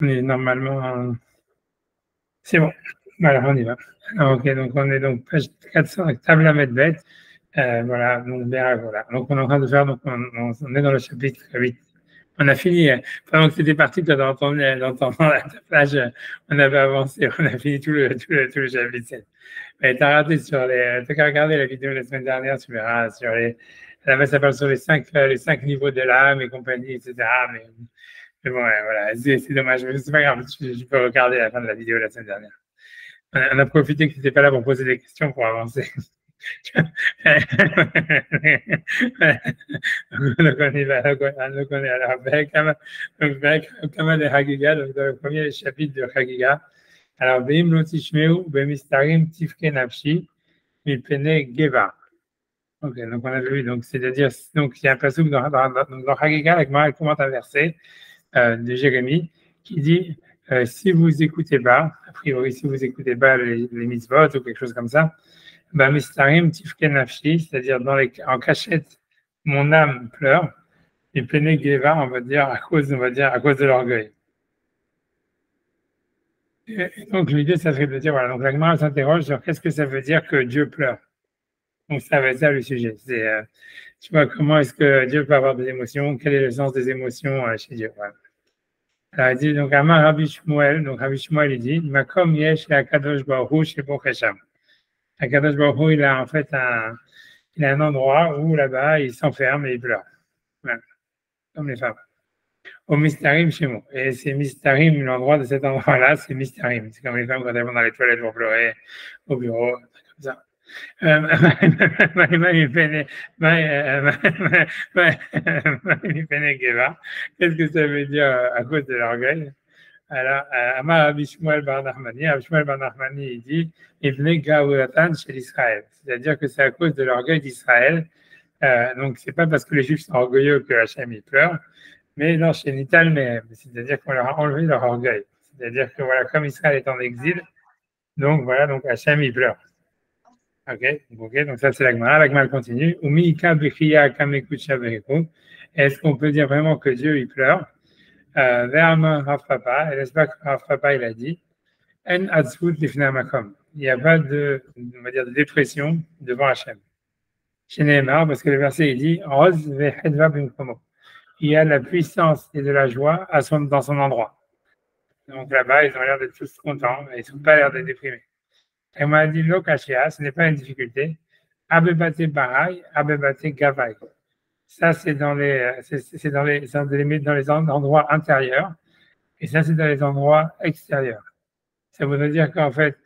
On est normalement, c'est bon. Voilà, on y va. Alors, ok, donc on est donc page 400, table à mettre bête. Voilà, donc voilà. Donc on est en train de faire, donc on est dans le chapitre 8. On a fini, pendant que tu étais parti, tu as entendu, dans la page, on avait avancé, on a fini tout le chapitre 7. Mais tu as raté t'as qu'à regarder la vidéo de la semaine dernière, tu verras sur là-bas, ça parle sur les cinq niveaux de l'âme et compagnie, etc. Mais bon, ouais, voilà, c'est dommage, mais c'est pas grave, je peux regarder la fin de la vidéo de la semaine dernière. On a profité que tu n'étais pas là pour poser des questions pour avancer. Donc on y va, donc on est alors, Kama de Hagiga, donc dans le premier chapitre de Hagiga. Alors, Beim lo tishmeu, bemistarim tifke nafshi, mipene geva. Ok, donc on a vu, donc c'est-à-dire, donc il y a un passage dans Hagiga, la Gemara commente un verset de Jérémie qui dit si vous écoutez pas, a priori, si vous écoutez pas les mitzvot ou quelque chose comme ça, bah, mistarim tifke nafshi, c'est-à-dire en cachette, mon âme pleure, et pene geva, on va dire à cause de l'orgueil. Et donc l'idée, ça serait de dire, voilà, donc la Gemara s'interroge sur qu'est-ce que ça veut dire que Dieu pleure. Donc ça va être ça le sujet. C'est, tu vois, comment est-ce que Dieu peut avoir des émotions? Quel est le sens des émotions chez Dieu? Voilà. Alors, il dit, donc, Amar Rabbi Shmuel, donc Rabbi Shmuel, il dit, Makom yesh Akadosh Baruch Hu shebo chesham. Akadosh Baruch Hu, il a en fait il a un endroit où là-bas, il s'enferme et il pleure. Voilà. Comme les femmes. Au Mistarim chez moi. Et c'est Mistarim, l'endroit de cet endroit-là, c'est Mistarim. C'est comme les femmes quand elles vont dans les toilettes pour pleurer, au bureau, comme ça. Qu'est-ce que ça veut dire à cause de l'orgueil? Alors, Amar Abishmuel Bar Nachmani, Abishmuel Bar Nachmani, il dit Ibne Gaouratan chez l'Israël. C'est-à-dire que c'est à cause de l'orgueil d'Israël. Donc, c'est pas parce que les Juifs sont orgueilleux que Hachem il pleure, mais non, chez Nital, mais c'est-à-dire qu'on leur a enlevé leur orgueil. C'est-à-dire que voilà, comme Israël est en exil, donc voilà, donc Hachem il pleure. Ok, donc ça c'est l'agma. L'agma continue. Est-ce qu'on peut dire vraiment que Dieu il pleure? Verma Rav Papa, et n'est-ce pas que Rav Papa il a dit En atzvut lifnei makom. Il n'y a pas on va dire, de dépression devant Hachem. Chez Nehemar, parce que le verset il dit Oz vehedva bimkomo. Il y a la puissance et de la joie dans son endroit. Donc là-bas, ils ont l'air d'être tous contents, mais ils n'ont pas l'air d'être déprimés. Et on m'a dit Lokashia, ce n'est pas une difficulté. Abebate Barai, Abebate Gavai. Ça, c'est dans les endroits intérieurs, et ça, c'est dans les endroits extérieurs. Ça voudrait dire qu'en fait,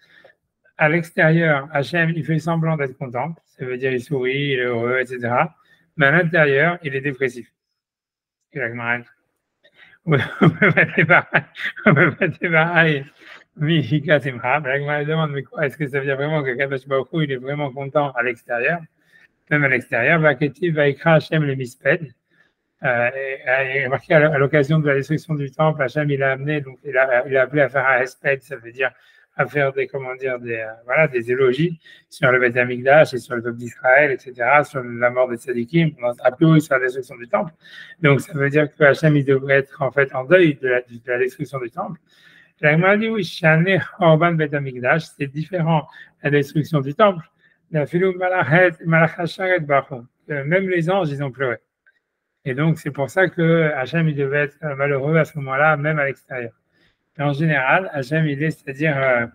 à l'extérieur, Hachem, il fait semblant d'être content. Ça veut dire il sourit, il est heureux, etc. Mais à l'intérieur, il est dépressif. C'est la Gemara. On peut pas débarrasser. Mihika Simcha. La Gemara demande, mais quoi? Est-ce que ça veut dire vraiment que Kadosh Baruch Hu, il est vraiment content à l'extérieur? Même à l'extérieur, Vaketi Vaikra Hachem le Misped. Et marqué à l'occasion de la destruction du temple, Hachem, il a amené, donc il a appelé à faire un espède, ça veut dire à faire des élogies sur le Beth Amikdash et sur le peuple d'Israël, etc., sur la mort des tzadikim, a priori sur la destruction du temple. Donc ça veut dire que Hachem, il devrait être en fait en deuil de la destruction du temple. La Gemara dit oui, Shane Orban Beth Amikdash, c'est différent la destruction du temple. Même les anges, ils ont pleuré. Et donc, c'est pour ça que Hachem, il devait être malheureux à ce moment-là, même à l'extérieur. Et en général, Hachem, c'est-à-dire,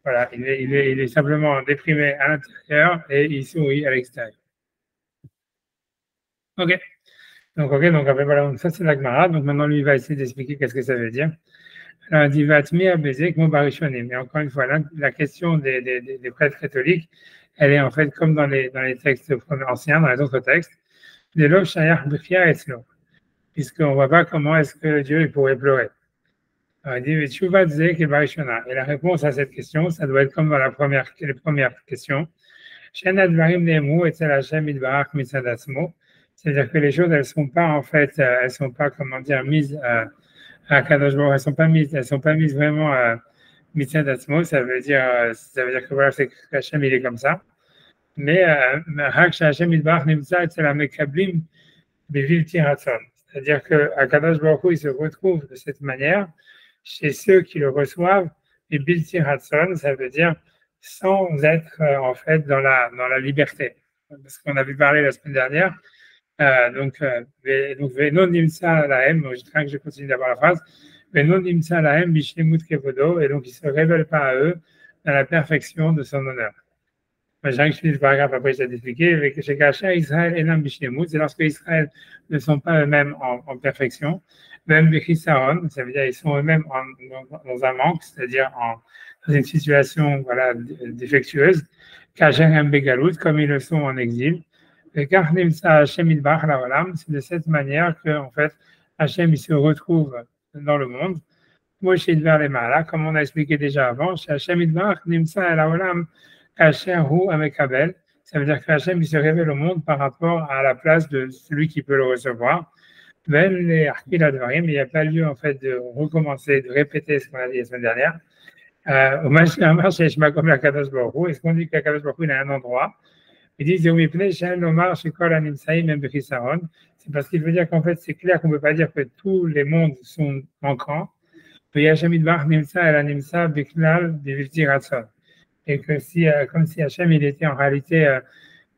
voilà, il est simplement déprimé à l'intérieur et il sourit à l'extérieur. Ok. Donc, après, voilà, donc ça, c'est la Gemara. Donc, maintenant, lui, il va essayer d'expliquer qu'est-ce que ça veut dire. Alors, il dit, Vatmi abézek mo barishonim. Mais encore une fois, la question des prêtres catholiques, elle est en fait comme dans les textes anciens, dans les autres textes. De l'eau, shayach b'chia et slow. Puisqu'on ne voit pas comment est-ce que Dieu il pourrait pleurer. Alors, il dit, et la réponse à cette question, ça doit être comme dans les premières questions. C'est-à-dire que les choses, elles sont pas en fait, elles sont pas, comment dire, mises à Kadosh Baruch, elles sont pas mises vraiment à Mitzadatmo, ça veut dire que voilà, c'est que Hachem, il est comme ça. Mais Hachem, il c'est-à-dire que Akadosh Baruch Hu, il se retrouve de cette manière chez ceux qui le reçoivent, et Bilti Ratson, ça veut dire sans être en fait dans la liberté. Parce qu'on a vu parler la semaine dernière. Donc, Venon Nimsa Lahem, je crains que je continue d'avoir la phrase. Venon Nimsa Lahem Bishlemut Kevodo, et donc il ne se révèle pas à eux dans la perfection de son honneur. J'ai que je finis le paragraphe après, je t'ai expliqué. Chez Kacha, Israël et Nam Bishlemut, c'est lorsque Israël ne sont pas eux-mêmes en perfection. Même Bechisaron, ça veut dire qu'ils sont eux-mêmes dans un manque, c'est-à-dire dans une situation voilà, défectueuse. Kacha et Begalout, comme ils le sont en exil. Et car Nimsa Hashem Ilbach la Olam, c'est de cette manière que, en fait, Hashem il se retrouve dans le monde. Moi, chez Idvar les Mahala, comme on a expliqué déjà avant, chez Hashem Ilbach, Nimsa la Olam, Hashem Hu avec Abel, ça veut dire que Hashem il se révèle au monde par rapport à la place de celui qui peut le recevoir. Même les Archila de Varim, il n'y a pas lieu en fait de recommencer, de répéter ce qu'on a dit la semaine dernière. Au Mashiach, chez Shema comme la Kadosh Baruch Hu, est-ce qu'on dit que la Kadosh Baruch Hu il a un endroit? Ils disent c'est parce qu'il veut dire qu'en fait, c'est clair qu'on ne peut pas dire que tous les mondes sont manquants. Et que si, comme si Hachem, il était en réalité,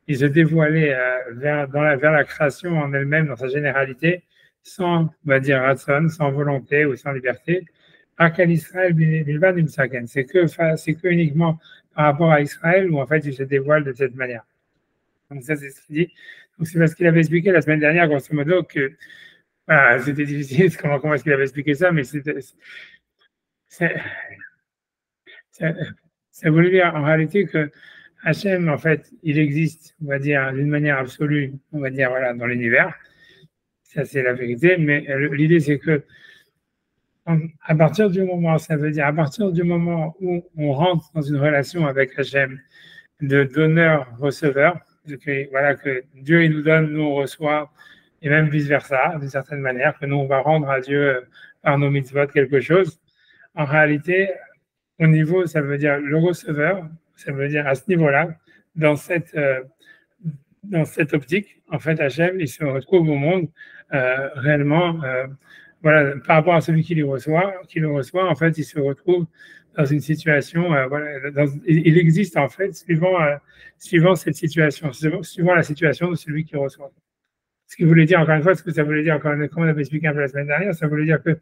il se dévoilait vers la création en elle-même, dans sa généralité, sans, on va dire, ratson, sans volonté ou sans liberté. C'est que uniquement par rapport à Israël où en fait, il se dévoile de cette manière. Donc ça, c'est ce qu'il dit. Donc c'est parce qu'il avait expliqué la semaine dernière, grosso modo, que voilà, c'était difficile, comment est-ce qu'il avait expliqué ça, mais ça voulait dire en réalité que Hachem, en fait, il existe, on va dire, d'une manière absolue, on va dire, voilà, dans l'univers. Ça, c'est la vérité, mais l'idée, c'est que à partir du moment, ça veut dire à partir du moment où on rentre dans une relation avec Hachem de donneur-receveur, voilà, que Dieu il nous donne, nous on reçoit, et même vice-versa, d'une certaine manière, que nous on va rendre à Dieu par nos mitzvot quelque chose. En réalité, au niveau, ça veut dire le receveur, ça veut dire à ce niveau-là, dans cette optique, en fait, Hachem, il se retrouve au monde réellement, voilà, par rapport à celui qui le reçoit, en fait, il se retrouve dans une situation, voilà, il existe en fait suivant cette situation, suivant la situation de celui qui reçoit. Ce qui voulait dire, encore une fois, ce que ça voulait dire, comme on avait expliqué un peu la semaine dernière, ça voulait dire que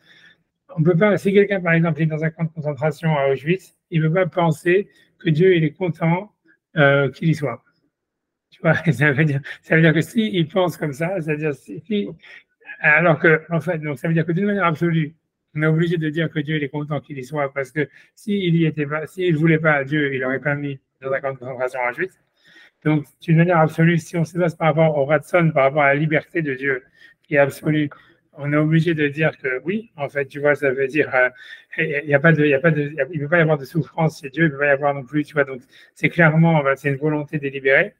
on peut pas, si quelqu'un, par exemple, est dans un camp de concentration à Auschwitz, il ne peut pas penser que Dieu il est content qu'il y soit. Tu vois, ça veut dire que s'il pense comme ça, c'est-à-dire alors que, en fait, donc ça veut dire que d'une manière absolue, on est obligé de dire que Dieu il est content qu'il y soit, parce que s'il ne voulait pas Dieu, il n'aurait pas mis dans un camp de concentration à Auschwitz. Donc, d'une manière absolue, si on se base par rapport au Ratson, par rapport à la liberté de Dieu, qui est absolue, on est obligé de dire que oui, en fait, tu vois, ça veut dire, il ne peut pas y avoir de souffrance chez Dieu, il ne peut pas y avoir non plus, tu vois, donc c'est clairement, c'est une volonté délibérée.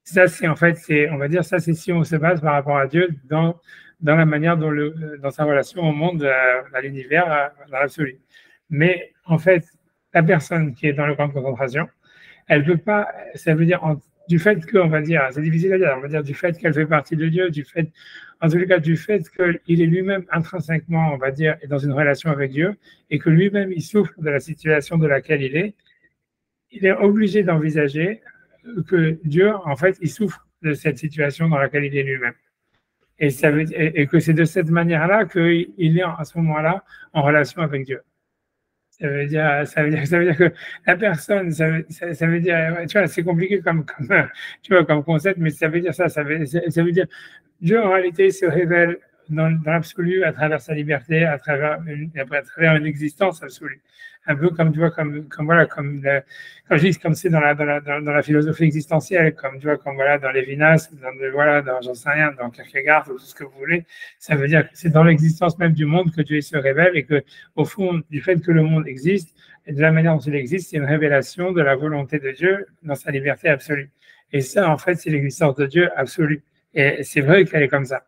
Ça, c'est en fait, on va dire, ça, c'est si on se base par rapport à Dieu dans la manière dans sa relation au monde, à l'univers, dans l'absolu. Mais en fait, la personne qui est dans le camp de concentration, elle peut pas, ça veut dire, du fait qu'on va dire, c'est difficile à dire, on va dire du fait qu'elle fait partie de Dieu, en tout cas, du fait qu'il est lui-même intrinsèquement, on va dire, dans une relation avec Dieu, et que lui-même, il souffre de la situation de laquelle il est obligé d'envisager que Dieu, en fait, il souffre de cette situation dans laquelle il est lui-même. Et que c'est de cette manière-là qu'il est à ce moment-là en relation avec Dieu. Ça veut dire que la personne, ça veut dire, tu vois, c'est compliqué comme concept, mais ça veut dire ça veut dire Dieu en réalité se révèle dans l'absolu à travers sa liberté, à travers une existence absolue. Un peu comme tu vois, comme je dis, comme c'est dans la philosophie existentielle, comme tu vois, comme voilà dans Lévinas, dans j'en sais rien, dans Kierkegaard ou tout ce que vous voulez. Ça veut dire que c'est dans l'existence même du monde que Dieu se révèle et que au fond du fait que le monde existe et de la manière dont il existe, c'est une révélation de la volonté de Dieu dans sa liberté absolue. Et ça, en fait, c'est l'existence de Dieu absolue. Et c'est vrai qu'elle est comme ça.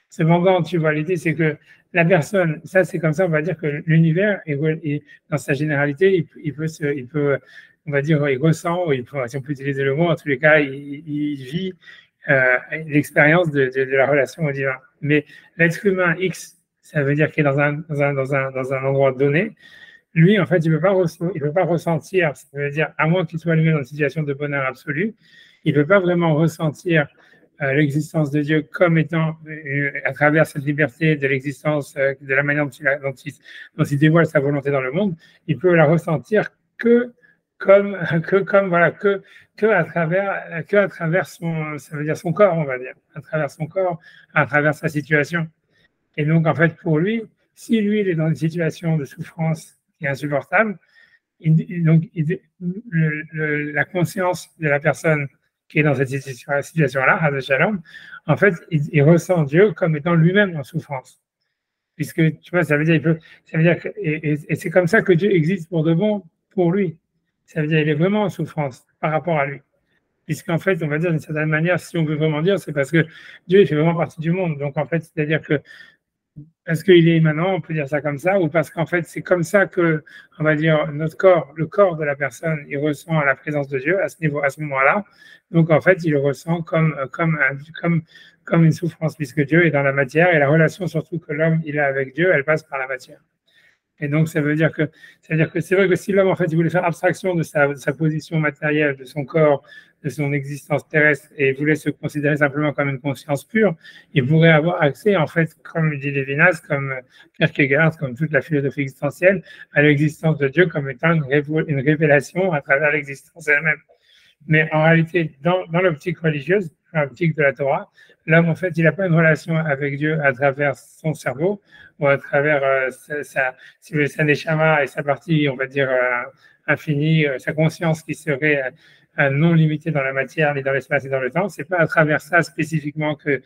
Cependant, tu vois, l'idée, c'est que la personne, ça, c'est comme ça, on va dire que l'univers, dans sa généralité, il peut, on va dire, il ressent, si on peut utiliser le mot, en tous les cas, il vit l'expérience de la relation au divin. Mais l'être humain X, ça veut dire qu'il est dans un endroit donné. Lui, en fait, il ne peut pas ressentir, ça veut dire, à moins qu'il soit lui-même dans une situation de bonheur absolu, il ne peut pas vraiment ressentir l'existence de Dieu comme étant, à travers cette liberté de l'existence, de la manière dont il dévoile sa volonté dans le monde, il peut la ressentir voilà, que à travers son, ça veut dire son corps, on va dire, à travers son corps, à travers sa situation. Et donc, en fait, pour lui, si lui, il est dans une situation de souffrance qui est insupportable, la conscience de la personne qui est dans cette situation-là, Haz Shalom, en fait, il ressent Dieu comme étant lui-même en souffrance. Puisque, tu vois, ça veut dire, et c'est comme ça que Dieu existe pour de bon, pour lui. Ça veut dire qu'il est vraiment en souffrance par rapport à lui. Puisqu'en fait, on va dire d'une certaine manière, si on veut vraiment dire, c'est parce que Dieu il fait vraiment partie du monde. Donc, en fait, c'est-à-dire que parce qu'il est immanent, on peut dire ça comme ça, ou parce qu'en fait, c'est comme ça que, on va dire, notre corps, le corps de la personne, il ressent la présence de Dieu à ce niveau, à ce moment-là. Donc, en fait, il le ressent comme une souffrance, puisque Dieu est dans la matière et la relation surtout que l'homme il a avec Dieu, elle passe par la matière. Et donc, ça veut dire que c'est vrai que si l'homme, en fait, il voulait faire abstraction de sa position matérielle, de son corps, de son existence terrestre, et il voulait se considérer simplement comme une conscience pure, il pourrait avoir accès, en fait, comme dit Lévinas, comme Kierkegaard, comme toute la philosophie existentielle, à l'existence de Dieu comme étant une révélation à travers l'existence elle-même. Mais en réalité, dans l'optique religieuse, l'optique de la Torah, l'homme, en fait, il n'a pas une relation avec Dieu à travers son cerveau ou à travers sa neshama et sa partie, on va dire, infinie, sa conscience qui serait non limitée dans la matière, ni dans l'espace, ni dans le temps. C'est pas à travers ça spécifiquement que,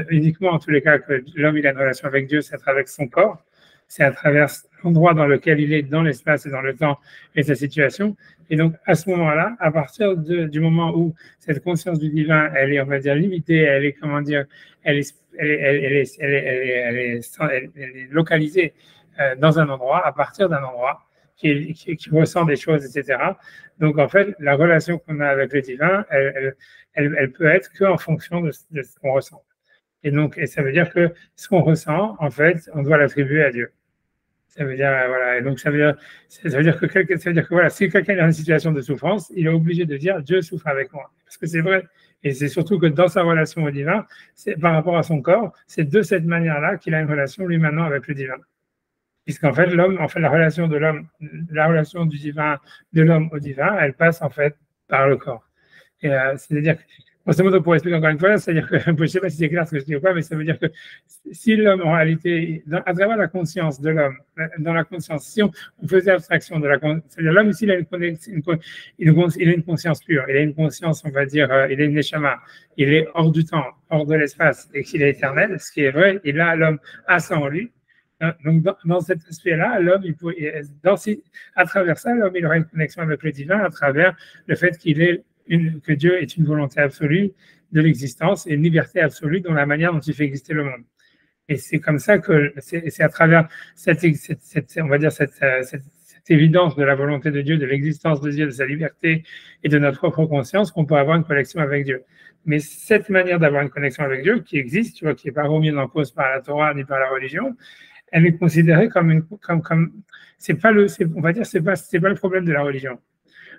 uniquement en tous les cas, que l'homme il a une relation avec Dieu, c'est à travers son corps. C'est à travers l'endroit dans lequel il est dans l'espace et dans le temps et sa situation. Et donc, à ce moment-là, à partir du moment où cette conscience du divin, elle est, on va dire, limitée, elle est, comment dire, elle est localisée dans un endroit, à partir d'un endroit qui ressent des choses, etc. Donc, en fait, la relation qu'on a avec le divin, elle peut être qu'en fonction de ce qu'on ressent. Et donc, ça veut dire que ce qu'on ressent, en fait, on doit l'attribuer à Dieu. Ça veut dire, voilà, et donc ça veut dire que voilà, si quelqu'un est dans une situation de souffrance, il est obligé de dire Dieu souffre avec moi. Parce que c'est vrai. Et c'est surtout que dans sa relation au divin, c'est par rapport à son corps, c'est de cette manière-là qu'il a une relation lui maintenant avec le divin. Puisqu'en fait, l'homme, en fait, la relation du divin, de l'homme au divin, elle passe en fait par le corps. Et c'est-à-dire que grosso modo, pour expliquer encore une fois, c'est-à-dire que, je ne sais pas si c'est clair ce que je dis ou pas, mais ça veut dire que si l'homme, en réalité, à travers la conscience de l'homme, dans la conscience, si on faisait abstraction de la conscience, c'est-à-dire l'homme ici, il a une conscience pure, il a une conscience, on va dire, il a une neshama, il est hors du temps, hors de l'espace, et qu'il est éternel, ce qui est vrai, et là, l'homme a ça en lui. Donc, dans cet aspect-là, l'homme, à travers ça, l'homme, il aura une connexion avec le divin à travers le fait que Dieu est une volonté absolue de l'existence et une liberté absolue dans la manière dont il fait exister le monde. Et c'est comme ça que c'est à travers on va dire cette évidence de la volonté de Dieu, de l'existence de Dieu, de sa liberté et de notre propre conscience qu'on peut avoir une connexion avec Dieu. Mais cette manière d'avoir une connexion avec Dieu qui existe, tu vois, qui n'est pas remise en cause par la Torah ni par la religion, elle est considérée comme on va dire, c'est pas le problème de la religion.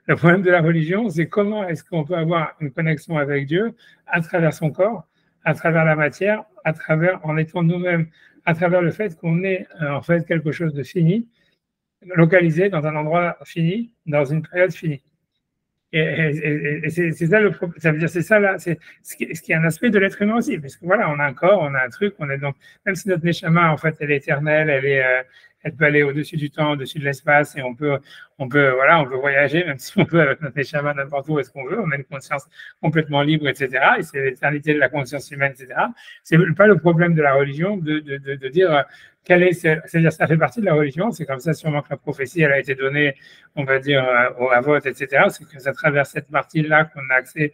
Le problème de la religion, c'est comment est-ce qu'on peut avoir une connexion avec Dieu à travers son corps, à travers la matière, en étant nous-mêmes, à travers le fait qu'on est en fait quelque chose de fini, localisé dans un endroit fini, dans une période finie. Et c'est ça le problème. Ça veut dire c'est ça là, c'est ce qui est un aspect de l'être humain aussi, parce que voilà, on a un corps, on a un truc, on est donc même si notre neshama en fait elle est éternelle, elle peut aller au-dessus du temps, au-dessus de l'espace, et on peut voyager, même si on peut avec notre neshama n'importe où est-ce qu'on veut, on a une conscience complètement libre, etc. Et c'est l'éternité de la conscience humaine, etc. C'est pas le problème de la religion de dire c'est-à-dire ça fait partie de la religion, c'est comme ça sûrement que la prophétie elle a été donnée, on va dire au Havot, etc. C'est que c'est à travers cette partie-là qu'on a accès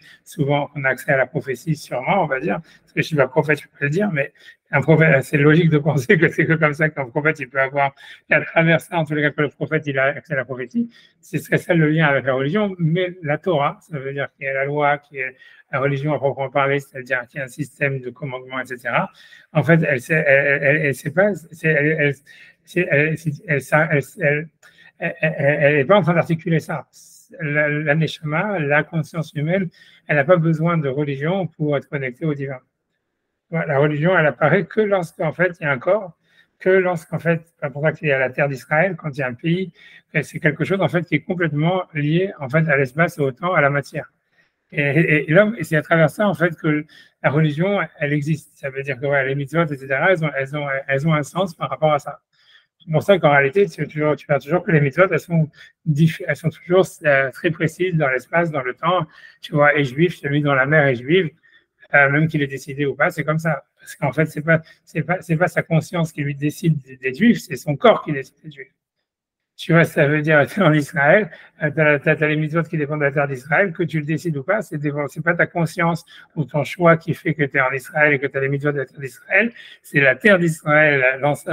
à la prophétie, sûrement, on va dire, à que je suis pas prophète, je peux pas le dire, mais un prophète, c'est logique de penser que c'est que comme ça qu'un prophète, il peut avoir, qu'à travers ça, en tous les cas, que le prophète, il a accès à la prophétie. Ce serait ça le lien avec la religion, mais la Torah, ça veut dire qu'il y a la loi, qui est la religion à proprement parler, c'est-à-dire qu'il y a un système de commandements, etc. En fait, elle sait pas, elle n'est pas en train d'articuler ça. La neshama, la conscience humaine, elle n'a pas besoin de religion pour être connectée au divin. La religion, elle apparaît que lorsqu'en fait il y a un corps, que lorsqu'en fait, c'est pour ça qu'il y a la terre d'Israël, quand il y a un pays, c'est quelque chose en fait qui est complètement lié en fait à l'espace et au temps, à la matière. Et l'homme, et c'est à travers ça en fait que la religion, elle existe. Ça veut dire que les mitzvot, etc., elles ont un sens par rapport à ça. C'est pour ça qu'en réalité, tu verras toujours que les méthodes, elles sont toujours très précises dans l'espace, dans le temps. Tu vois, est juif, celui dans la mer est juive, même qu'il est décidé ou pas, c'est comme ça. Parce qu'en fait, c'est pas sa conscience qui lui décide d'être juif, c'est son corps qui décide d'être juif. Tu vois, ça veut dire, tu es en Israël, tu as les mitzvot qui dépendent de la terre d'Israël, que tu le décides ou pas, c'est pas ta conscience ou ton choix qui fait que tu es en Israël et que tu as les mitzvot de la terre d'Israël, c'est la terre d'Israël dans tout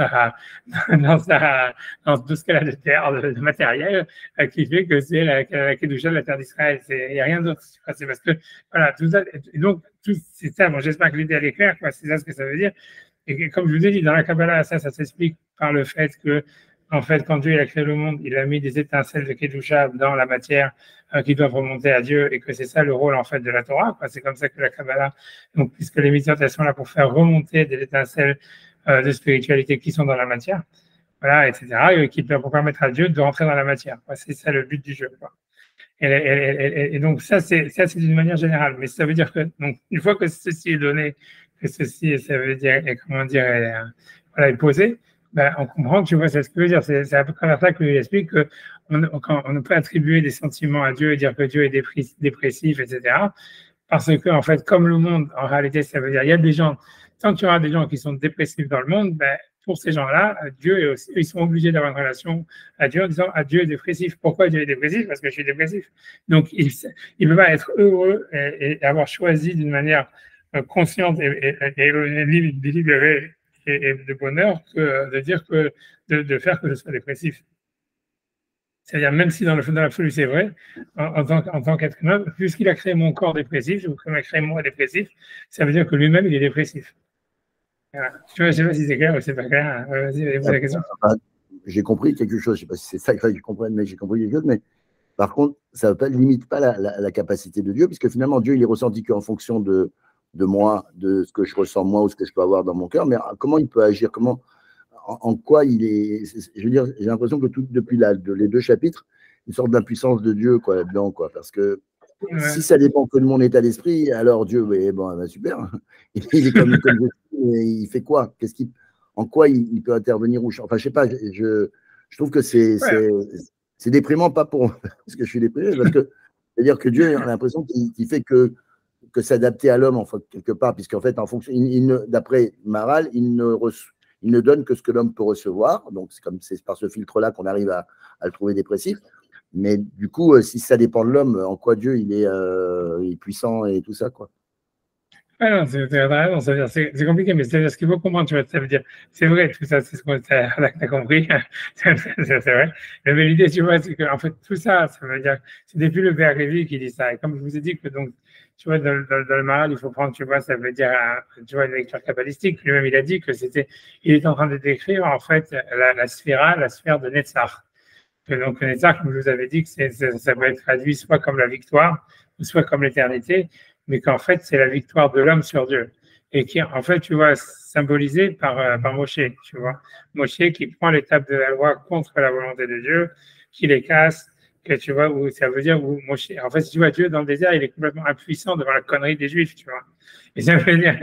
ce qu'elle a de terre, de matériel, qui fait que c'est la kedusha de la terre d'Israël. Il n'y a rien d'autre. C'est parce que, voilà, tout ça, et donc, c'est ça. Bon, j'espère que l'idée, elle est claire, quoi. C'est ça ce que ça veut dire. Et comme je vous ai dit, dans la Kabbalah, ça s'explique par le fait que, en fait, quand Dieu il a créé le monde, il a mis des étincelles de Kedusha dans la matière qui doivent remonter à Dieu et que c'est ça le rôle en fait de la Torah. C'est comme ça que la Kabbalah, donc puisque les mitzvot elles sont là pour faire remonter des étincelles de spiritualité qui sont dans la matière, voilà, etc. Et qui peuvent permettre à Dieu de rentrer dans la matière. C'est ça le but du jeu. Et donc ça c'est d'une manière générale. Mais ça veut dire que donc une fois que ceci est donné, que ceci ça veut dire et comment dire est posé. Ben, on comprend que tu vois, c'est ce que je veux dire. C'est à peu près ça que lui explique qu'on ne peut attribuer des sentiments à Dieu et dire que Dieu est dépressif, etc. Parce que, en fait, comme le monde, en réalité, ça veut dire, il y a des gens, tant qu'il y aura des gens qui sont dépressifs dans le monde, ben, pour ces gens-là, Dieu est aussi, ils sont obligés d'avoir une relation à Dieu en disant, Dieu est dépressif. Pourquoi Dieu est dépressif? Parce que je suis dépressif. Donc, il ne peut pas être heureux et avoir choisi d'une manière consciente et délibérée et de bonheur que de dire que de faire que je sois dépressif. C'est-à-dire, même si dans l'absolu c'est vrai, en tant qu'être humain, puisqu'il a créé mon corps dépressif, ou qu'il a créé moi dépressif, ça veut dire que lui-même il est dépressif. Voilà. Je ne sais pas si c'est clair ou c'est pas clair. Vas-y, pose la question. J'ai compris quelque chose, je ne sais pas si c'est ça que je comprenne, mais j'ai compris quelque chose, mais par contre, ça ne limite pas la capacité de Dieu, puisque finalement, Dieu, il est ressenti qu'en fonction de moi, de ce que je ressens moi ou ce que je peux avoir dans mon cœur, mais comment il peut agir, en quoi il est. Je veux dire, j'ai l'impression que depuis les 2 chapitres, une sorte d'impuissance de Dieu là-dedans, parce que si ça dépend que de mon état d'esprit, alors Dieu, bon, super, il est comme il fait quoi? En quoi il peut intervenir? Enfin, je sais pas, je trouve que c'est déprimant, pas pour parce que je suis déprimé, parce que c'est-à-dire que Dieu a l'impression qu'il fait que s'adapter à l'homme, en fait, quelque part, puisqu'en fait, en fonction, d'après Maral, il ne donne que ce que l'homme peut recevoir. Donc, c'est par ce filtre-là qu'on arrive à le trouver dépressif. Mais du coup, si ça dépend de l'homme, en quoi Dieu il est puissant et tout ça, quoi. Non, c'est compliqué, mais c'est ce qu'il faut comprendre, tu vois, ça veut dire, c'est vrai, tout ça, c'est ce que tu as compris, c'est vrai. Mais l'idée, tu vois, c'est qu'en fait, tout ça, ça veut dire, c'est depuis le Père Lévi qui dit ça. Et comme je vous ai dit que, donc, tu vois, dans le Maral, il faut prendre, tu vois, ça veut dire, tu vois, une lecture kabbalistique. Lui-même, il a dit que il est en train de décrire, en fait, la sphère de Netzach. Donc, Netzach, comme je vous avais dit, que ça peut être traduit soit comme la victoire, ou soit comme l'éternité, mais qu'en fait, c'est la victoire de l'homme sur Dieu. Et qui, en fait, tu vois, symbolisé par Moshe, tu vois. Moshe qui prend l'étape de la loi contre la volonté de Dieu, qui les casse, que tu vois, où ça veut dire, où Moshe, en fait, si tu vois Dieu dans le désert, il est complètement impuissant devant la connerie des Juifs, tu vois. Et ça veut dire,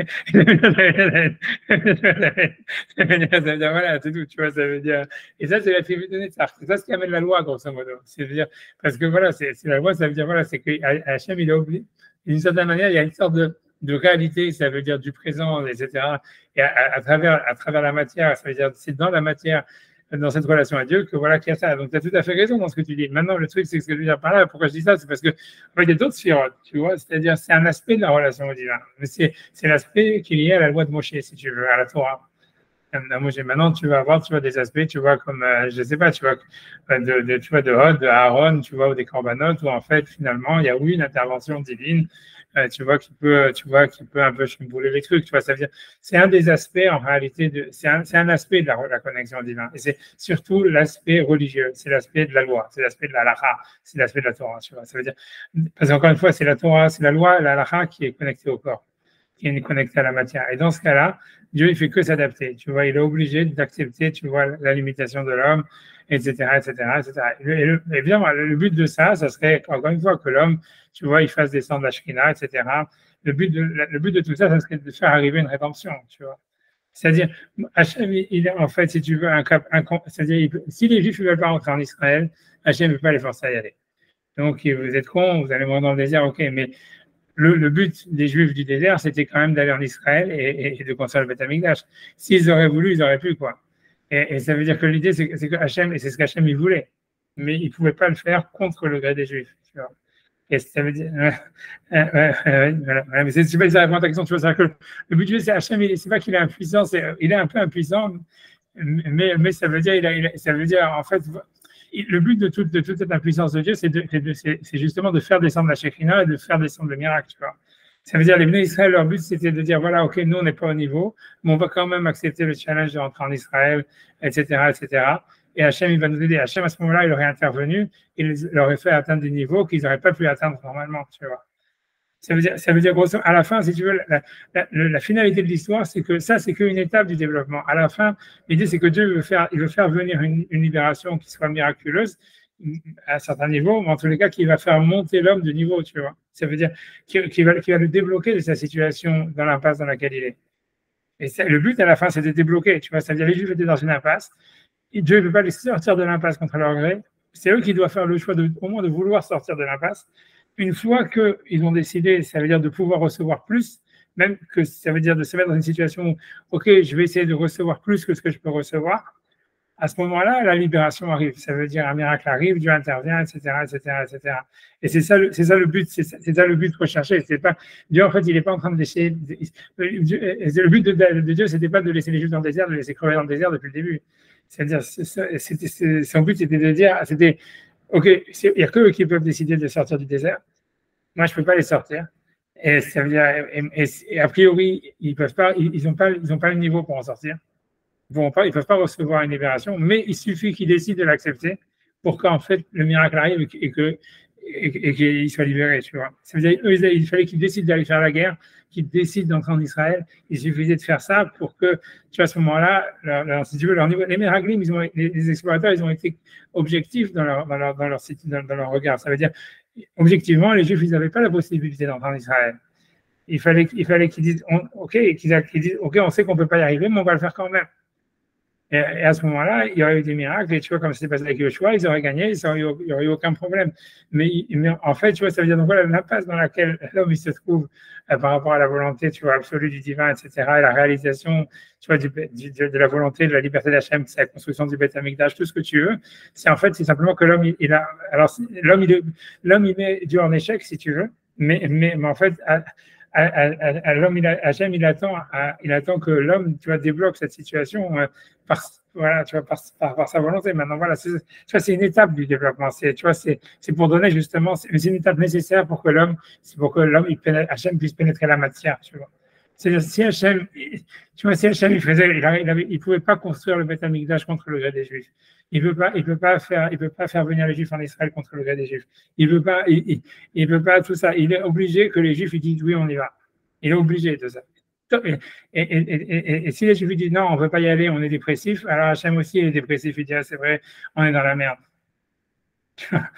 voilà, c'est tout, tu vois, ça veut dire, et ça, c'est la tribu de Netzach. C'est ça ce qui amène la loi, grosso modo. C'est-à-dire, parce que voilà, c'est la loi, ça veut dire, voilà, c'est que Hachem, il a oublié. D'une certaine manière, il y a une sorte de réalité, ça veut dire du présent, etc. Et à travers la matière, ça veut dire c'est dans la matière dans cette relation à Dieu que voilà qu'il y a ça. Donc, tu as tout à fait raison dans ce que tu dis. Maintenant, le truc, c'est que ce que je veux dire par là, pourquoi je dis ça, c'est parce que en fait, il y a d'autres sphirotes, tu vois, c'est-à-dire c'est un aspect de la relation au divin. Mais c'est l'aspect qui est lié à la loi de Moshe, si tu veux, à la Torah. Maintenant, tu vas avoir, tu vois, des aspects, tu vois, comme, je sais pas, tu vois, tu vois, de Hod, de Aaron, tu vois, ou des corbanotes, où en fait, finalement, il y a eu une intervention divine, tu vois, qui peut un peu chambouler les trucs, tu vois, ça veut dire, c'est un des aspects, en réalité, c'est un aspect de la connexion divine. Et c'est surtout l'aspect religieux, c'est l'aspect de la loi, c'est l'aspect de la halakha, c'est l'aspect de la Torah, tu vois, ça veut dire, parce qu'encore une fois, c'est la Torah, c'est la loi, la halakha qui est connectée au corps, qui est connectée à la matière. Et dans ce cas-là, Dieu, il fait que s'adapter. Tu vois, il est obligé d'accepter, tu vois, la limitation de l'homme, etc., etc., etc. Et bien, le but de ça serait, encore une fois, que l'homme, tu vois, il fasse descendre la Shrina, etc. Le but de tout ça, ça serait de faire arriver une rédemption, tu vois. C'est-à-dire, Hachem, il est, en fait, si tu veux, c'est-à-dire, si les Juifs ne veulent pas rentrer en Israël, Hachem ne peut pas les forcer à y aller. Donc, vous êtes cons, vous allez mourir dans le désert, ok, mais le but des Juifs du désert, c'était quand même d'aller en Israël et de construire le Beth Amikdash. S'ils auraient voulu, ils auraient pu, quoi. Et ça veut dire que l'idée, c'est que Hachem, et c'est ce qu'Hachem il voulait, mais il ne pouvait pas le faire contre le gré des Juifs. Tu vois. Et ça veut dire. Voilà, mais c'est pas ça répond à ta question, tu vois. C'est que le but du Dieu, c'est Hachem, c'est pas qu'il est impuissant, il est un peu impuissant, mais ça veut dire, ça veut dire, en fait, le but de toute cette impuissance de Dieu, c'est justement de faire descendre la Shekhina et de faire descendre le miracle, tu vois. Ça veut dire, les Bnei Israël, leur but, c'était de dire, voilà, ok, nous, on n'est pas au niveau, mais on va quand même accepter le challenge de rentrer en Israël, etc., etc. Et Hachem, il va nous aider. Hachem, à ce moment-là, il aurait intervenu, il leur aurait fait atteindre des niveaux qu'ils n'auraient pas pu atteindre normalement, tu vois. Ça veut dire grosso, à la fin, si tu veux, la finalité de l'histoire, c'est que ça, c'est qu'une étape du développement. À la fin, l'idée, c'est que Dieu veut faire venir une libération qui soit miraculeuse à un certain niveau, mais en tous les cas, qui va faire monter l'homme de niveau, tu vois. Ça veut dire qu'il va le débloquer de sa situation dans l'impasse dans laquelle il est. Et le but, à la fin, c'est de débloquer, tu vois. Ça veut dire les Juifs étaient dans une impasse. Et Dieu ne veut pas les sortir de l'impasse contre leur gré. C'est eux qui doivent faire le choix au moins de vouloir sortir de l'impasse. Une fois qu'ils ont décidé, ça veut dire de pouvoir recevoir plus, même que ça veut dire de se mettre dans une situation où, ok, je vais essayer de recevoir plus que ce que je peux recevoir. À ce moment-là, la libération arrive. Ça veut dire un miracle arrive, Dieu intervient, etc., etc., etc. Et c'est ça le but, c'est ça le but recherché. C'est pas Dieu, en fait, il n'est pas en train de laisser. Le but de Dieu, c'était pas de laisser les Juifs dans le désert, de les laisser crever dans le désert depuis le début. C'est-à-dire, son but, c'était de dire, ok, il n'y a que eux qui peuvent décider de sortir du désert. Moi, je ne peux pas les sortir. Et ça veut dire, et a priori, ils n'ont pas le niveau pour en sortir. Ils ne peuvent pas recevoir une libération, mais il suffit qu'ils décident de l'accepter pour qu'en fait le miracle arrive et qu'ils soient libérés, tu vois. Ça veut dire, eux, il fallait qu'ils décident d'aller faire la guerre, qu'ils décident d'entrer en Israël. Il suffisait de faire ça pour que, tu vois, à ce moment-là, si tu veux, leur niveau, les miraglim, les explorateurs, ils ont été objectifs dans leur regard. Ça veut dire, objectivement, les Juifs, ils n'avaient pas la possibilité d'entrer en Israël. Il fallait qu'ils disent, ok, on sait qu'on ne peut pas y arriver, mais on va le faire quand même. Et à ce moment-là, il y aurait eu des miracles, et tu vois, comme c'était passé avec Yoshua, ils auraient gagné, il n'y aurait eu aucun problème. Mais en fait, tu vois, ça veut dire, donc voilà, l'impasse dans laquelle l'homme il se trouve par rapport à la volonté, tu vois, absolue du divin, etc., et la réalisation, tu vois, de la volonté, de la liberté d'Hachem, c'est la construction du Beth Amikdash, tout ce que tu veux, c'est en fait, c'est simplement que l'homme, l'homme, il met Dieu en échec, si tu veux, mais en fait, l'homme, Hachem, il attend que l'homme, tu vois, débloque cette situation par sa volonté. Maintenant, voilà, tu vois, c'est une étape du développement. Tu vois, c'est pour donner justement, c'est une étape nécessaire pour que l'homme, Hachem puisse pénétrer la matière, tu vois. C'est-à-dire, si Hachem, il pouvait pas construire le Beth Amikdash contre le gré des Juifs. Il peut pas faire venir les Juifs en Israël contre le gré des Juifs. Il peut pas tout ça. Il est obligé que les Juifs ils disent oui, on y va. Il est obligé de ça. Et si les Juifs disent non, on ne veut pas y aller, on est dépressif, alors Hachem aussi est dépressif. Il dit ah, c'est vrai, on est dans la merde. Tu vois,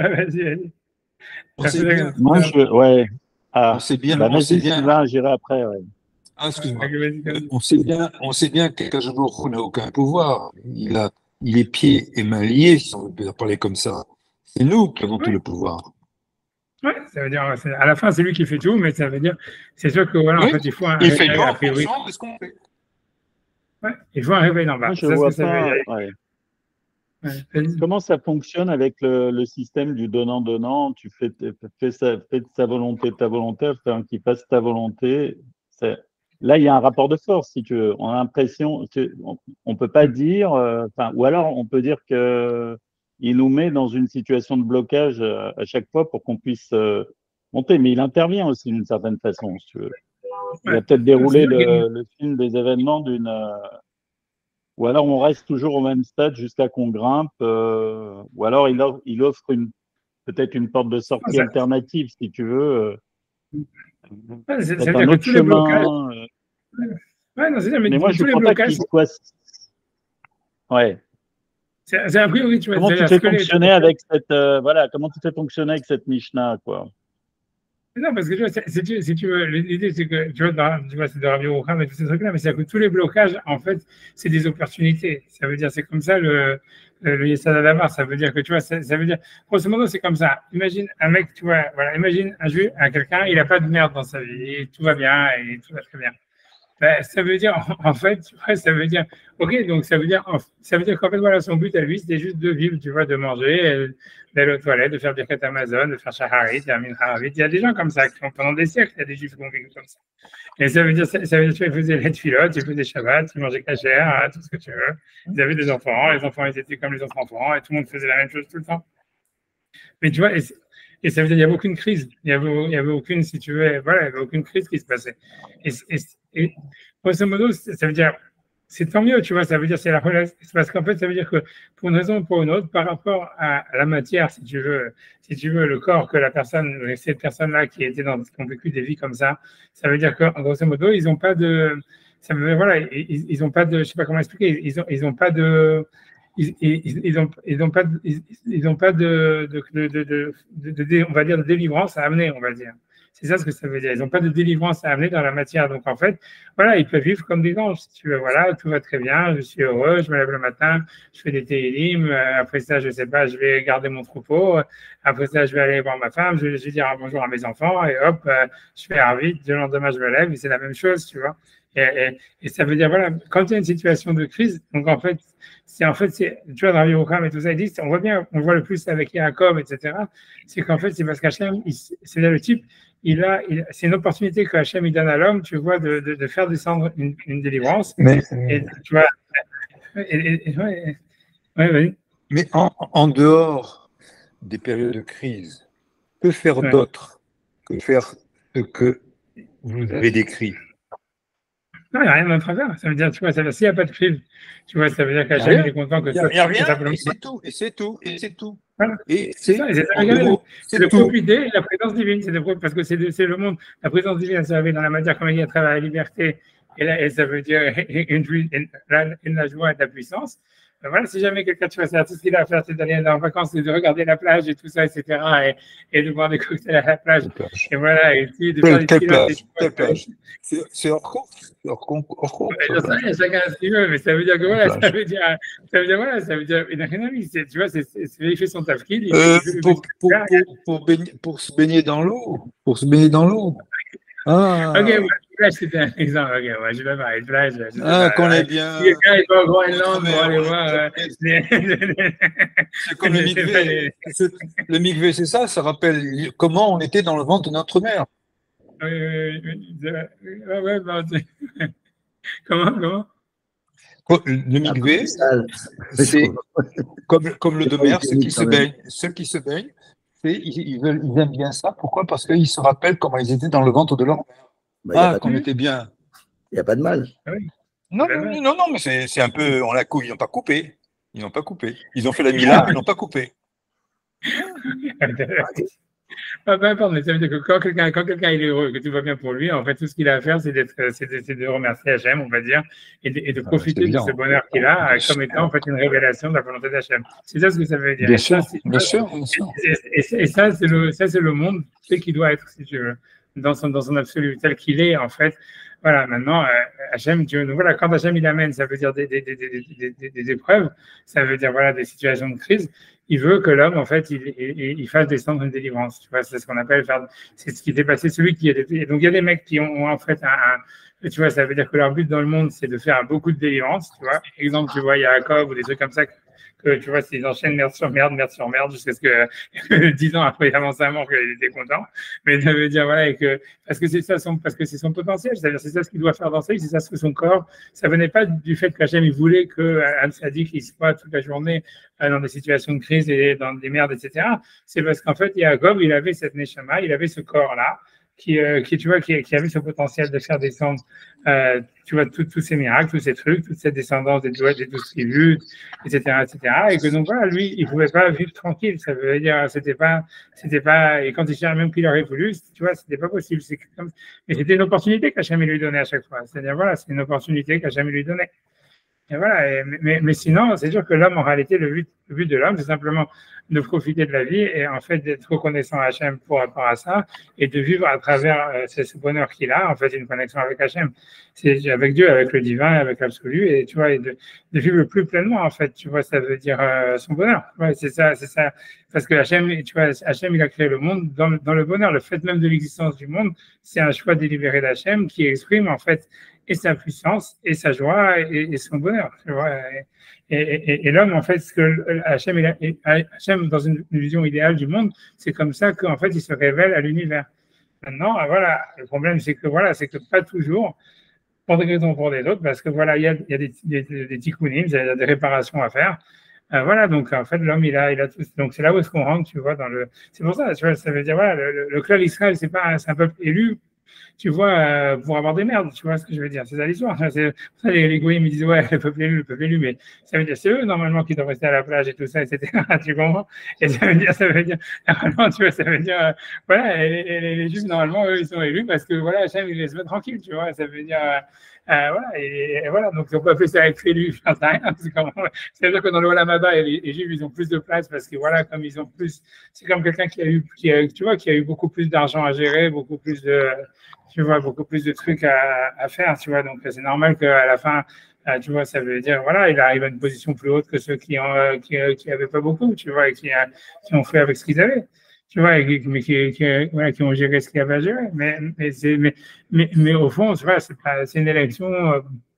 vas-y. Ouais. On sait bien. Sylvain, j'irai après. Ouais. Ah, excuse-moi. On sait bien qu'Akadosh n'a aucun pouvoir. Il est pieds et mains liés, si on veut parler comme ça. C'est nous qui avons tout le pouvoir. Ouais, ça veut dire, à la fin, c'est lui qui fait tout, mais ça veut dire, c'est sûr que voilà, Oui, en fait, il faut un il fait réveil, tout a en priori. fonction de ce qu'on fait. Ouais, il faut un réveil d'en bas. Moi, je C'est ça ce vois que ça veut pas. dire. Ouais. Ouais, vas-y. Comment ça fonctionne avec le système du donnant-donnant? Tu fais de sa volonté ta volonté, afin qu'il fasse ta volonté. Là, il y a un rapport de force, si tu veux. On a l'impression on peut pas dire, enfin, ou alors on peut dire que il nous met dans une situation de blocage à chaque fois pour qu'on puisse monter, mais il intervient aussi d'une certaine façon, si tu veux. Il Ouais. va peut-être C'est dérouler sûr qu'il- le film des événements ou alors on reste toujours au même stade jusqu'à qu'on grimpe, ou alors il offre peut-être une porte de sortie ça- alternative, si tu veux, ouais, ça peut-être veut un dire que autre tous les blocages, chemin. ouais, non, c'est ça, mais Mais moi, je tous ne les crois pas blocages, qu'il soit. Ouais. c'est a priori, tu vois, Comment tu c'est-à-dire fais ce que les, fonctionner avec voilà, comment tu fais fonctionner avec cette Mishnah, quoi. non, parce que tu vois, si tu veux, l'idée, c'est que, tu vois, tu vois c'est de Rabbi Yochanan et tous ces trucs-là, mais c'est que tous les blocages, en fait, c'est des opportunités. Ça veut dire, c'est comme ça le Yesod HaDavar. Ça veut dire que, tu vois, ça veut dire, grosso modo, c'est comme ça. Imagine un mec, tu vois, voilà, imagine un juif, quelqu'un, il n'a pas de merde dans sa vie, et tout va bien, et tout va très bien. Ben, ça veut dire, en fait, tu vois, ça veut dire, ok, donc ça veut dire qu'en fait, voilà, son but à lui, c'était juste de vivre, tu vois, de manger, d'aller aux toilettes, de faire Birkat Amazon, de faire Shacharit, de faire Mincharit. Il y a des gens comme ça, qui ont, pendant des siècles, il y a des juifs qui ont vécu comme ça. Et ça veut dire, ça veut dire, tu vois, ils faisaient les filotes, ils faisaient Shabbat, ils mangeaient kasher, tout ce que tu veux. Ils avaient des enfants, les enfants, ils étaient comme les autres enfants, et tout le monde faisait la même chose tout le temps. Mais tu vois, et ça veut dire qu'il n'y avait aucune crise. Il y avait aucune, si tu veux, voilà, il n'y avait aucune crise qui se passait. Et grosso modo, ça veut dire, c'est tant mieux, tu vois, ça veut dire, c'est la relation. Parce qu'en fait, ça veut dire que pour une raison ou pour une autre, par rapport à la matière, si tu veux, le corps que la personne, cette personne-là qui était qui ont vécu des vies comme ça veut dire qu'en grosso modo, ils n'ont pas de, ça veut, voilà, ils ont pas de, je sais pas comment expliquer, ils ont pas de, ils ont pas, ils ont pas on va dire, de délivrance à amener, on va dire. C'est ça ce que ça veut dire. Ils n'ont pas de délivrance à amener dans la matière. Donc, en fait, voilà, ils peuvent vivre comme des anges. Si tu veux, voilà, tout va très bien, je suis heureux, je me lève le matin, je fais des télim, après ça, je sais pas, je vais garder mon troupeau, après ça, je vais aller voir ma femme, je vais dire bonjour à mes enfants, et hop, je fais vite, le lendemain, je me lève, et c'est la même chose, tu vois. Et ça veut dire, voilà, quand il y a une situation de crise, donc en fait, tu vois, dans Rabbi Yochanan et tout ça, ils disent, on voit bien, on voit le plus avec Yaakov, etc., c'est qu'en fait, c'est parce qu'Hachem, c'est le type, c'est une opportunité que Hachem il donne à l'homme, tu vois, de faire descendre une délivrance. Et tu vois, ouais, oui. Mais en dehors des périodes de crise, que faire d'autre que faire ce que vous avez décrit? Non, il n'y a rien d'autre à faire. Ça veut dire, tu vois, s'il n'y a pas de crise, tu vois, ça veut dire qu'Hachem il est content que ça. Il n'y a rien, simplement. et c'est tout, et c'est tout, et c'est tout. Voilà. Et c'est le tout. profiter, la présence divine, parce que c'est le monde, la présence divine, ça arrive dans la matière, comme il dit, à travers la liberté, et ça veut dire la joie et la puissance. Ben voilà, si jamais quelqu'un, tu vois, c'est tout ce qu'il a à faire, c'est d'aller en vacances, c'est de regarder la plage et tout ça, etc., et de boire des cocktails à la plage. Et voilà, et puis de faire des Quelle plage? C'est hors cours. Chacun ce qu'il veut, mais ça veut dire que voilà, ça veut dire voilà, ça veut dire, tu vois, il fait son tafkid. Pour se baigner dans l'eau. Pour se baigner dans l'eau. Ah. Ok, ouais, là c'était un exemple. Ok, ouais, je vais parler de plage. Qu'on est bien. Si quelqu'un est pas au Groenland pour aller voir. C'est comme le mikvé. Le mikvé, c'est ça. Ça rappelle comment on était dans le ventre de notre mère. Ouais, comment? Le mikvé, c'est comme le de mer, ceux qui se baignent, ils aiment bien ça. Pourquoi? Parce qu'ils se rappellent comment ils étaient dans le ventre de leur mère. Qu'on était bien. Il n'y a pas de mal. Non, mais c'est un peu. Ils n'ont pas coupé. Ils ont fait la mila, mais ils n'ont pas coupé. Peu importe, mais ça veut dire que quand quelqu'un est heureux, que tout va bien pour lui, en fait, tout ce qu'il a à faire, c'est de remercier Hachem, on va dire, et de profiter de ce bonheur qu'il a comme étant en fait une révélation de la volonté d'Hachem. C'est ça ce que ça veut dire. Bien sûr. Et ça, c'est le monde qui doit être, si tu veux, dans son absolu, tel qu'il est, en fait. Voilà, maintenant, Hachem, Dieu, donc voilà, quand Hachem il amène, ça veut dire des épreuves, ça veut dire voilà, des situations de crise, il veut que l'homme, en fait, il fasse descendre une délivrance. Tu vois, c'est ce qu'on appelle faire. C'est ce qui s'est passé, celui qui est. Donc, il y a des mecs qui ont en fait tu vois, ça veut dire que leur but dans le monde, c'est de faire beaucoup de délivrance. Tu vois, exemple, tu vois, il y a Jacob ou des trucs comme ça. Tu vois, s'ils enchaînent merde sur merde, jusqu'à ce que 10 ans après avant sa mort, qu'il était content. Mais ça veut dire, voilà, parce que c'est son potentiel, c'est-à-dire c'est ça ce qu'il doit faire dans sa vie, c'est ça ce que son corps, ça venait pas du fait qu'Hachem, il voulait que Al-Sadiq, il soit toute la journée dans des situations de crise et dans des merdes, etc. C'est parce qu'en fait, Jacob, il avait cette neshama, il avait ce corps-là, qui avait ce potentiel de faire descendre, tu vois, tous ces miracles, tous ces trucs, toute cette descendance des 12 tribus, etc., et que donc voilà, lui, il pouvait pas vivre tranquille. Ça veut dire, c'était pas, et quand il cherchait même qu'il aurait voulu, tu vois, c'était pas possible. Mais c'était une opportunité qu'Hachem lui donnait à chaque fois. C'est-à-dire, voilà, c'est une opportunité qu'Hachem lui donnait. Et voilà, mais sinon, c'est sûr que l'homme, en réalité, le but de l'homme, c'est simplement de profiter de la vie et en fait d'être reconnaissant à Hachem pour rapport à ça et de vivre à travers ce bonheur qu'il a, en fait, une connexion avec Hachem. C'est avec Dieu, avec le divin, avec l'absolu, et tu vois, et de vivre le plus pleinement, en fait, tu vois, ça veut dire son bonheur. Ouais, c'est ça. Parce que Hachem, tu vois, Hachem, il a créé le monde dans le bonheur. Le fait même de l'existence du monde, c'est un choix délibéré d'Hachem qui exprime, en fait, et sa puissance, et sa joie, et son bonheur. Tu vois. Et l'homme, en fait, ce que Hachem, dans une vision idéale du monde, c'est comme ça qu'en fait, il se révèle à l'univers. Maintenant, voilà, le problème, c'est que pas toujours, pour des raisons ou pour des autres, parce que voilà, il y a des tikkunim, il y a des réparations à faire. Voilà, donc en fait, l'homme, il a tout. Donc c'est là où est-ce qu'on rentre, tu vois, c'est pour ça, tu vois, ça veut dire, voilà, le clan Israël, c'est un peuple élu, tu vois, pour avoir des merdes, tu vois ce que je veux dire. C'est ça l'histoire. C'est pour ça les goyim, ils disent, ouais, le peuple élu, mais ça veut dire, c'est eux, normalement, qui doivent rester à la plage et tout ça, etc. Tu comprends? Et ça veut dire, normalement, tu vois, ça veut dire, voilà, les Juifs, normalement, eux, ils sont élus parce que, voilà, Hachem, il les met tranquilles, tu vois. Ça veut dire, voilà, et voilà, donc on peut appeler ça être élu, j'en sais rien. C'est-à-dire que dans le Olam Haba, les Juifs, ils ont plus de place parce que, voilà, comme ils ont plus, c'est comme quelqu'un qui a eu beaucoup plus d'argent à gérer, beaucoup plus de trucs à faire, tu vois. Donc, c'est normal qu'à la fin, tu vois, ça veut dire, voilà, il arrive à une position plus haute que ceux qui avaient pas beaucoup, tu vois, et qui ont fait avec ce qu'ils avaient, tu vois, mais qui ont géré ce qu'ils avaient à gérer. Mais au fond, tu vois, c'est une élection,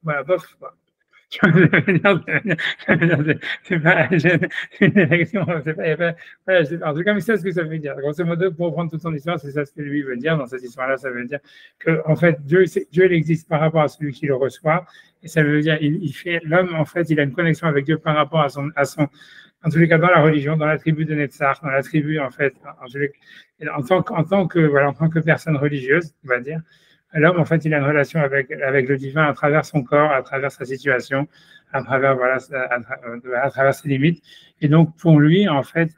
voilà, bof, quoi. C'est pas une élection, en tout cas, mais c'est ce que ça veut dire. Grosso modo, pour prendre toute son histoire, c'est ça ce que lui veut dire. Dans cette histoire-là, ça veut dire que, en fait, Dieu, il existe par rapport à celui qui le reçoit. Et ça veut dire, l'homme, en fait, il a une connexion avec Dieu par rapport à son, en tous les cas, dans la religion, dans la tribu de Netzach, dans la tribu, en fait, en tant que personne religieuse, on va dire. L'homme, en fait, il a une relation avec le divin à travers son corps, à travers sa situation, à travers, voilà, à travers ses limites. Et donc, pour lui, en fait,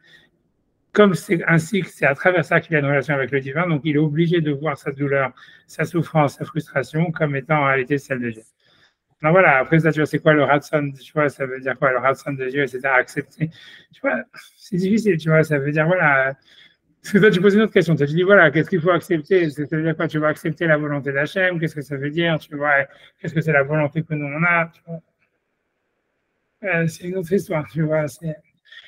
comme c'est ainsi que c'est à travers ça qu'il a une relation avec le divin, donc il est obligé de voir sa douleur, sa souffrance, sa frustration comme étant en réalité celle de Dieu. Donc voilà, après ça, tu vois, c'est quoi le ratson, tu vois, ça veut dire quoi, le ratson de Dieu, c'est à accepter. Tu vois, c'est difficile, tu vois, ça veut dire, voilà. Parce que toi, tu poses une autre question. Tu dis, voilà, qu'est-ce qu'il faut accepter? Ça veut dire quoi? Tu vas accepter la volonté d'Hachem? Qu'est-ce que ça veut dire? Tu vois, qu'est-ce que c'est la volonté que nous, on a? Tu vois, c'est une autre histoire, tu vois.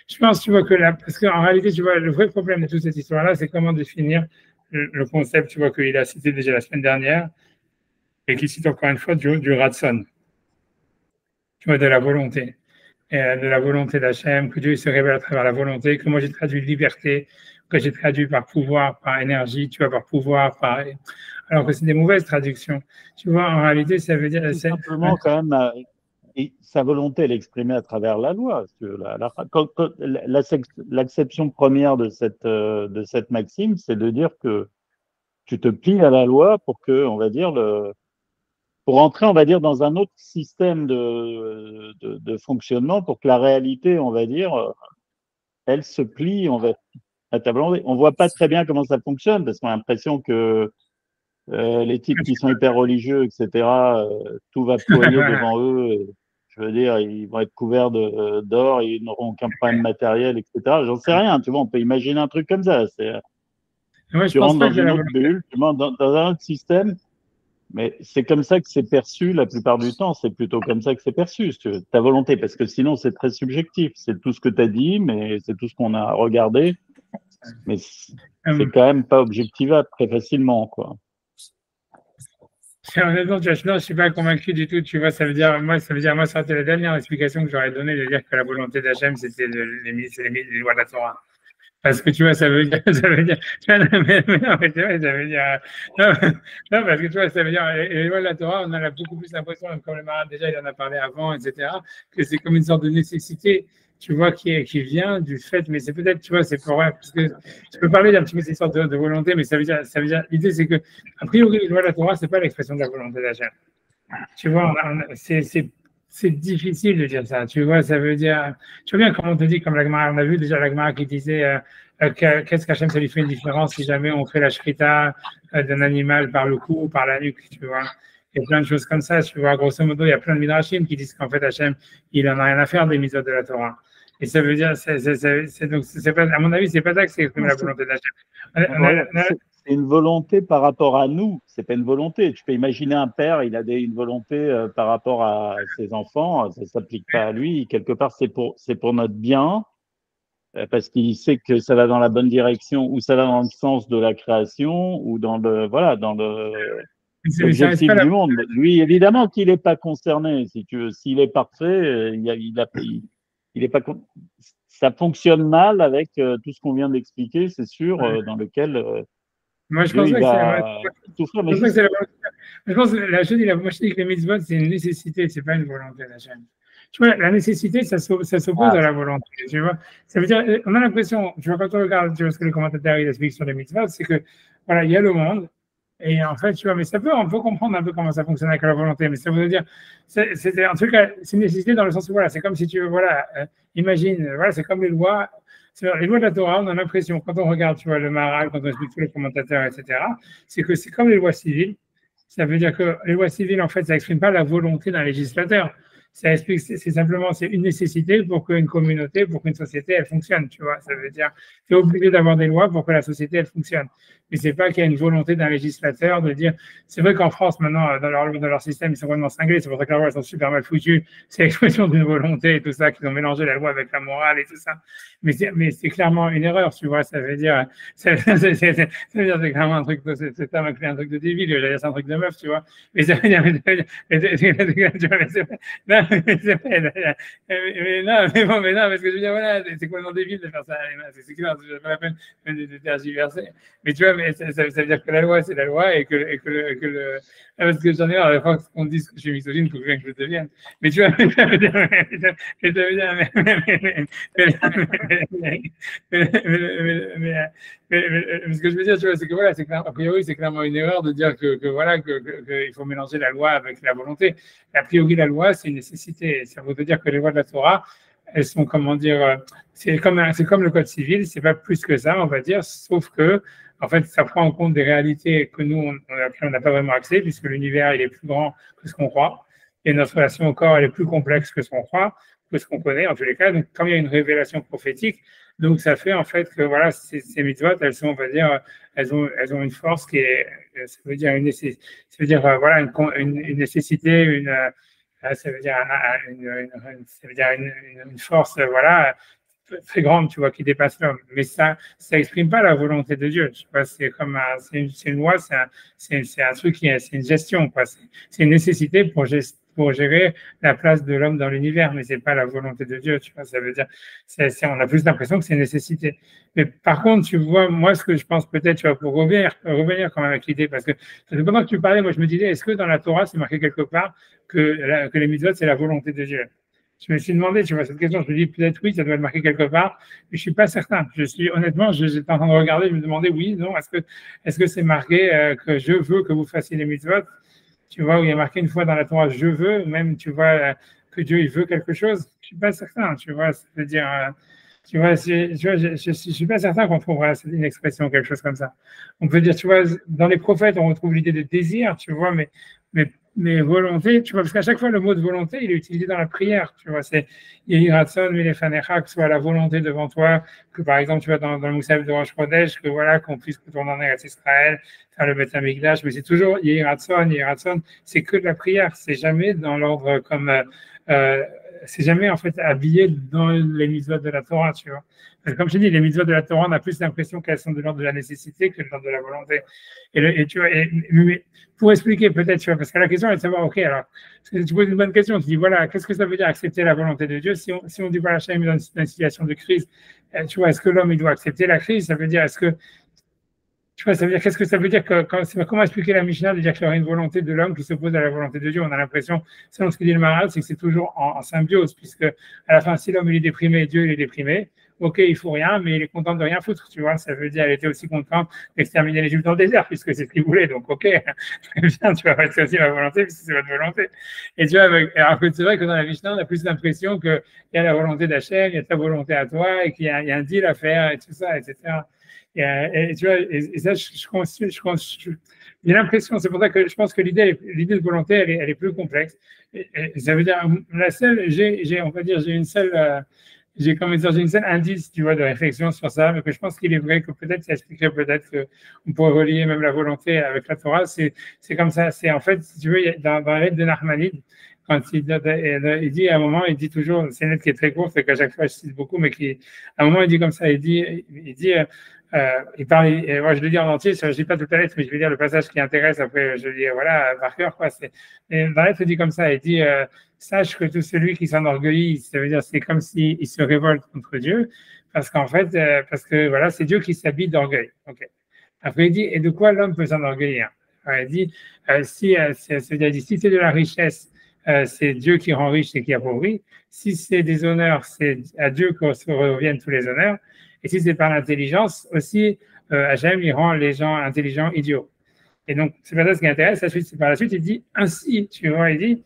Je pense, tu vois, parce qu'en réalité, tu vois, le vrai problème de toute cette histoire-là, c'est comment définir le concept, tu vois, qu'il a cité déjà la semaine dernière et qu'il cite encore une fois du ratson, tu vois, de la volonté. De la volonté d'Hachem, que Dieu se révèle à travers la volonté, que moi j'ai traduit liberté, que j'ai traduit par pouvoir, par énergie, tu vois, par pouvoir, alors que c'est des mauvaises traductions. Tu vois, en réalité, ça veut dire... C'est simplement quand même, et sa volonté, elle est exprimée à travers la loi. L'acception première de cette maxime, c'est de dire que tu te plies à la loi pour que, on va dire, pour entrer, on va dire, dans un autre système de fonctionnement, pour que la réalité, on va dire, elle se plie, à ta volonté. On voit pas très bien comment ça fonctionne, parce qu'on a l'impression que les types qui sont hyper religieux, etc., tout va ployer devant eux. Je veux dire, ils vont être couverts d'or, ils n'auront aucun problème matériel, etc. J'en sais rien, tu vois, on peut imaginer un truc comme ça. Ouais, tu rentres dans une autre bulle, tu rentres dans un autre système. Mais c'est comme ça que c'est perçu la plupart du temps. C'est plutôt comme ça que c'est perçu, si tu veux, ta volonté, parce que sinon c'est très subjectif. C'est tout ce que tu as dit, mais c'est tout ce qu'on a regardé. Mais c'est quand même pas objectivable très facilement, quoi. Honnêtement, tu vois, sinon, je suis pas convaincu du tout. Tu vois, ça veut dire, moi, ça c'était la dernière explication que j'aurais donnée de dire que la volonté d'Hachem, c'était les lois de la Torah. Parce que tu vois, ça veut dire, tu vois, non, mais c'est vrai, ça veut dire, non, parce que tu vois, ça veut dire, les lois de la Torah, on a beaucoup plus l'impression, comme le Marat déjà, il en a parlé avant, etc., que c'est comme une sorte de nécessité, tu vois, qui vient du fait, mais c'est peut-être, tu vois, c'est pour vrai, parce que tu peux parler d'un petit peu de cette sorte de volonté, mais ça veut dire, l'idée, c'est que, a priori, les lois de la Torah, c'est pas l'expression de la volonté d'Hachem. Tu vois, c'est difficile de dire ça, tu vois, ça veut dire, tu vois bien comment on te dit, comme la Gemara, on a vu déjà la Gemara qui disait qu'est-ce qu'Hachem, ça lui fait une différence si jamais on fait la shrita d'un animal par le cou ou par la nuque, tu vois. Il y a plein de choses comme ça, tu vois, grosso modo, il y a plein de midrashim qui disent qu'en fait Hachem, il en a rien à faire des mitzvot de la Torah. Et ça veut dire, donc, pas, à mon avis, c'est pas ça que c'est comme la volonté d'Hachem. C'est une volonté par rapport à nous, c'est pas une volonté. Tu peux imaginer un père, il a une volonté par rapport à ses enfants, ça s'applique pas à lui. Quelque part, c'est pour notre bien, parce qu'il sait que ça va dans la bonne direction, ou ça va dans le sens de la création, ou dans l'objectif du monde. Lui, évidemment qu'il n'est pas concerné, si tu veux. S'il est parfait, il est pas. Ça fonctionne mal avec tout ce qu'on vient d'expliquer, c'est sûr, dans lequel. Moi, je pense que je dis que les mitzvot, c'est une nécessité, c'est pas une volonté d'Hachem. Tu vois, la nécessité, ça s'oppose à la volonté. Tu vois, ça veut dire, on a l'impression, tu vois, quand on regarde, tu vois ce que les commentateurs expliquent sur les mitzvot, c'est que, voilà, il y a le monde, et en fait, tu vois, mais on peut comprendre un peu comment ça fonctionne avec la volonté, mais ça veut dire, en tout cas, c'est une nécessité dans le sens où, voilà, c'est comme si tu veux, voilà, imagine, voilà, c'est comme les lois. Les lois de la Torah, on a l'impression, quand on regarde, tu vois, le Maharal, quand on explique tous les commentateurs, etc., c'est que c'est comme les lois civiles. Ça veut dire que les lois civiles, en fait, ça n'exprime pas la volonté d'un législateur. Ça explique, c'est simplement, c'est une nécessité pour qu'une communauté, pour qu'une société, elle fonctionne, tu vois. Ça veut dire, tu es obligé d'avoir des lois pour que la société, elle fonctionne. Mais c'est pas qu'il y a une volonté d'un législateur de dire, c'est vrai qu'en France, maintenant, dans leur système, ils sont vraiment cinglés, c'est pour ça que les lois sont super mal foutues. C'est l'expression d'une volonté et tout ça, qu'ils ont mélangé la loi avec la morale et tout ça. Mais c'est clairement une erreur, tu vois. Ça veut dire, c'est clairement un truc, c'est un truc de débile, j'allais dire, c'est un truc de meuf, tu vois. Mais ça veut dire, mais non, parce que je veux dire, voilà, c'est complètement débile de faire ça. C'est clair, c'est pas la peine de tergiverser. Mais tu vois, mais ça veut dire que la loi, c'est la loi et que le. Parce que j'en ai marre, à la fois qu'on dise que je suis misogyne, il faut bien que je le devienne. Mais tu vois, ça veut dire, mais ce que je veux dire, tu vois, c'est que voilà, a priori, c'est clairement une erreur de dire que voilà, qu'il faut mélanger la loi avec la volonté. A priori, la loi, c'est une nécessité. Ça veut dire que les lois de la Torah, elles sont, comment dire, c'est comme le code civil, c'est pas plus que ça, on va dire, sauf que, en fait, ça prend en compte des réalités que nous, on n'a pas vraiment accès, puisque l'univers, il est plus grand que ce qu'on croit, et notre relation au corps, elle est plus complexe que ce qu'on croit, que ce qu'on connaît, en tous les cas. Donc, comme il y a une révélation prophétique, donc ça fait en fait que voilà, ces mitzvot, elles sont, on va dire, elles ont une force qui est, ça veut dire voilà, une nécessité, ça veut dire une force, voilà, très grande, tu vois, qui dépasse l'homme. Mais ça exprime pas la volonté de Dieu. Tu vois, c'est comme c'est une loi, c'est un truc c'est une gestion, quoi. C'est une nécessité pour gérer la place de l'homme dans l'univers, mais c'est pas la volonté de Dieu, tu vois. Ça veut dire, on a plus l'impression que c'est une nécessité. Mais par contre, tu vois, moi, ce que je pense peut-être, tu vois, pour revenir quand même avec l'idée, parce que pendant que tu parlais, moi, je me disais, est-ce que dans la Torah, c'est marqué quelque part que les mitzvot, c'est la volonté de Dieu? Je me suis demandé, tu vois, cette question, je me dis peut-être oui, ça doit être marqué quelque part, mais je suis pas certain. Honnêtement, j'étais en train de regarder, je me demandais oui, non, est-ce que c'est marqué que je veux que vous fassiez les mitzvot? Tu vois, où il y a marqué une fois dans la Torah, je veux, même, tu vois, que Dieu, il veut quelque chose. Je suis pas certain, tu vois, ça veut dire, tu vois, je suis pas certain qu'on trouvera une expression, quelque chose comme ça. On peut dire, tu vois, dans les prophètes, on retrouve l'idée de désir, tu vois, mais Mais volonté, tu vois, parce qu'à chaque fois, le mot de volonté, il est utilisé dans la prière, tu vois, c'est Yehi Ratson Milefanecha, que ce soit la volonté devant toi, que par exemple, tu vois, dans le Moussaf de Rosh Chodesh, que voilà, qu'on puisse retourner en Eretz Israël, faire le Beth Amikdash, mais c'est toujours Yehi Ratson, c'est que de la prière, c'est jamais dans l'ordre comme, c'est jamais en fait habillé dans les mitzvot de la Torah, tu vois. Parce que comme je dis, les mitzvot de la Torah, on a plus l'impression qu'elles sont de l'ordre de la nécessité que de l'ordre de la volonté. Et tu vois, mais pour expliquer peut-être, tu vois, parce que la question est de savoir, ok, alors, tu poses une bonne question, tu dis, voilà, qu'est-ce que ça veut dire accepter la volonté de Dieu? Si on dit, voilà, Hachem est dans une situation de crise, tu vois, est-ce que l'homme, il doit accepter la crise? Ça veut dire, est-ce que, tu vois, ça veut dire, qu'est-ce que ça veut dire comment expliquer la Mishnah de dire qu'il y aurait une volonté de l'homme qui s'oppose à la volonté de Dieu? On a l'impression, selon ce que dit le Maharal, c'est que c'est toujours en symbiose, puisque à la fin, si l'homme il est déprimé, Dieu il est déprimé, ok, il faut rien, mais il est content de rien foutre, tu vois. Ça veut dire, elle était aussi contente d'exterminer les Juifs dans le désert, puisque c'est ce qu'il voulait, donc ok, très bien, tu vois, c'est aussi ma volonté, puisque c'est votre volonté. Et tu vois, alors que c'est vrai que dans la Mishnah, on a plus l'impression qu'il y a la volonté d'Hachem, il y a ta volonté à toi, et qu'il y a un deal à faire, et tout ça, etc. Et tu vois, et ça, j'ai l'impression, c'est pour ça que je pense que l'idée de volonté, elle est plus complexe. Et ça veut dire, la seule, on va dire, j'ai une seule indice, tu vois, de réflexion sur ça, mais que je pense qu'il est vrai que peut-être ça expliquerait peut-être qu'on pourrait relier même la volonté avec la Torah. C'est comme ça. C'est en fait, si tu veux, dans la lettre de Nachmanide, quand il dit à un moment, il dit toujours, c'est une lettre qui est très courte, c'est qu'à chaque fois je cite beaucoup, mais à un moment il dit comme ça, il parle, et moi je le dis en entier, je ne dis pas toute la lettre, mais je vais dire le passage qui intéresse, après je le dis, voilà, par cœur, quoi. Et dans la lettre, il dit comme ça, il dit, sache que tout celui qui s'enorgueillit, ça veut dire, c'est comme s'il se révolte contre Dieu, parce qu'en fait, parce que voilà, c'est Dieu qui s'habille d'orgueil. Okay. Après, il dit, et de quoi l'homme peut s'enorgueillir? Il dit, si c'est de la richesse, c'est Dieu qui rend riche et qui appauvrit. Si c'est des honneurs, c'est à Dieu que se reviennent tous les honneurs. Et si c'est par l'intelligence, aussi, Hachem, il rend les gens intelligents idiots. Et donc, c'est pas ça ce qui intéresse. Par la suite, il dit, ainsi, tu vois, il dit,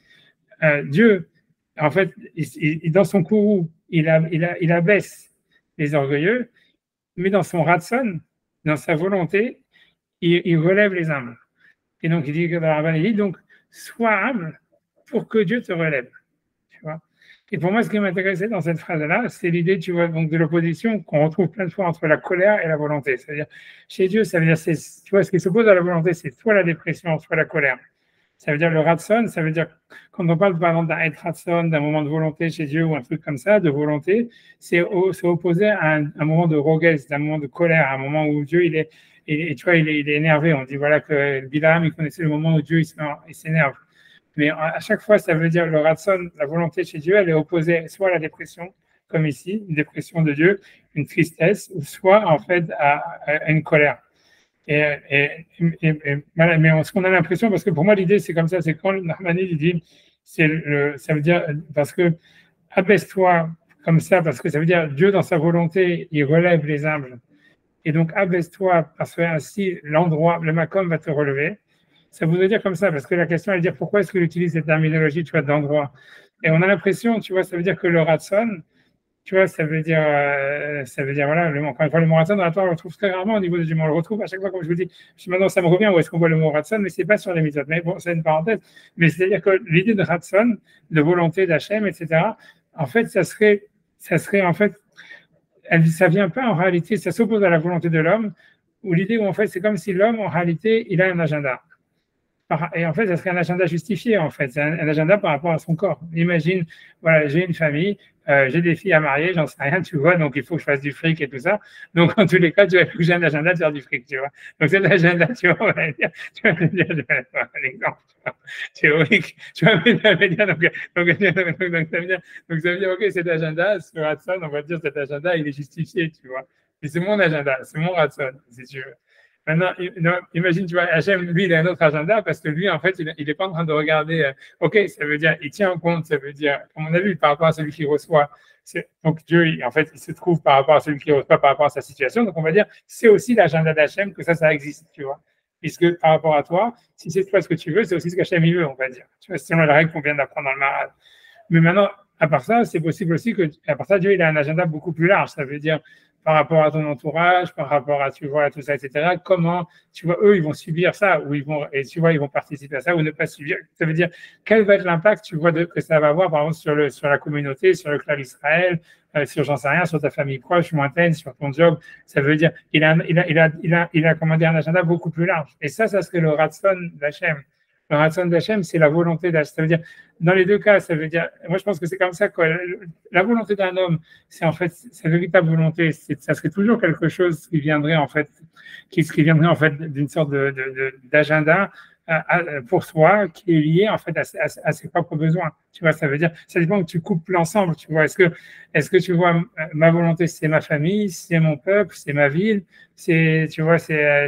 Dieu, en fait, dans son courroux, il abaisse les orgueilleux, mais dans son ratson, dans sa volonté, il relève les humbles. Et donc, il dit que dans la Rabban, il dit, donc, sois humble pour que Dieu te relève. Tu vois. Et pour moi, ce qui m'intéressait dans cette phrase-là, c'est l'idée, tu vois, donc de l'opposition qu'on retrouve plein de fois entre la colère et la volonté. C'est-à-dire, chez Dieu, ça veut dire, tu vois, ce qui s'oppose à la volonté, c'est soit la dépression, soit la colère. Ça veut dire le ratson, ça veut dire, quand on parle par exemple d'un ratson, d'un moment de volonté chez Dieu ou un truc comme ça, de volonté, c'est opposé à un moment de rogesse, d'un moment de colère, un moment où Dieu, il est énervé. On dit voilà que Bilam, il connaissait le moment où Dieu, il s'énerve. Mais à chaque fois, ça veut dire le ratson, la volonté chez Dieu, elle est opposée soit à la dépression, comme ici, une dépression de Dieu, une tristesse, ou soit en fait à une colère. Voilà, mais ce qu'on a l'impression, parce que pour moi l'idée c'est comme ça, c'est quand Nachmanide il dit, ça veut dire parce que abaisse-toi comme ça, parce que ça veut dire Dieu dans sa volonté, il relève les humbles, et donc abaisse-toi parce que ainsi l'endroit, le makom va te relever. Ça voudrait dire comme ça, parce que la question elle est de dire pourquoi est-ce qu'il utilise cette terminologie, tu vois, d'endroit. Et on a l'impression, tu vois, ça veut dire que le ratson, tu vois, ça veut dire voilà, encore une fois, le mot ratson dans la Torah, on le retrouve très rarement au niveau du mot. On le retrouve à chaque fois, comme je vous dis, maintenant ça me revient où est-ce qu'on voit le mot ratson, mais c'est pas sur les mitzvot. Mais bon, c'est une parenthèse. Mais c'est-à-dire que l'idée de ratson, de volonté d'Hachem, etc., en fait, ça serait en fait, ça vient pas en réalité, ça s'oppose à la volonté de l'homme, où l'idée où en fait, c'est comme si l'homme, en réalité, il a un agenda. Et en fait, ça serait un agenda justifié, en fait. C'est un agenda par rapport à son corps. Imagine, voilà, j'ai une famille, j'ai des filles à marier, j'en sais rien, tu vois, donc il faut que je fasse du fric et tout ça. Donc, en tous les cas, tu vas que j'ai un agenda de faire du fric, tu vois. Donc, cet agenda, tu vois, on va dire, je vais faire un exemple théorique. Tu vas me dire, donc, ça veut dire, OK, cet agenda, ce ratson, on va dire, cet agenda, il est justifié, tu vois. Et c'est mon agenda, c'est mon ratson, si tu veux. Maintenant, imagine, tu vois, Hachem, lui, il a un autre agenda parce que lui, en fait, il n'est pas en train de regarder, OK, ça veut dire, il tient en compte, ça veut dire, comme on a vu, par rapport à celui qui reçoit. Donc, Dieu, en fait, il se trouve par rapport à celui qui reçoit, par rapport à sa situation. Donc, on va dire, c'est aussi l'agenda d'Hachem que ça existe, tu vois. Puisque par rapport à toi, si c'est toi ce que tu veux, c'est aussi ce qu'Hachem il veut, on va dire. Tu vois, selon la règle qu'on vient d'apprendre dans le Maharal. Mais maintenant, À part ça, c'est possible aussi que, à part ça, Dieu, il a un agenda beaucoup plus large. Ça veut dire, par rapport à ton entourage, par rapport à, tu vois, tout ça, etc. Comment, tu vois, eux, ils vont subir ça, ou ils vont, et tu vois, ils vont participer à ça, ou ne pas subir. Ça veut dire, quel va être l'impact, tu vois, que ça va avoir, par exemple, sur la communauté, sur le clan d'Israël, sur, j'en sais rien, sur ta famille proche, lointaine, sur ton job. Ça veut dire, il a, comment dire, un agenda beaucoup plus large. Et ça serait le ratson d'Hachem. Le ratson d'Hachem, c'est la volonté d'Hachem. Ça veut dire, dans les deux cas, ça veut dire, moi je pense que c'est comme ça, quoi. La volonté d'un homme, c'est en fait, sa véritable volonté, ça serait toujours quelque chose qui viendrait en fait, qui viendrait en fait d'une sorte d'agenda pour soi, qui est lié en fait à ses propres besoins. Tu vois, ça veut dire, ça dépend que tu coupes l'ensemble. Tu vois, est-ce que tu vois, ma volonté, c'est ma famille, c'est mon peuple, c'est ma ville, c'est, tu vois, j'en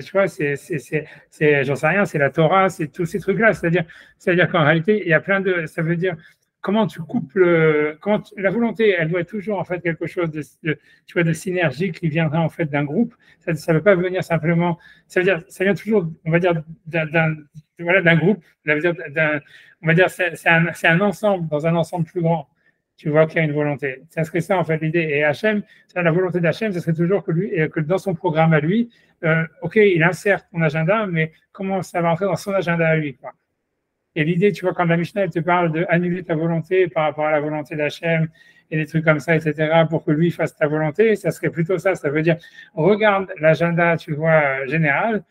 sais rien, c'est la Torah, c'est tous ces trucs-là. C'est-à-dire qu'en réalité, il y a plein de, ça veut dire, comment tu coupes la volonté, elle doit être toujours en fait quelque chose tu vois, de synergie qui viendra en fait d'un groupe. Ça ne veut pas venir simplement, ça vient toujours, on va dire, d'un groupe. Ça veut dire on va dire, c'est un ensemble, dans un ensemble plus grand. Tu vois qu'il y a une volonté. Ça serait ça en fait l'idée. Et Hachem, la volonté d'Hachem, ce serait toujours que dans son programme à lui, ok, il insère ton agenda, mais comment ça va entrer dans son agenda à lui, quoi. Et l'idée, tu vois, quand la Mishnah elle te parle d'annuler ta volonté par rapport à la volonté d'Hachem et des trucs comme ça, etc., pour que lui fasse ta volonté, ça serait plutôt ça. Ça veut dire, regarde l'agenda, tu vois, général,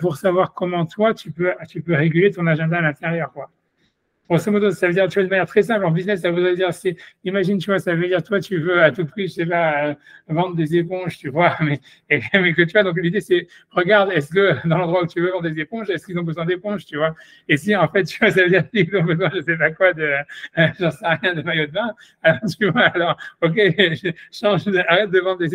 pour savoir comment toi, tu peux réguler ton agenda à l'intérieur, quoi. Grosso modo, ça veut dire, tu vois, de manière très simple, en business, ça veut dire, imagine, tu vois, ça veut dire, toi, tu veux à tout prix, je sais pas, vendre des éponges, tu vois, mais que tu vois, donc l'idée, c'est, regarde, est-ce que dans l'endroit où tu veux vendre des éponges, est-ce qu'ils ont besoin d'éponges, tu vois? Et si, en fait, tu vois, ça veut dire qu'ils ont besoin, je sais pas quoi, j'en sais rien, de maillots de bain, alors, tu vois, alors, ok, arrête de vendre des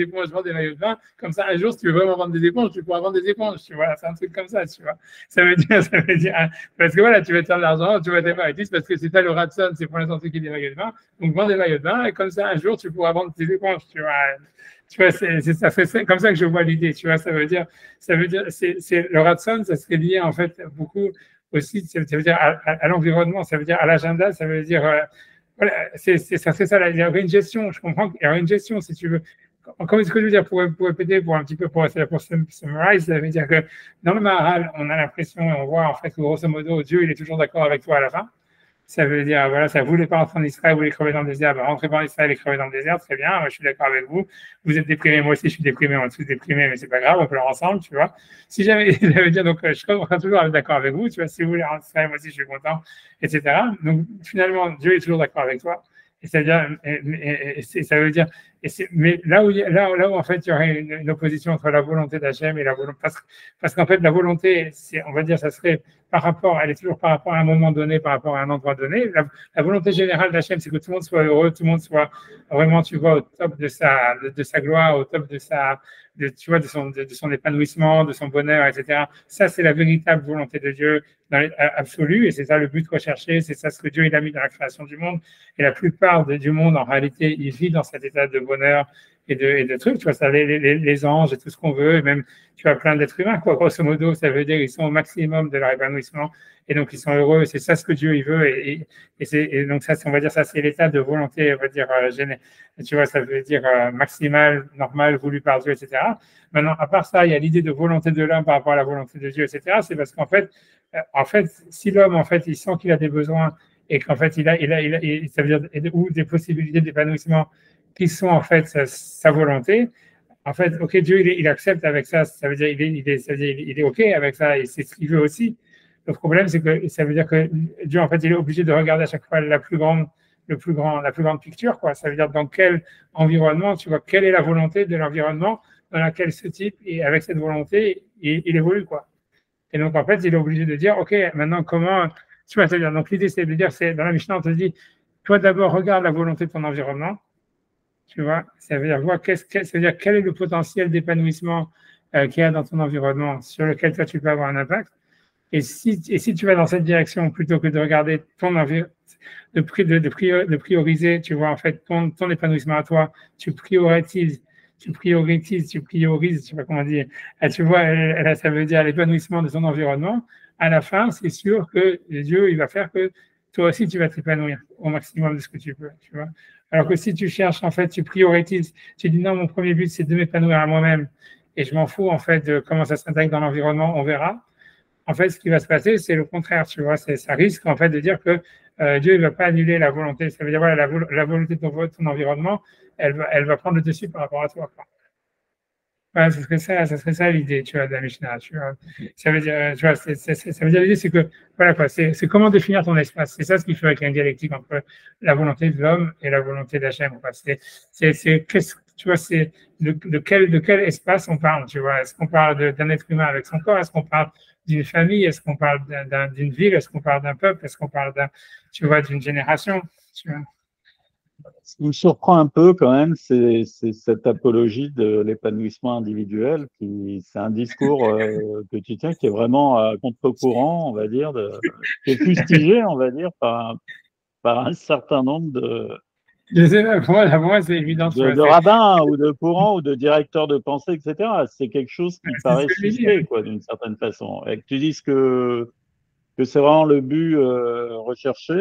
éponges, vends des maillots de bain, comme ça, un jour, si tu veux vraiment vendre des éponges, tu pourras vendre des éponges, tu vois, c'est un truc comme ça, tu vois. Ça veut dire, parce que voilà, tu vas te faire de l'argent, tu vas démarrer parce que c'est ça le ratson, c'est pour la santé qui des maillots de bain. Donc, vends des maillots de bain et comme ça, un jour, tu pourras vendre tes éponges, tu vois. Tu vois, c'est comme ça que je vois l'idée, tu vois. Ça veut dire, le ratson, ça serait lié en fait beaucoup aussi, ça veut dire à l'environnement, ça veut dire à l'agenda, ça veut dire, voilà, ça serait ça, il y aurait une gestion, je comprends qu'il y aurait une gestion, si tu veux. Comment est-ce que je veux dire, pour répéter, pour un petit peu, pour summarize, ça veut dire que dans le Maharal, on a l'impression, et on voit en fait que grosso modo, Dieu, il est toujours d'accord avec toi à la fin. Ça veut dire, voilà, ça voulait pas rentrer en Israël, vous voulez crever dans le désert, bah, rentrez pas en Israël et crevez dans le désert, très bien, moi je suis d'accord avec vous. Vous êtes déprimé, moi aussi je suis déprimé, on est tous déprimés, mais c'est pas grave, on peut le ensemble, tu vois. Si jamais, ça veut dire, donc je serai toujours d'accord avec vous, tu vois, si vous voulez rentrer en Israël, moi aussi je suis content, etc. Donc finalement, Dieu est toujours d'accord avec toi. Et ça veut dire, mais là où en fait il y aurait une opposition entre la volonté d'Hachem et la volonté, parce qu'en fait la volonté, on va dire, ça serait elle est toujours par rapport à un moment donné, par rapport à un endroit donné. La volonté générale d'Hachem, c'est que tout le monde soit heureux, tout le monde soit vraiment, tu vois, au top de sa gloire, au top de tu vois, de son épanouissement, de son bonheur, etc. Ça, c'est la véritable volonté de Dieu absolue, et c'est ça le but recherché, c'est ça ce que Dieu il a mis dans la création du monde. Et la plupart du monde, en réalité, il vit dans cet état de bonheur et de trucs, tu vois, ça, les anges et tout ce qu'on veut, et même, tu vois, plein d'êtres humains, quoi, grosso modo, ça veut dire qu'ils sont au maximum de leur épanouissement, et donc ils sont heureux, et c'est ça ce que Dieu il veut, et donc ça, on va dire, ça c'est l'état de volonté, on va dire, tu vois, ça veut dire maximal, normal, voulu par Dieu, etc. Maintenant, à part ça, il y a l'idée de volonté de l'homme par rapport à la volonté de Dieu, etc. C'est parce qu'en fait, si l'homme, en fait, il sent qu'il a des besoins, et qu'en fait, ça veut dire, ou des possibilités d'épanouissement qui sont en fait sa volonté, en fait, ok, Dieu, il accepte avec ça, ça veut dire il est ok avec ça, et c'est ce qu'il veut aussi. Le problème, c'est que ça veut dire que Dieu, en fait, il est obligé de regarder à chaque fois la plus grande picture, quoi. Ça veut dire dans quel environnement, tu vois, quelle est la volonté de l'environnement dans lequel ce type, et avec cette volonté, il évolue, quoi. Et donc, en fait, il est obligé de dire, ok, maintenant, comment, tu vois, c'est-à-dire, donc l'idée, c'est de dire, dans la Mishnah, on te dit, toi, d'abord, regarde la volonté de ton environnement. Tu vois, ça veut dire voir ça veut dire quel est le potentiel d'épanouissement qu'il y a dans ton environnement sur lequel toi tu peux avoir un impact. Et si tu vas dans cette direction plutôt que de regarder ton environnement, de prioriser, tu vois, en fait, ton épanouissement à toi, tu priorises, je sais pas comment dire. Tu vois, ça veut dire l'épanouissement de ton environnement. À la fin, c'est sûr que Dieu, il va faire que toi aussi, tu vas t'épanouir au maximum de ce que tu peux, tu vois. Alors que si tu cherches, en fait, tu priorises, tu dis non, mon premier but, c'est de m'épanouir à moi-même et je m'en fous, en fait, de comment ça s'intègre dans l'environnement, on verra. En fait, ce qui va se passer, c'est le contraire, tu vois. Ça risque, en fait, de dire que Dieu ne va pas annuler la volonté. Ça veut dire, voilà, la volonté de ton environnement, elle va prendre le dessus par rapport à toi, quoi. Voilà, ça serait ça l'idée, tu vois, de la Mishnah, tu vois. Ça veut dire, tu vois, ça veut dire l'idée, c'est que, voilà, quoi, c'est comment définir ton espace. C'est ça ce qu'il faut avec une dialectique entre la volonté de l'homme et la volonté d'Hachem, quoi. Tu vois, c'est de quel espace on parle, tu vois. Est-ce qu'on parle d'un être humain avec son corps? Est-ce qu'on parle d'une famille? Est-ce qu'on parle d'une ville? Est-ce qu'on parle d'un peuple? Est-ce qu'on parle tu vois, d'une génération? Tu vois. Ce qui me surprend un peu quand même, c'est cette apologie de l'épanouissement individuel. C'est un discours que tu tiens qui est vraiment à contre-courant, on va dire, qui est fustigé, on va dire, par un certain nombre Je sais pas, pour moi c'est évident. de rabbins ou de courants ou de directeurs de pensée, etc. C'est quelque chose qui paraît suspect, quoi, d'une certaine façon. Et que tu dises que c'est vraiment le but recherché,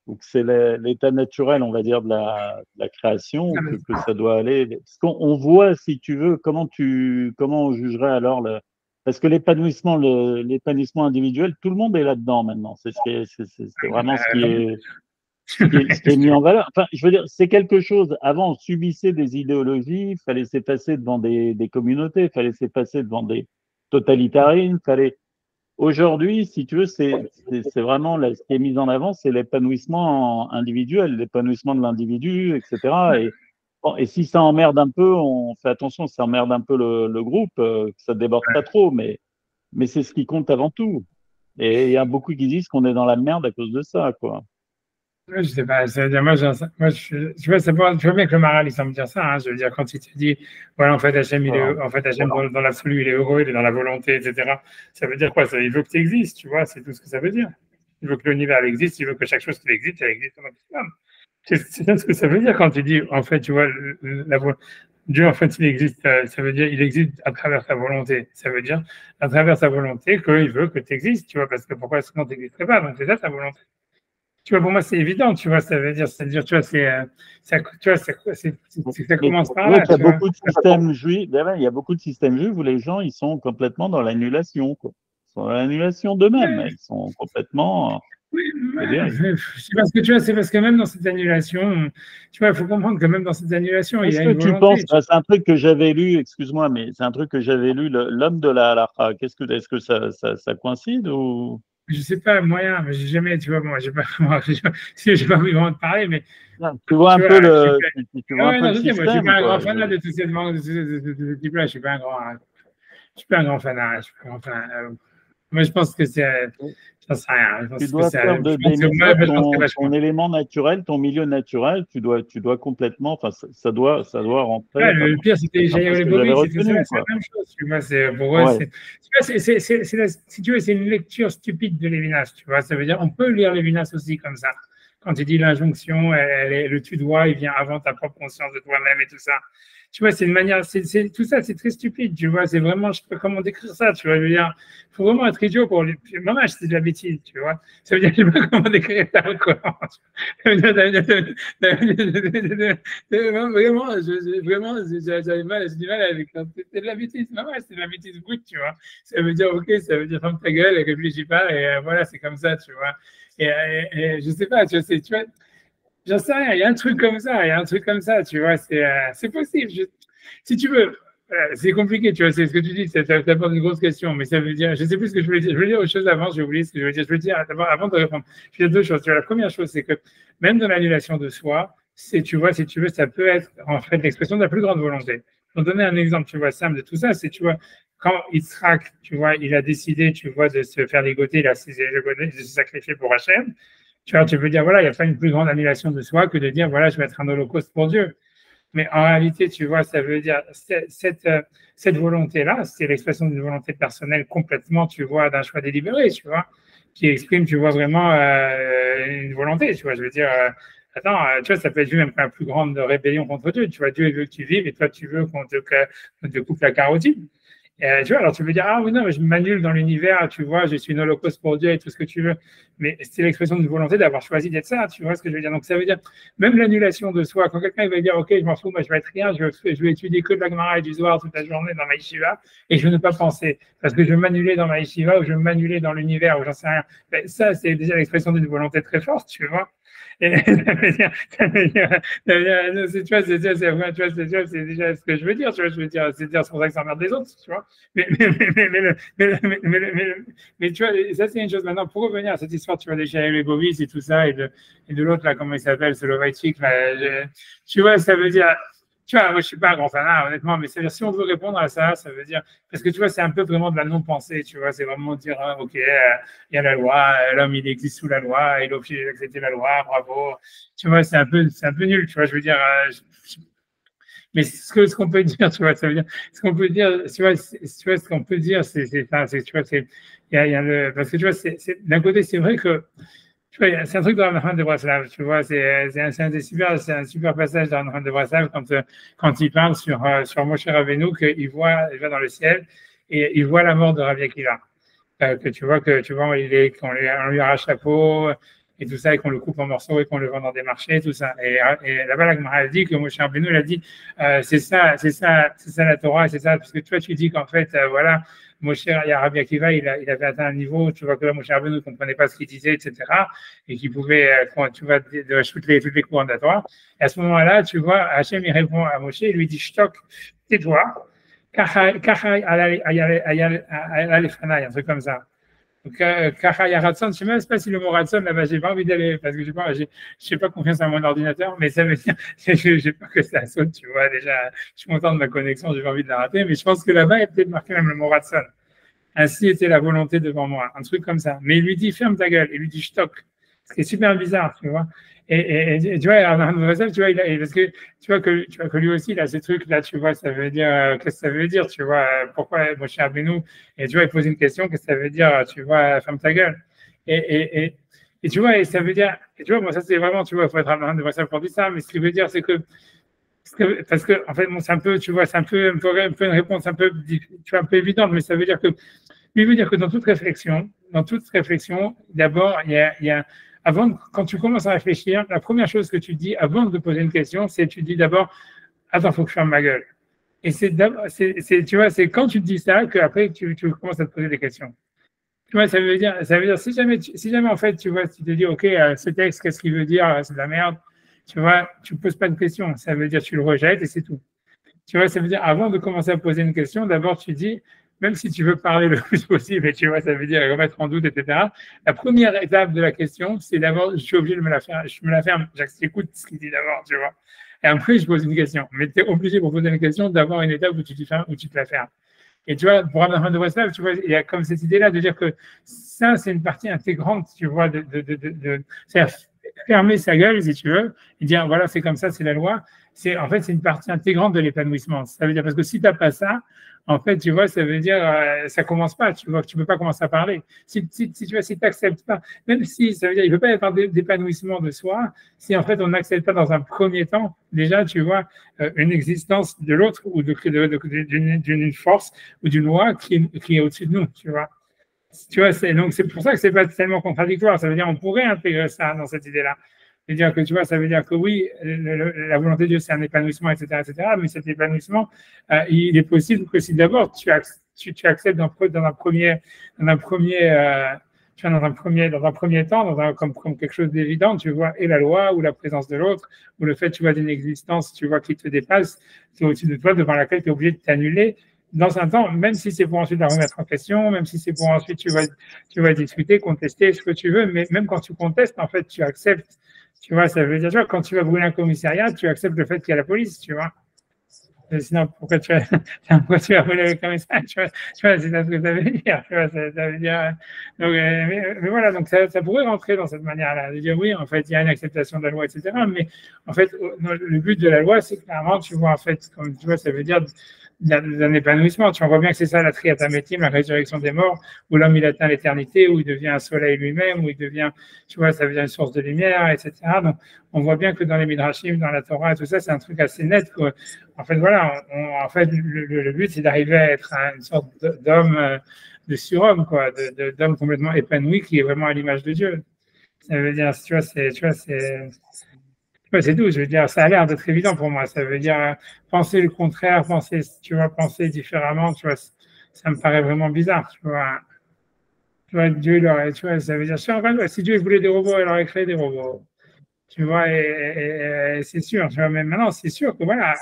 ou que c'est l'état naturel, on va dire, de la création, ou que ça doit aller. Parce qu'on voit, si tu veux, comment on jugerait alors parce que l'épanouissement individuel, tout le monde est là-dedans maintenant. C'est vraiment ce qui est mis en valeur. Enfin, je veux dire, c'est quelque chose. Avant, on subissait des idéologies, il fallait s'effacer devant des communautés, il fallait s'effacer devant des totalitarismes, Aujourd'hui, si tu veux, c'est vraiment ce qui est mis en avant, c'est l'épanouissement individuel, l'épanouissement de l'individu, etc. Et si ça emmerde un peu, on fait attention, ça emmerde un peu le groupe, que ça déborde pas trop, mais c'est ce qui compte avant tout. Et il y a beaucoup qui disent qu'on est dans la merde à cause de ça, quoi. Je sais pas, ça veut dire, tu vois bien que le Maharal, il semble dire ça, hein, je veux dire, quand il te dit, voilà, en fait, Hachem, dans l'absolu, il est heureux, il est dans la volonté, etc. Ça veut dire quoi? Il veut que tu existes, tu vois, c'est tout ce que ça veut dire. Il veut que l'univers existe, il veut que chaque chose qui existe, elle existe en maximum. C'est ça ce que ça veut dire quand il dit, en fait, tu vois, Dieu, en fait, il existe, ça veut dire, il existe à travers sa volonté. Ça veut dire, à travers sa volonté, qu'il veut que tu existes, tu vois, parce que pourquoi sinon tu n'existerais pas? Donc, c'est ça sa volonté. Tu vois, pour moi, c'est évident, tu vois, ça veut dire, tu vois, ça commence par là. Il y a beaucoup de systèmes juifs, il y a beaucoup de systèmes juifs où les gens, ils sont complètement dans l'annulation, quoi. Ils sont dans l'annulation d'eux-mêmes. Ils sont complètement. Oui, c'est parce que tu vois, c'est parce que même dans cette annulation, tu vois, il faut comprendre que même dans cette annulation, il y a une volonté. Tu penses, c'est un truc que j'avais lu, excuse-moi, mais c'est un truc que j'avais lu, l'homme de la halakha. Est-ce que ça coïncide ou? Je sais pas, moyen, mais j'ai jamais, tu vois, moi, j'ai pas envie vraiment de parler, mais. Tu vois un peu le système. Moi, je suis pas un grand fanat de tout ce type-là, je suis pas un grand fanat, moi, je pense que c'est. J'en sais rien. Tu dois faire ton élément naturel, ton milieu naturel, tu dois complètement, enfin, ça doit rentrer. Ouais, le pire, c'était Jair Lebovitz, c'est la même chose. Tu vois, pour eux, si tu veux, c'est une lecture stupide de Lévinas. Tu vois, ça veut dire, on peut lire Lévinas aussi comme ça. Quand il dit l'injonction, le tu dois, il vient avant ta propre conscience de toi-même et tout ça. Tu vois, c'est une manière, tout ça, c'est très stupide, tu vois, c'est vraiment, je sais pas comment décrire ça, tu vois, je veux dire, il faut vraiment être idiot pour lui. Maman, c'est de la bêtise, tu vois. Ça veut dire, je sais pas comment décrire ça encore. Vraiment, j'ai du mal avec ça. C'est de la bêtise, maman, c'est de la bêtise brute, tu vois. Ça veut dire, ok, ça veut dire, ferme ta gueule et réfléchis pas, et voilà, c'est comme ça, tu vois. Et je sais pas, tu vois, j'en sais rien, il y a un truc comme ça, tu vois, c'est possible. Si tu veux, c'est compliqué, tu vois, c'est ce que tu dis, ça t'apporte une grosse question, mais ça veut dire, je sais plus ce que je voulais dire. Je voulais dire autre chose avant, j'ai oublié ce que je voulais dire. Je voulais dire, avant de répondre, je voulais dire deux choses. Tu vois, la première chose, c'est que même dans l'annulation de soi, tu vois, si tu veux, ça peut être en fait l'expression de la plus grande volonté. Pour donner un exemple, tu vois, simple de tout ça, c'est, tu vois, quand Yitzhak, tu vois, il a décidé, tu vois, de se faire ligoter, de se sacrifier pour Hachem. Tu vois, tu peux dire, voilà, il n'y a pas une plus grande annulation de soi que de dire, voilà, je vais être un holocauste pour Dieu. Mais en réalité, tu vois, ça veut dire, cette volonté-là, c'est l'expression d'une volonté personnelle complètement, tu vois, d'un choix délibéré, tu vois, qui exprime, tu vois, vraiment une volonté, tu vois. Je veux dire, tu vois, ça peut être vu même comme la plus grande rébellion contre Dieu. Tu vois, Dieu veut que tu vives et toi, tu veux qu'on te coupe la carotide. Tu vois, alors tu veux dire, ah oui, non, mais je m'annule dans l'univers, tu vois, je suis une holocauste pour Dieu et tout ce que tu veux. Mais c'est l'expression d'une volonté d'avoir choisi d'être ça, tu vois ce que je veux dire. Donc ça veut dire, même l'annulation de soi, quand quelqu'un va dire, ok, je m'en fous, moi je vais être rien, je vais étudier que de la Gemara et du Zohar toute la journée dans ma yeshiva, et je ne veux pas penser, parce que je vais m'annuler dans ma yeshiva ou je vais m'annuler dans l'univers ou j'en sais rien. Ben, ça, c'est déjà l'expression d'une volonté très forte, tu vois. Et tu vois, c'est déjà ce que je veux dire, tu vois, je veux dire, c'est dire sans ça que ça emmerde les autres, tu vois. Mais tu vois, ça c'est une chose. Maintenant, pour revenir à cette histoire, tu vois, des Shael Bovis et tout ça, et de l'autre, là, comment il s'appelle, ce Lovaïchik, tu vois, ça veut dire, tu vois, moi je suis pas un grand fanat, honnêtement, mais c'est-à-dire, si on veut répondre à ça, ça veut dire, parce que tu vois, c'est un peu vraiment de la non-pensée, tu vois, c'est vraiment dire, ah, ok, il y a la loi, l'homme il existe sous la loi, il est obligé d'accepter la loi, bravo, tu vois, c'est un peu nul, tu vois, je veux dire, mais ce qu'on peut dire, tu vois, ça veut dire, ce qu'on peut dire, tu vois, ce qu'on peut dire, c'est, tu vois, il y a le, parce que tu vois, d'un côté, c'est vrai que, tu vois, c'est un truc dans la de Braslav, tu vois, c'est un super passage dans la de Braslav quand il parle sur Moshe Rabbeinu, il va dans le ciel et il voit la mort de Rabbi Akiva. Que tu vois, qu'on lui arrache la peau et tout ça, et qu'on le coupe en morceaux et qu'on le vend dans des marchés, tout ça. Et là-bas, la Gemara dit que Moshe Rabbeinu, il a dit, c'est ça la Torah, c'est ça, parce que toi, tu dis qu'en fait, voilà, Moshe, Rabbi Akiva, il avait atteint un niveau, tu vois que là, Moshe Rabbeinu ne comprenait pas ce qu'il disait, etc., et qu'il pouvait, tu vois, de toutes les courantes à toi. Et à ce moment-là, tu vois, Hachem, il répond à Moshe, il lui dit, Shtok, tais-toi, Kacha un truc comme ça. Kacha Yaratson, je ne sais même pas si le mot Ratson, là-bas, j'ai pas envie d'aller, parce que je sais pas confiance à mon ordinateur, mais ça veut dire, j'ai peur que ça saute, tu vois, déjà, je suis content de ma connexion, j'ai pas envie de la rater, mais je pense que là-bas, il y a peut-être marqué même le mot Ratson. Ainsi était la volonté devant moi, un truc comme ça. Mais il lui dit, ferme ta gueule, il lui dit, stock. Ce qui est super bizarre, tu vois. Et tu vois, tu vois, parce que tu vois que lui aussi, il a ces trucs-là, tu vois, ça veut dire, qu'est-ce que ça veut dire, tu vois, pourquoi Moshe Rabbeinu, et tu vois, il pose une question, qu'est-ce que ça veut dire, tu vois, ferme ta gueule. Et tu vois, et ça veut dire, et tu vois, bon, ça c'est vraiment, tu vois, il faut être Abraham de Brassel pour dire ça, mais ce qui veut dire, c'est que, parce que, en fait, bon, c'est un peu, tu vois, c'est un peu une réponse un peu, tu vois, un peu évidente, mais ça veut dire que, lui veut dire que dans toute réflexion, d'abord, il y a quand tu commences à réfléchir, la première chose que tu dis avant de poser une question, c'est tu dis d'abord, attends, il faut que je ferme ma gueule. Et tu vois, c'est quand tu te dis ça qu'après tu commences à te poser des questions. Tu vois, ça veut dire, si jamais en fait, tu vois, tu te dis, ok, ce texte, qu'est-ce qu'il veut dire, c'est de la merde, tu vois, tu poses pas de question. Ça veut dire, tu le rejettes et c'est tout. Tu vois, ça veut dire, avant de commencer à poser une question, d'abord tu dis, même si tu veux parler le plus possible, et tu vois, ça veut dire remettre en doute, etc. La première étape de la question, c'est d'abord, je suis obligé de me la faire, j'écoute ce qu'il dit d'abord, tu vois. Et après, je pose une question. Mais tu es obligé pour poser une question d'avoir une étape où tu te la fermes. Et tu vois, pour Abraham de Braslav, tu vois, il y a comme cette idée-là de dire que ça, c'est une partie intégrante, tu vois, c'est-à-dire fermer sa gueule, si tu veux, et dire, voilà, c'est comme ça, c'est la loi. En fait, c'est une partie intégrante de l'épanouissement. Ça veut dire, parce que si tu n'as pas ça, en fait, tu vois, ça veut dire, ça commence pas, tu vois, que tu peux pas commencer à parler. Si tu vois, si n'acceptes pas, même si, ça veut dire, il ne peut pas y avoir d'épanouissement de soi, si en fait, on n'accepte pas dans un premier temps, déjà, tu vois, une existence de l'autre ou d'une force ou d'une loi qui est au-dessus de nous, tu vois. Tu vois, donc c'est pour ça que c'est pas tellement contradictoire. Ça veut dire, on pourrait intégrer ça dans cette idée-là. C'est-à-dire que tu vois, ça veut dire que oui, la volonté de Dieu, c'est un épanouissement, etc., mais cet épanouissement, il est possible que si d'abord tu acceptes dans un premier temps, comme quelque chose d'évident, tu vois, et la loi ou la présence de l'autre, ou le fait, tu vois, d'une existence, tu vois, qui te dépasse, qui est au-dessus de toi, devant laquelle tu es obligé de t'annuler dans un temps, même si c'est pour ensuite la remettre en question, même si c'est pour ensuite tu vas discuter, contester ce que tu veux, mais même quand tu contestes, en fait, tu acceptes. Tu vois, ça veut dire, tu vois, quand tu vas brûler un commissariat, tu acceptes le fait qu'il y a la police, tu vois. Sinon, pourquoi tu vas brûler le commissariat, tu vois, c'est ça ce que ça veut dire, tu vois, ça veut dire. Donc, mais voilà, donc ça pourrait rentrer dans cette manière-là, de dire oui, en fait, il y a une acceptation de la loi, etc. Mais en fait, le but de la loi, c'est clairement, tu vois, en fait, comme tu vois, ça veut dire d'un épanouissement. Tu vois bien que c'est ça la triatamétime, la résurrection des morts, où l'homme il atteint l'éternité, où il devient un soleil lui-même, où il devient, tu vois, ça devient une source de lumière, etc. Donc, on voit bien que dans les Midrashim, dans la Torah et tout ça, c'est un truc assez net. En fait, voilà, en fait, le but, c'est d'arriver à être une sorte d'homme, de surhomme, quoi, d'homme complètement épanoui qui est vraiment à l'image de Dieu. Ça veut dire, tu vois, c'est tout. Je veux dire, ça a l'air d'être évident pour moi. Ça veut dire penser le contraire, penser différemment, tu vois, ça me paraît vraiment bizarre, tu vois. Tu vois, Dieu, tu vois, ça veut dire, si Dieu voulait des robots, il aurait créé des robots. Tu vois, et c'est sûr, tu vois, mais maintenant, c'est sûr que voilà,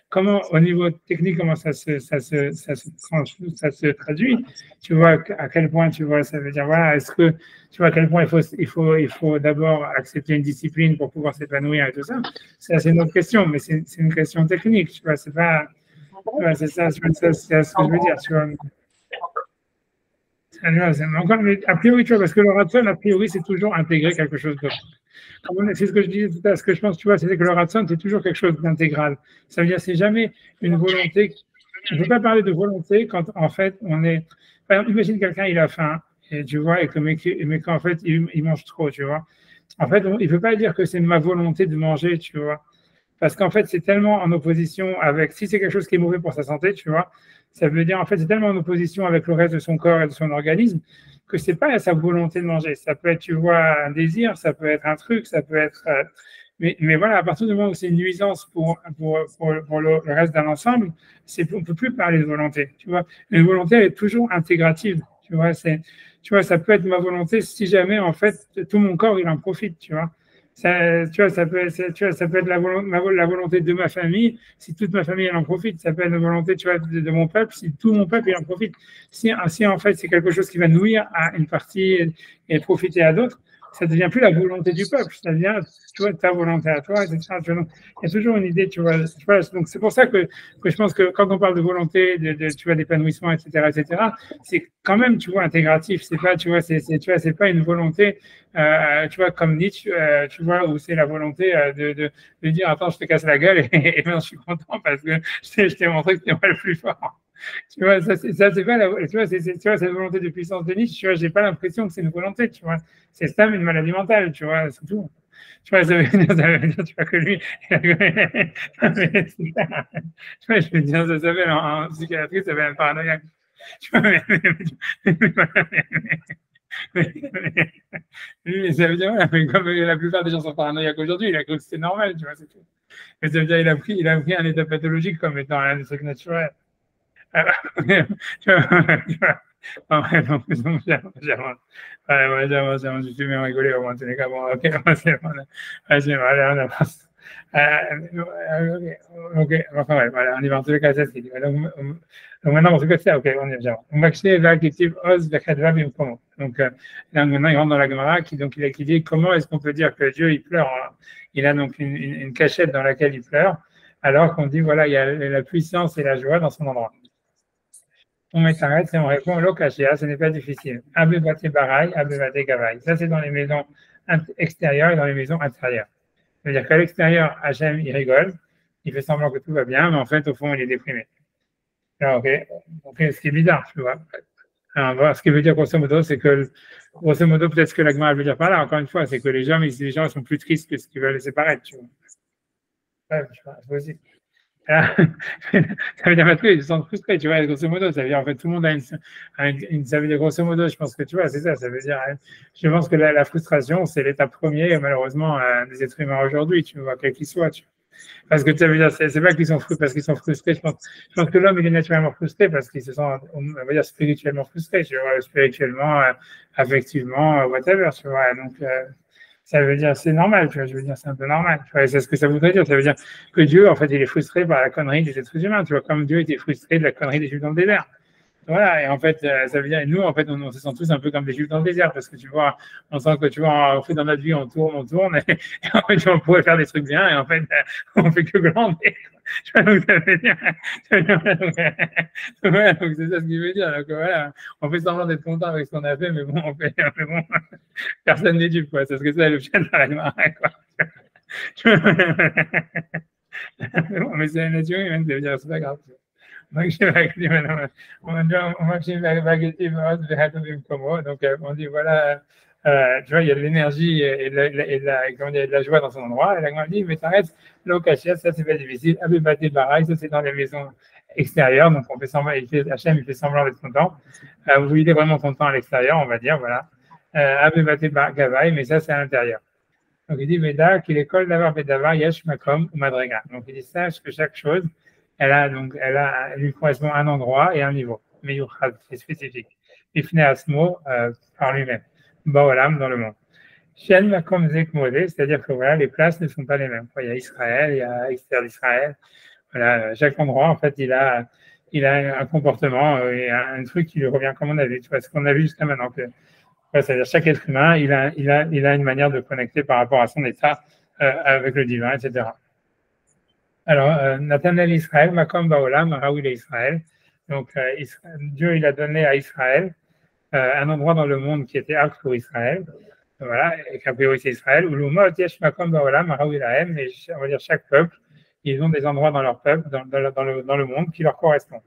comment, au niveau technique, comment ça se traduit, tu vois, à quel point, tu vois, ça veut dire, voilà, est-ce que, tu vois, à quel point il faut d'abord accepter une discipline pour pouvoir s'épanouir et tout ça, ça, c'est une autre question, mais c'est une question technique, tu vois, c'est pas, tu vois, c'est ça, c'est ce que je veux dire, tu vois. Encore, mais a priori, tu vois, parce que le ratson, a priori, c'est toujours intégrer quelque chose d'autre. C'est ce que je disais tout à l'heure, ce que je pense, tu vois, c'est que le ratson, c'est toujours quelque chose d'intégral. Ça veut dire, c'est jamais une volonté. On ne peut pas parler de volonté quand, en fait, on est. Par exemple, imagine quelqu'un, il a faim, et tu vois, et que mais qu'en fait, il mange trop, tu vois. En fait, il ne peut pas dire que c'est ma volonté de manger, tu vois. Parce qu'en fait, c'est tellement en opposition avec. Si c'est quelque chose qui est mauvais pour sa santé, tu vois, ça veut dire, en fait, c'est tellement en opposition avec le reste de son corps et de son organisme que c'est pas sa volonté de manger. Ça peut être, tu vois, un désir, ça peut être un truc, ça peut être. Mais voilà, à partir du moment où c'est une nuisance pour le reste d'un ensemble, on ne peut plus parler de volonté. Tu vois, une volonté elle est toujours intégrative. Tu vois, ça peut être ma volonté si jamais, en fait, tout mon corps, il en profite. Tu vois. Ça peut être la volonté de ma famille, si toute ma famille elle en profite. Ça peut être la volonté, tu vois, de mon peuple, si tout mon peuple il en profite. Si en fait c'est quelque chose qui va nuire à une partie et profiter à d'autres, ça ne devient plus la volonté du peuple, ça devient, tu vois, ta volonté à toi, etc. Il y a toujours une idée, tu vois. Donc c'est pour ça que je pense que quand on parle de volonté, tu vois, d'épanouissement, etc., c'est quand même, tu vois, intégratif. C'est pas, tu vois, c'est pas une volonté, tu vois, comme Nietzsche, tu vois, où c'est la volonté de dire, attends, je te casse la gueule et je suis content parce que je t'ai montré que tu n'es pas le plus fort. Tu vois, ça c'est pas tu vois, tu vois, cette volonté de puissance de Nietzsche, tu vois, j'ai pas l'impression que c'est une volonté, tu vois. C'est ça, une maladie mentale, tu vois, c'est tout. Tu vois, ça veut dire, tu vois, que lui, tu vois, je veux dire, ça s'appelle en psychiatrie, ça s'appelle un paranoïaque. Tu vois, mais ça veut dire, voilà, mais comme la plupart des gens sont paranoïaques aujourd'hui, il a cru que c'était normal, tu vois, c'est tout. Mais ça veut dire, il a pris un état pathologique comme étant un truc naturel. Je suis bien rigolé au moins, tous les cas. Bon, ok, c'est bon. Allez, on avance. Ok, enfin, ouais, voilà, on y va en tous les cas, c'est ce qu'il dit. Donc maintenant, en tout cas, c'est ok, on est bien. Donc là, maintenant, il rentre dans la Gemara qui dit comment est-ce qu'on peut dire que Dieu, il pleure, hein. Il a donc une cachette dans laquelle il pleure, alors qu'on dit, voilà, il y a la puissance et la joie dans son endroit. On s'arrête et on répond l'okashia, ce n'est pas difficile. Abebate baraï, abebate gavaï. Ça, c'est dans les maisons extérieures et dans les maisons intérieures. C'est-à-dire qu'à l'extérieur, Hachem, il rigole, il fait semblant que tout va bien, mais en fait, au fond, il est déprimé. Alors, ok, ce qui est bizarre, tu vois. Alors, ce qui veut dire, grosso modo, c'est que, grosso modo, peut-être ce que l'agma veut dire par là, encore une fois, c'est que les gens sont plus tristes que ce qu'ils veulent laisser paraître, tu vois. Ouais, je vois, c'est possible. Ça veut dire parce qu'ils se sentent frustrés, tu vois, grosso modo, ça veut dire en fait tout le monde a ça veut dire grosso modo, je pense que tu vois, c'est ça, ça veut dire, je pense que la frustration, c'est l'étape première, malheureusement, des êtres humains aujourd'hui, tu vois, quel qu'ils soient, tu vois. Parce que ça veut dire, c'est pas qu'ils sont frustrés parce qu'ils sont frustrés, je pense que l'homme, il est naturellement frustré parce qu'il se sent, on va dire, spirituellement frustré, tu vois, spirituellement, affectivement, whatever, tu vois, donc, ça veut dire, c'est normal, tu vois, je veux dire, c'est un peu normal. Tu vois, c'est ce que ça voudrait dire. Ça veut dire que Dieu, en fait, il est frustré par la connerie des êtres humains, tu vois, comme Dieu était frustré de la connerie des Juifs dans le désert. Voilà, et en fait, ça veut dire, et nous, en fait, on se sent tous un peu comme des Juifs dans le désert, parce que tu vois, on sent que, tu vois, on fait dans notre vie, on tourne, et en fait, on pourrait faire des trucs bien, et en fait, on fait que glander. Tu vois, donc ça veut dire, voilà, donc c'est ça ce qu'il veut dire. Donc voilà, on fait semblant d'être content avec ce qu'on a fait, mais bon, personne n'est dupe, quoi. C'est ce que c'est le chien dans la marée, quoi. Mais c'est la nature humaine, ça veut dire, c'est pas grave. Donc, on dit voilà, tu vois, il y a de l'énergie et de la joie dans son endroit. Et la grande dit, mais t'arrêtes, l'ocachette, ça c'est pas difficile. Abébaté Baraï, ça c'est dans les maisons extérieures. Donc on fait semblant, Hachem, il fait semblant d'être content. Vous il est vraiment content à l'extérieur, on va dire, voilà. Abébaté Gavaï, mais ça c'est à l'intérieur. Donc il dit, Veda, qu'il école d'avoir Bedavar, Yesh Makom ou Madrega. Donc il dit, sache que chaque chose, elle lui correspond un endroit et un niveau. Mais c'est spécifique. Ifne Asmo par lui-même. Baolam dans le monde. Shen Makom Zek Modé, c'est-à-dire que voilà, les places ne sont pas les mêmes. Il y a Israël, il y a extérieur d'Israël. Voilà, chaque endroit, en fait, il a un comportement et un truc qui lui revient comme on a vu. Tu vois, ce qu'on a vu jusqu'à maintenant. C'est-à-dire chaque être humain, il a une manière de connecter par rapport à son état avec le divin, etc. Alors, Nathanaël Israël, Makom Baolam, Raoul et Israël. Donc, Dieu, il a donné à Israël un endroit dans le monde qui était apte pour Israël. Voilà, et qu'a priori c'est Israël. Où l'Umot, Yesh Makom Baolam, Raoul et Lahem, et on va dire chaque peuple, ils ont des endroits dans leur peuple, dans le monde qui leur correspondent.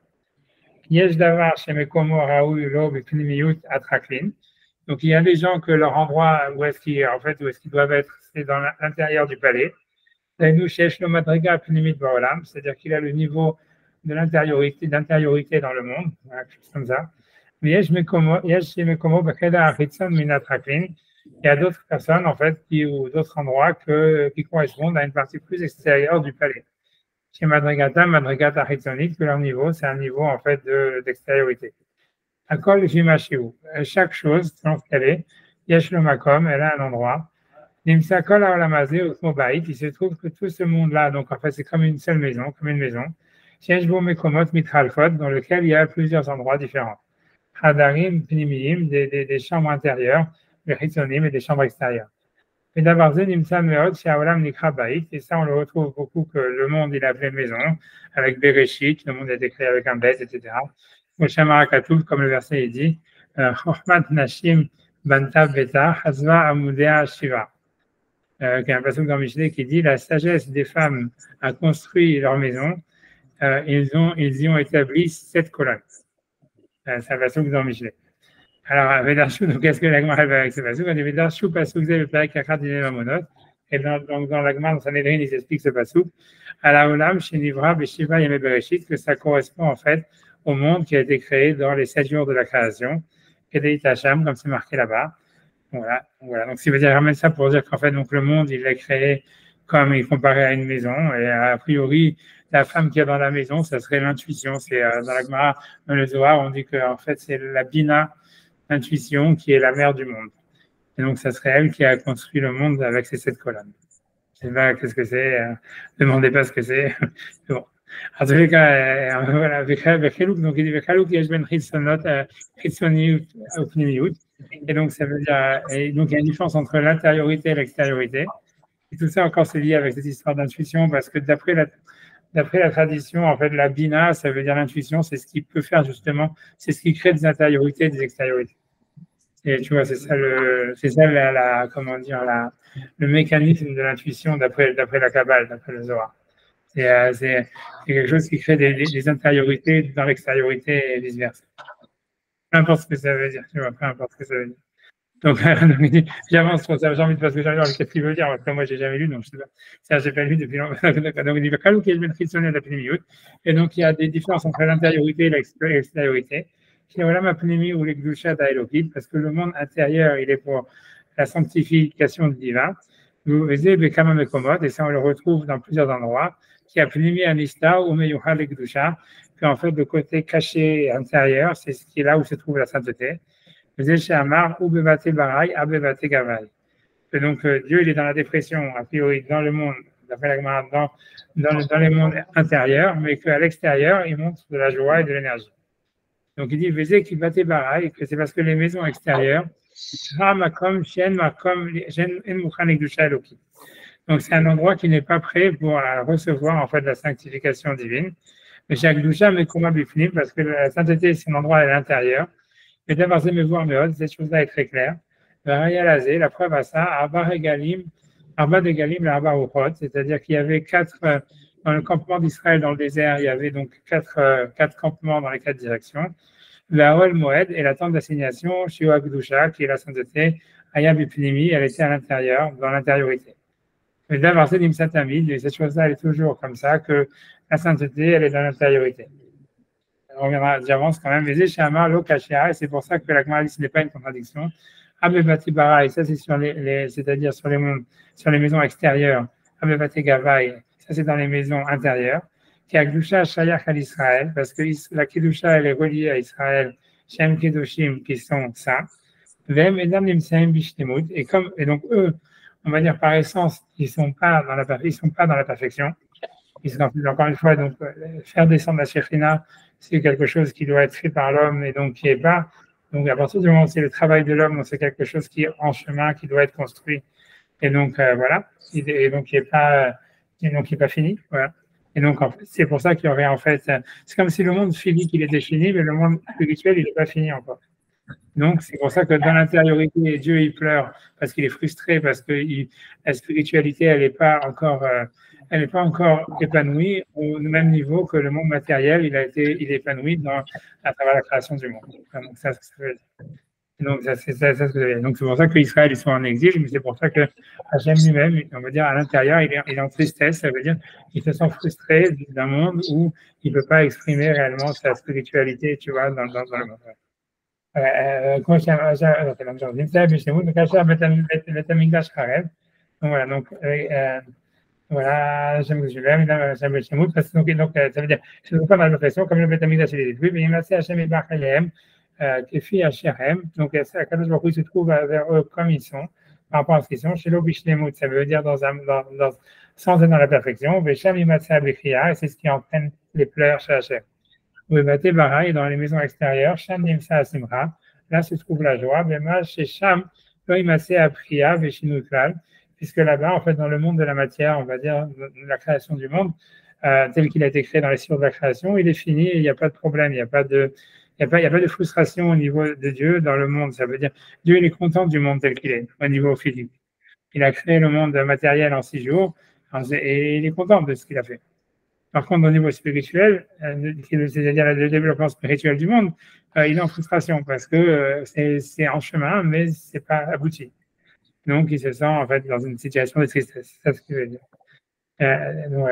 Yesh Davar, Shemekomo, Raoul, Lo, Bepnimiyut, Atraklin. Donc, il y a des gens que leur endroit, où est-ce qu'ils doivent être, c'est dans l'intérieur du palais. C'est-à-dire qu'il a le niveau de d'intériorité dans le monde, voilà, quelque chose comme ça. Mais il y a d'autres personnes, en fait, ou d'autres endroits qui correspondent à une partie plus extérieure du palais. Chez Madrigata Hitzonit, que leur niveau, c'est un niveau, en fait, d'extériorité. Chaque chose, selon ce qu'elle est, Yesh le Makom, elle a un endroit. Il se trouve que tout ce monde-là, donc en fait, c'est comme une seule maison, comme une maison, dans lequel il y a plusieurs endroits différents. Hadarim, Pnimiyim, des chambres intérieures, des Hitzonim et des chambres extérieures. Et ça, on le retrouve beaucoup que le monde, il est appelé maison, avec Bereshit, le monde a été créé avec un bet, etc. Comme le verset il dit, Chochmat Nashim Banta Beta Hazva Amudea Shiva. Qui est un passage dans Michelet qui dit la sagesse des femmes a construit leur maison, ils y ont établi 7 colonnes. C'est un passage dans Michelet. Alors, Vedarshu, donc qu'est-ce que l'Agmar fait avec ce passage? On dit Vedarshu, passage vous avez fait avec Akrat Dinémamonot. Et dans l'Agmar, dans Sanhedrin, ils expliquent ce passage. À la Olam, chez Nivra, Beshiva, Yeme Bereshit, que ça correspond en fait au monde qui a été créé dans les 7 jours de la création, Kedei Tacham, comme c'est marqué là-bas. Voilà. Donc, ça veut dire, ramène ça pour dire qu'en fait, donc, le monde, il est créé comme il comparé à une maison. Et a priori, la femme qui est dans la maison, ça serait l'intuition. C'est dans la Gemara, dans le Zohar, on dit qu'en fait, c'est la Bina, l'intuition, qui est la mère du monde. Et donc, ça serait elle qui a construit le monde avec ces 7 colonnes. Je ne sais pas qu'est-ce que c'est. Demandez pas ce que c'est. Bon. En tous les cas, voilà, donc il dit Vekhaluk Yeshben Chitzonot, Chitzoniut, Opnimiut. Et donc, ça veut dire, et donc il y a une différence entre l'intériorité et l'extériorité. Et tout ça encore c'est lié avec cette histoire d'intuition, parce que d'après la tradition, en fait, la bina, ça veut dire l'intuition, c'est ce qui peut faire justement, c'est ce qui crée des intériorités et des extériorités. Et tu vois, c'est ça comment dire, le mécanisme de l'intuition d'après la Kabbale, d'après le Zohar. C'est quelque chose qui crée des intériorités dans l'extériorité et vice-versa. Peu importe ce que ça veut dire, tu vois, peu importe ce que ça veut dire. Donc j'avance sur ça, j'ai envie de parce que j'ai envie de voir qu'est-ce qu'il veut dire, parce que moi, j'ai jamais lu, donc je sais pas. Ça, j'ai pas lu depuis longtemps. Donc il dit, et donc il y a des différences entre l'intériorité et l'extériorité. Ou parce que le monde intérieur, il est pour la sanctification du divin. Et ça, on le retrouve dans plusieurs endroits, qui a pnimi anista ou meyuha legdusha, que en fait, le côté caché intérieur, c'est ce qui est là où se trouve la sainteté. Et donc, Dieu, il est dans la dépression, a priori, dans le monde, d'après la Gemara, dans les mondes intérieurs, mais qu'à l'extérieur, il montre de la joie et de l'énergie. Donc, il dit, que c'est parce que les maisons extérieures, donc, c'est un endroit qui n'est pas prêt pour recevoir en fait la sanctification divine. Mais chaque doucha met comme bifnim parce que la sainteté, c'est un endroit à l'intérieur. Et d'avoir aimé voir Méod, cette chose-là est très claire. La preuve à ça, Arba Degalim, Arba Ukhot, c'est-à-dire qu'il y avait 4, dans le campement d'Israël dans le désert, il y avait donc 4 campements dans les 4 directions. La Hol Moed et la tente d'assignation, Shio Agdusha, qui est la sainteté, Aya Bipnimi, elle était à l'intérieur, dans l'intériorité. Mais d'abord, c'est Nimsatamid, et cette chose-là, elle est toujours comme ça, que la sainteté, elle est dans l'intériorité. On reviendra, j'avance quand même, et c'est pour ça que la Gemara dit ce n'est pas une contradiction. Abebati Bara, et ça c'est sur c'est-à-dire sur les mondes, sur les maisons extérieures. Abebati Gavai, ça c'est dans les maisons intérieures. Qui a Gdusha Shayach à l'Israël, parce que la Kedusha elle est reliée à Israël, Shem Kedoshim qui sont saints. Vem Edam Nimsaim Bishtemut, et donc eux, on va dire par essence, ils sont pas dans la perfection. Ils sont, encore une fois, donc faire descendre la Shekhinah, c'est quelque chose qui doit être fait par l'homme et donc qui est pas. Donc à partir du moment où c'est le travail de l'homme, c'est quelque chose qui est en chemin, qui doit être construit. Et donc voilà. Et donc qui est pas fini. Voilà. Et donc en fait, c'est pour ça qu'il y aurait en fait. C'est comme si le monde physique il était fini, mais le monde spirituel il n'est pas fini encore. Donc c'est pour ça que dans l'intériorité, Dieu il pleure parce qu'il est frustré, parce que la spiritualité elle n'est pas encore. Elle n'est pas encore épanouie au même niveau que le monde matériel, il est épanoui à travers la création du monde. Donc, ça veut dire. Donc, c'est ça ce que ça veut dire. Donc, c'est pour ça qu'Israël, ils sont en exil, mais c'est pour ça que Hachem lui-même, on va dire, à l'intérieur, il est en tristesse, ça veut dire qu'il se sent frustré d'un monde où il ne peut pas exprimer réellement sa spiritualité, tu vois, dans le monde. Voilà, donc, voilà, j'aime que je l'aime, j'aime le Shemout, parce que donc, ça veut dire, je ne veux pas mal de pression, comme le Beth Amikdash il est détruit, mais il m'a fait Hachem et Bachayem, qui fit Hachem, donc Akadosh Baruch Hu se trouve vers eux comme ils sont, par rapport à ce qu'ils sont, chez l'Obishlemut, ça veut dire sans être dans la perfection, Vesham Imatsa Bechia, et c'est ce qui entraîne les pleurs chez Hachem. Vebate Bara, dans les maisons extérieures, Sham Nimsa Asimra, là se trouve la joie, Bema chez Sham, Lo Imatsa Apria, Veshinuklal, puisque là-bas, en fait, dans le monde de la matière, on va dire, la création du monde, tel qu'il a été créé dans les sciences de la création, il est fini et il n'y a pas de problème, il n'y a pas de frustration au niveau de Dieu dans le monde. Ça veut dire, Dieu, il est content du monde tel qu'il est, au niveau physique. Il a créé le monde matériel en 6 jours et il est content de ce qu'il a fait. Par contre, au niveau spirituel, c'est-à-dire le développement spirituel du monde, il est en frustration parce que c'est en chemin, mais ce n'est pas abouti. Donc, il se sent en fait dans une situation de tristesse. C'est ça ce qu'il veut dire. Donc,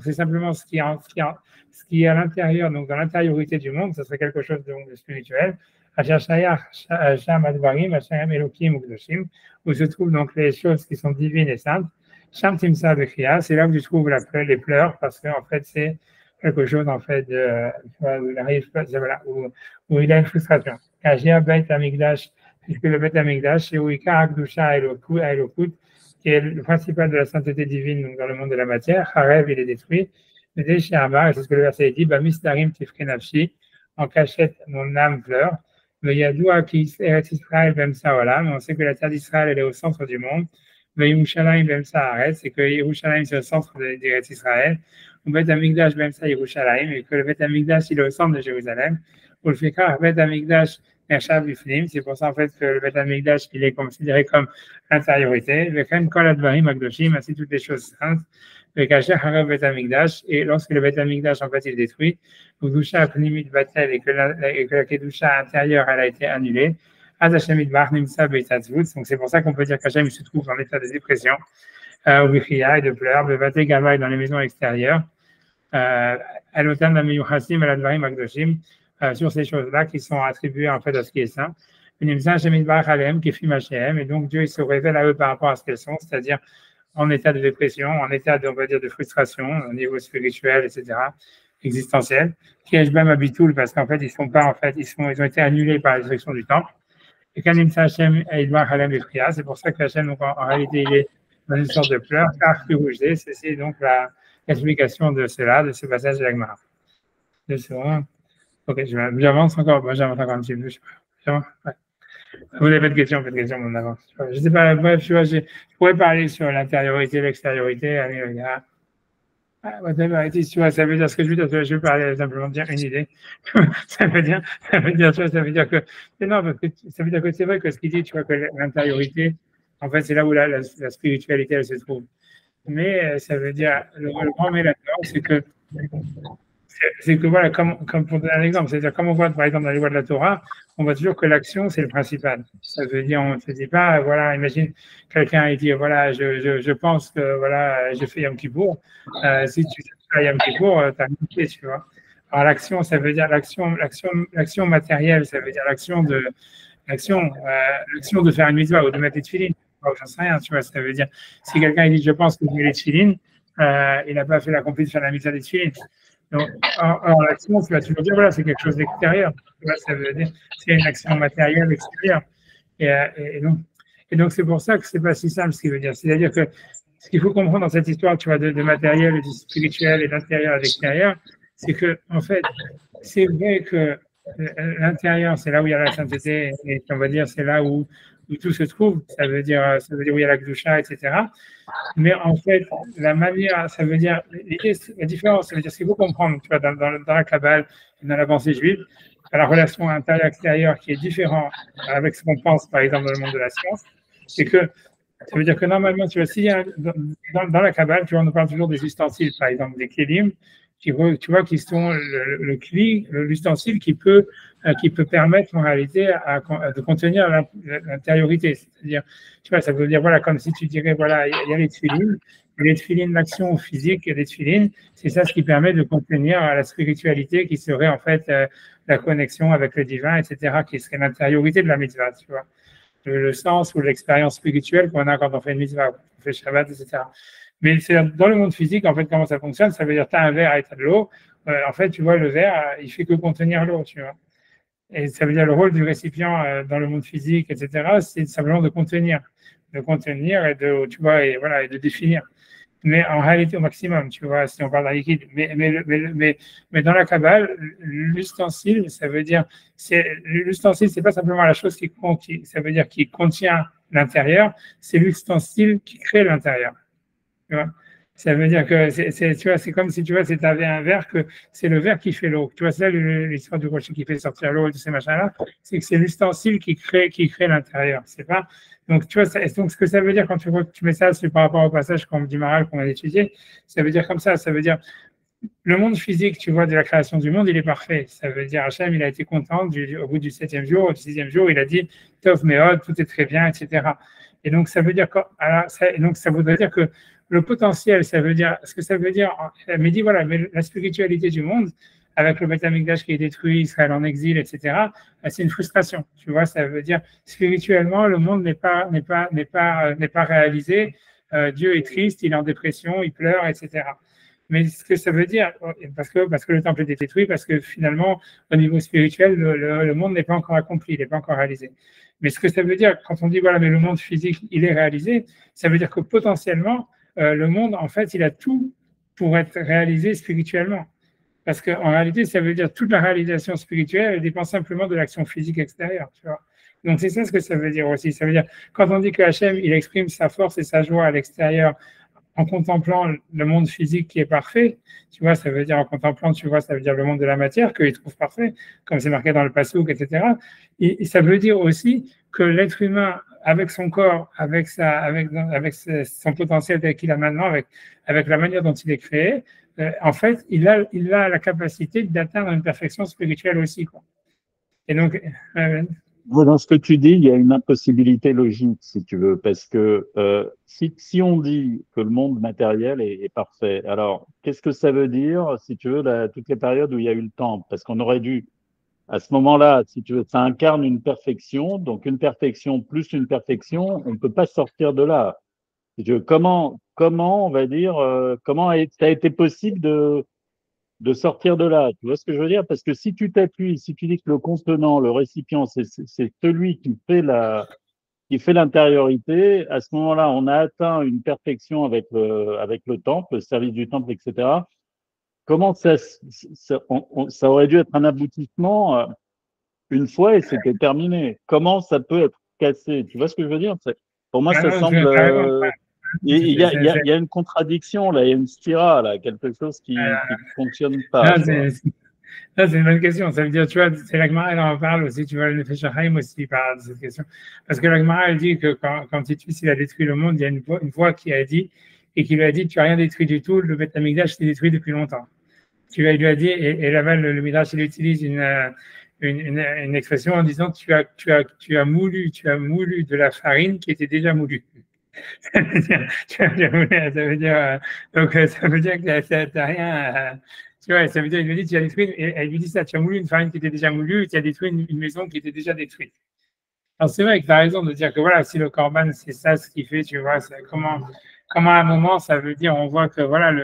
c'est simplement ce qui est à l'intérieur, donc dans l'intériorité du monde, ça serait quelque chose de spirituel. Où se trouvent donc les choses qui sont divines et saintes. C'est là où tu trouves les pleurs, parce qu'en fait, c'est quelque chose en fait où il a une frustration. Puisque le Beth Amikdash, c'est où Ikar Akdusha Elokut, qui est le principal de la sainteté divine donc dans le monde de la matière. Harev, il est détruit. Mais c'est ce que le verset dit, Mistarim Tifke Nafshi, en cachette, mon âme pleure. Mais Yadoua qui est Israël Bemsa Olam, on sait que la terre d'Israël elle est au centre du monde. Mais Yerushalayim Bemsa Haaretz, c'est que Yerushalayim c'est au centre d'Eretz Israël. Ou Beth Amikdash Bemsa Yerushalayim, et que le Beth Amikdash il est au centre de Jérusalem. Ou le Fekar Beth Amikdash Nershav Bifnim, c'est pour ça en fait que le Beth Amikdash il est considéré comme l'intériorité. Le Ken Kol Advarim Akdoshim, ainsi toutes les choses saintes. Le Kasher Harav Beth Amikdash, et lorsque le Beth Amikdash en fait il est détruit, ou Dusha Apnimit Batel, et que la Kedusha intérieure elle a été annulée. Donc c'est pour ça qu'on peut dire qu'Hachem se trouve en état de dépression, ou et de pleurs, de Bate Gavai dans les maisons extérieures, sur ces choses-là qui sont attribuées en fait à ce qui est saint. Et donc Dieu il se révèle à eux par rapport à ce qu'elles sont, c'est-à-dire en état de dépression, en état on va dire de frustration au niveau spirituel, etc., existentiel, qui est même habitoul parce qu'en fait ils ont été annulés par la destruction du temple. Et quand il c'est pour ça que Hachem, donc en réalité, il est dans une sorte de pleurs, car c'est donc l'explication de cela, de ce passage de la Gemara. Ok, j'avance encore un petit peu. Vous n'avez pas de questions, on avance. Je ne sais pas, bref, tu vois, je pourrais parler sur l'intériorité, l'extériorité, tu vois, ça veut dire ce que je veux dire, je veux parler simplement dire une idée. ça veut dire que, non, parce que ça veut dire que c'est vrai que ce qu'il dit, tu vois, que l'intériorité, en fait, c'est là où la spiritualité, elle se trouve. Mais ça veut dire, le grand mais là-dedans, c'est que c'est que voilà, comme pour donner un exemple, c'est-à-dire comme on voit par exemple dans les lois de la Torah, on voit toujours que l'action c'est le principal. Ça veut dire, on ne se dit pas, voilà, imagine quelqu'un il dit, voilà, je pense que voilà, j'ai fait Yom Kippour. Si tu fais Yom Kippour, t'as manqué, tu vois. Alors l'action, ça veut dire l'action matérielle, ça veut dire l'action de faire une mitzvah ou de mettre les tefilines. J'en sais rien, tu vois. Ça veut dire, si quelqu'un dit, je pense que je mets les tefilines, il n'a pas fait l'accompli de faire la mitzvah des tefilines. Donc, en l'action, tu vas toujours dire, voilà, c'est quelque chose d'extérieur. Ça veut dire, c'est une action matérielle extérieure. Et donc, c'est pour ça que c'est pas si simple ce qu'il veut dire. C'est-à-dire que ce qu'il faut comprendre dans cette histoire, tu vois, de matériel, de spirituel et d'intérieur à l'extérieur, c'est que, en fait, c'est vrai que l'intérieur, c'est là où il y a la sainteté, et on va dire, c'est là où tout se trouve. Ça veut dire où il y a la Kedusha, etc. Mais en fait, la manière, ça veut dire, la différence, ça veut dire ce qu'il faut comprendre, tu vois, dans la Kabbale et dans la pensée juive, la relation intérieure-extérieure qui est différente avec ce qu'on pense, par exemple, dans le monde de la science, c'est que ça veut dire que normalement, tu vois, s'il y a dans la Kabbale, tu vois, on nous parle toujours des ustensiles, par exemple, des kélim, tu vois, qui sont l'ustensile qui peut permettre en réalité de contenir l'intériorité. C'est-à-dire, tu vois, ça veut dire, voilà, comme si tu dirais, voilà, il y a les tefilines, l'action physique et les tefilines, c'est ça ce qui permet de contenir la spiritualité qui serait en fait la connexion avec le divin, etc., qui serait l'intériorité de la mitzvah, tu vois. Le sens ou l'expérience spirituelle qu'on a quand on fait une mitzvah, quand on fait Shabbat, etc. Mais c'est dans le monde physique, en fait, comment ça fonctionne, ça veut dire tu as un verre et tu as de l'eau. En fait, tu vois, le verre, il fait que contenir l'eau, tu vois. Et ça veut dire le rôle du récipient dans le monde physique, etc., c'est simplement de contenir et de, tu vois, et voilà, et de définir. Mais en réalité, au maximum, tu vois, si on parle d'un liquide. Mais dans la Kabbale, l'ustensile, ça veut dire, l'ustensile, c'est pas simplement la chose ça veut dire qui contient l'intérieur, c'est l'ustensile qui crée l'intérieur. Tu vois, ça veut dire que tu vois, c'est comme si tu vois, tu avais un verre, que c'est le verre qui fait l'eau. Tu vois, c'est l'histoire du rocher qui fait sortir l'eau et tous ces machins-là, c'est que c'est l'ustensile qui crée l'intérieur. C'est pas. Donc, tu vois, donc ce que ça veut dire quand tu mets ça, c'est par rapport au passage comme du Maral qu'on a étudié, ça veut dire comme ça. Ça veut dire le monde physique, tu vois, de la création du monde, il est parfait. Ça veut dire Hachem, il a été content au bout du 7e jour, au 6e jour, il a dit Tov Meod, tout est très bien, etc. Et donc, ça veut dire ça voudrait dire que le potentiel, ça veut dire, ce que ça veut dire, mais dit voilà, mais la spiritualité du monde, avec le Beth Amikdash qui est détruit, Israël en exil, etc., c'est une frustration. Tu vois, ça veut dire spirituellement, le monde n'est pas réalisé. Dieu est triste, il est en dépression, il pleure, etc. Mais ce que ça veut dire, parce que le temple est détruit, parce que finalement, au niveau spirituel, le monde n'est pas encore accompli, il n'est pas encore réalisé. Mais ce que ça veut dire, quand on dit voilà, mais le monde physique, il est réalisé, ça veut dire que potentiellement, le monde, en fait, il a tout pour être réalisé spirituellement. Parce qu'en réalité, ça veut dire toute la réalisation spirituelle, elle dépend simplement de l'action physique extérieure. Tu vois. Donc, c'est ça ce que ça veut dire aussi. Ça veut dire, quand on dit que Hachem, il exprime sa force et sa joie à l'extérieur en contemplant le monde physique qui est parfait, tu vois, ça veut dire en contemplant, tu vois, ça veut dire le monde de la matière qu'il trouve parfait, comme c'est marqué dans le Passouk, etc. Et ça veut dire aussi que l'être humain, avec son corps, avec son potentiel tel qu'il a maintenant, avec la manière dont il est créé, en fait, il a la capacité d'atteindre une perfection spirituelle aussi, quoi. Et donc, dans ce que tu dis, il y a une impossibilité logique, si tu veux, parce que si on dit que le monde matériel est parfait, alors qu'est-ce que ça veut dire, si tu veux, toutes les périodes où il y a eu le temple? Parce qu'on aurait dû, à ce moment-là, si tu veux, ça incarne une perfection, donc une perfection plus une perfection, on ne peut pas sortir de là. Si tu veux, comment on va dire, comment ça a été possible de sortir de là. Tu vois ce que je veux dire? Parce que si tu t'appuies, si tu dis que le contenant, le récipient, c'est celui qui fait l'intériorité, à ce moment-là, on a atteint une perfection avec le temple, le service du temple, etc. Comment ça aurait dû être un aboutissement une fois et c'était terminé. Comment ça peut être cassé? Tu vois ce que je veux dire? Pour moi, ça semble... Il y a une contradiction, là, il y a une spirale, là, quelque chose qui ne fonctionne pas. C'est une bonne question. Ça veut dire, tu vois, c'est la Gemara, elle en parle aussi, tu vois, le Nefesh HaChaim aussi parle de cette question. Parce que la Gemara, elle dit que quand Titus, il a détruit le monde, il y a une voix qui a dit, et qui lui a dit, tu n'as rien détruit du tout, le Beth Amikdash s'est détruit depuis longtemps. il lui a dit, et là-bas, le Midrash, il utilise une expression en disant tu as moulu de la farine qui était déjà moulue. Ça veut dire, ça veut dire, donc ça veut dire que t'as rien. Tu vois, ça veut dire, il lui dit, tu as détruit, et elle lui dit ça, tu as moulu une farine qui était déjà moulue, tu as détruit une maison qui était déjà détruite. Alors c'est vrai que tu as raison de dire que voilà, si le korban, c'est ça ce qui fait, tu vois, comment à un moment, ça veut dire, on voit que voilà,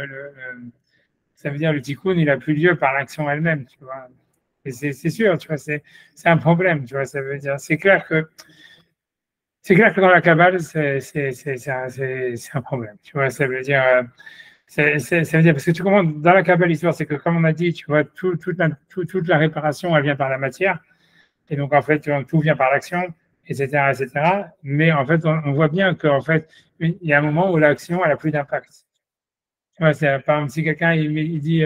ça veut dire le tikkun, il a plus lieu par l'action elle-même, tu vois. Et c'est sûr, tu vois, c'est un problème, tu vois, ça veut dire, c'est clair que dans la Kabbale, c'est un problème, tu vois, ça veut dire, ça veut dire, parce que tu comprends, dans la Kabbale, l'histoire, c'est que comme on a dit, tu vois, toute la réparation, elle vient par la matière, et donc en fait, tout vient par l'action, etc. Mais en fait, on voit bien qu'en fait, il y a un moment où l'action, elle a plus d'impact. Tu vois, par exemple, si quelqu'un, il dit,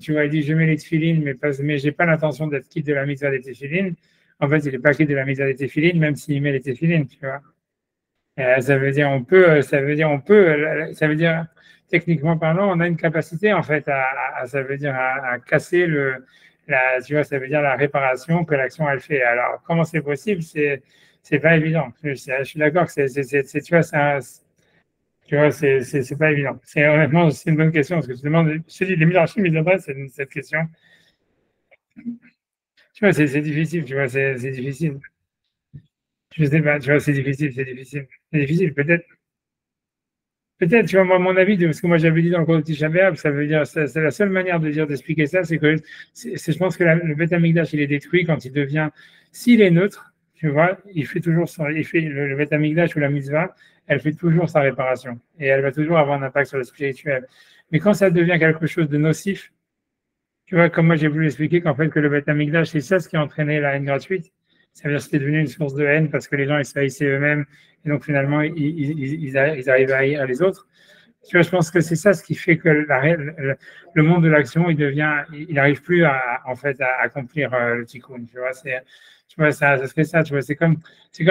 tu vois, il dit, je mets les tefilines, mais j'ai pas l'intention d'être quitte de la mitzvah des tefilines. En fait, il n'est pas quitte de la mitzvah des tefilines, même s'il met les tefilines, tu vois. Ça veut dire, techniquement parlant, on a une capacité, en fait, ça veut dire, à casser tu vois, ça veut dire la réparation que l'action, elle fait. Alors, comment c'est possible? C'est pas évident. Je suis d'accord que tu vois, tu vois, c'est pas évident. Honnêtement, c'est une bonne question, parce que tu demandes, je te dis, les midrashim, ils adressent cette question. Tu vois, c'est difficile, tu vois, c'est difficile. Je sais pas, tu vois, c'est difficile, peut-être, tu vois, moi, mon avis, parce que moi, j'avais dit dans le cours de Tisha B'Av, ça veut dire, c'est la seule manière d'expliquer ça, c'est que, je pense que le Beth Amikdash, il est détruit quand il devient, s'il est neutre, tu vois, le Beth Amikdash ou la mitzvah, elle fait toujours sa réparation. Et elle va toujours avoir un impact sur le spirituel. Mais quand ça devient quelque chose de nocif, tu vois, comme moi, j'ai voulu expliquer qu'en fait, que le Beth Amikdash, c'est ça ce qui a entraîné la haine gratuite. Ça veut dire que c'était devenu une source de haine parce que les gens, ils s'haïssaient eux-mêmes. Et donc, finalement, ils arrivent à haïr les autres. Tu vois, je pense que c'est ça ce qui fait que le monde de l'action, il n'arrive plus en fait, à accomplir le tikkun. Tu vois, ça se fait ça. Tu vois, c'est comme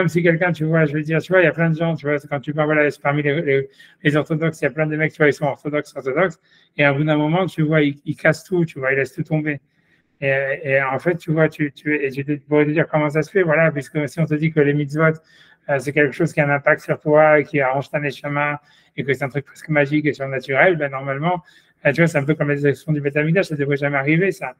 si quelqu'un, tu vois, je veux dire, tu vois, il y a plein de gens, tu vois, quand tu parles, voilà, parmi les orthodoxes, il y a plein de mecs, tu vois, ils sont orthodoxes, et à bout d'un moment, tu vois, ils cassent tout, tu vois, ils laissent tout tomber. Et en fait, tu vois, et je pourrais te dire comment ça se fait, voilà, puisque si on te dit que les mitzvot, c'est quelque chose qui a un impact sur toi, et qui arrange ta neshama, et que c'est un truc presque magique et surnaturel, ben normalement, tu vois, c'est un peu comme les actions du Beth Amikdash, ça ne devrait jamais arriver, ça.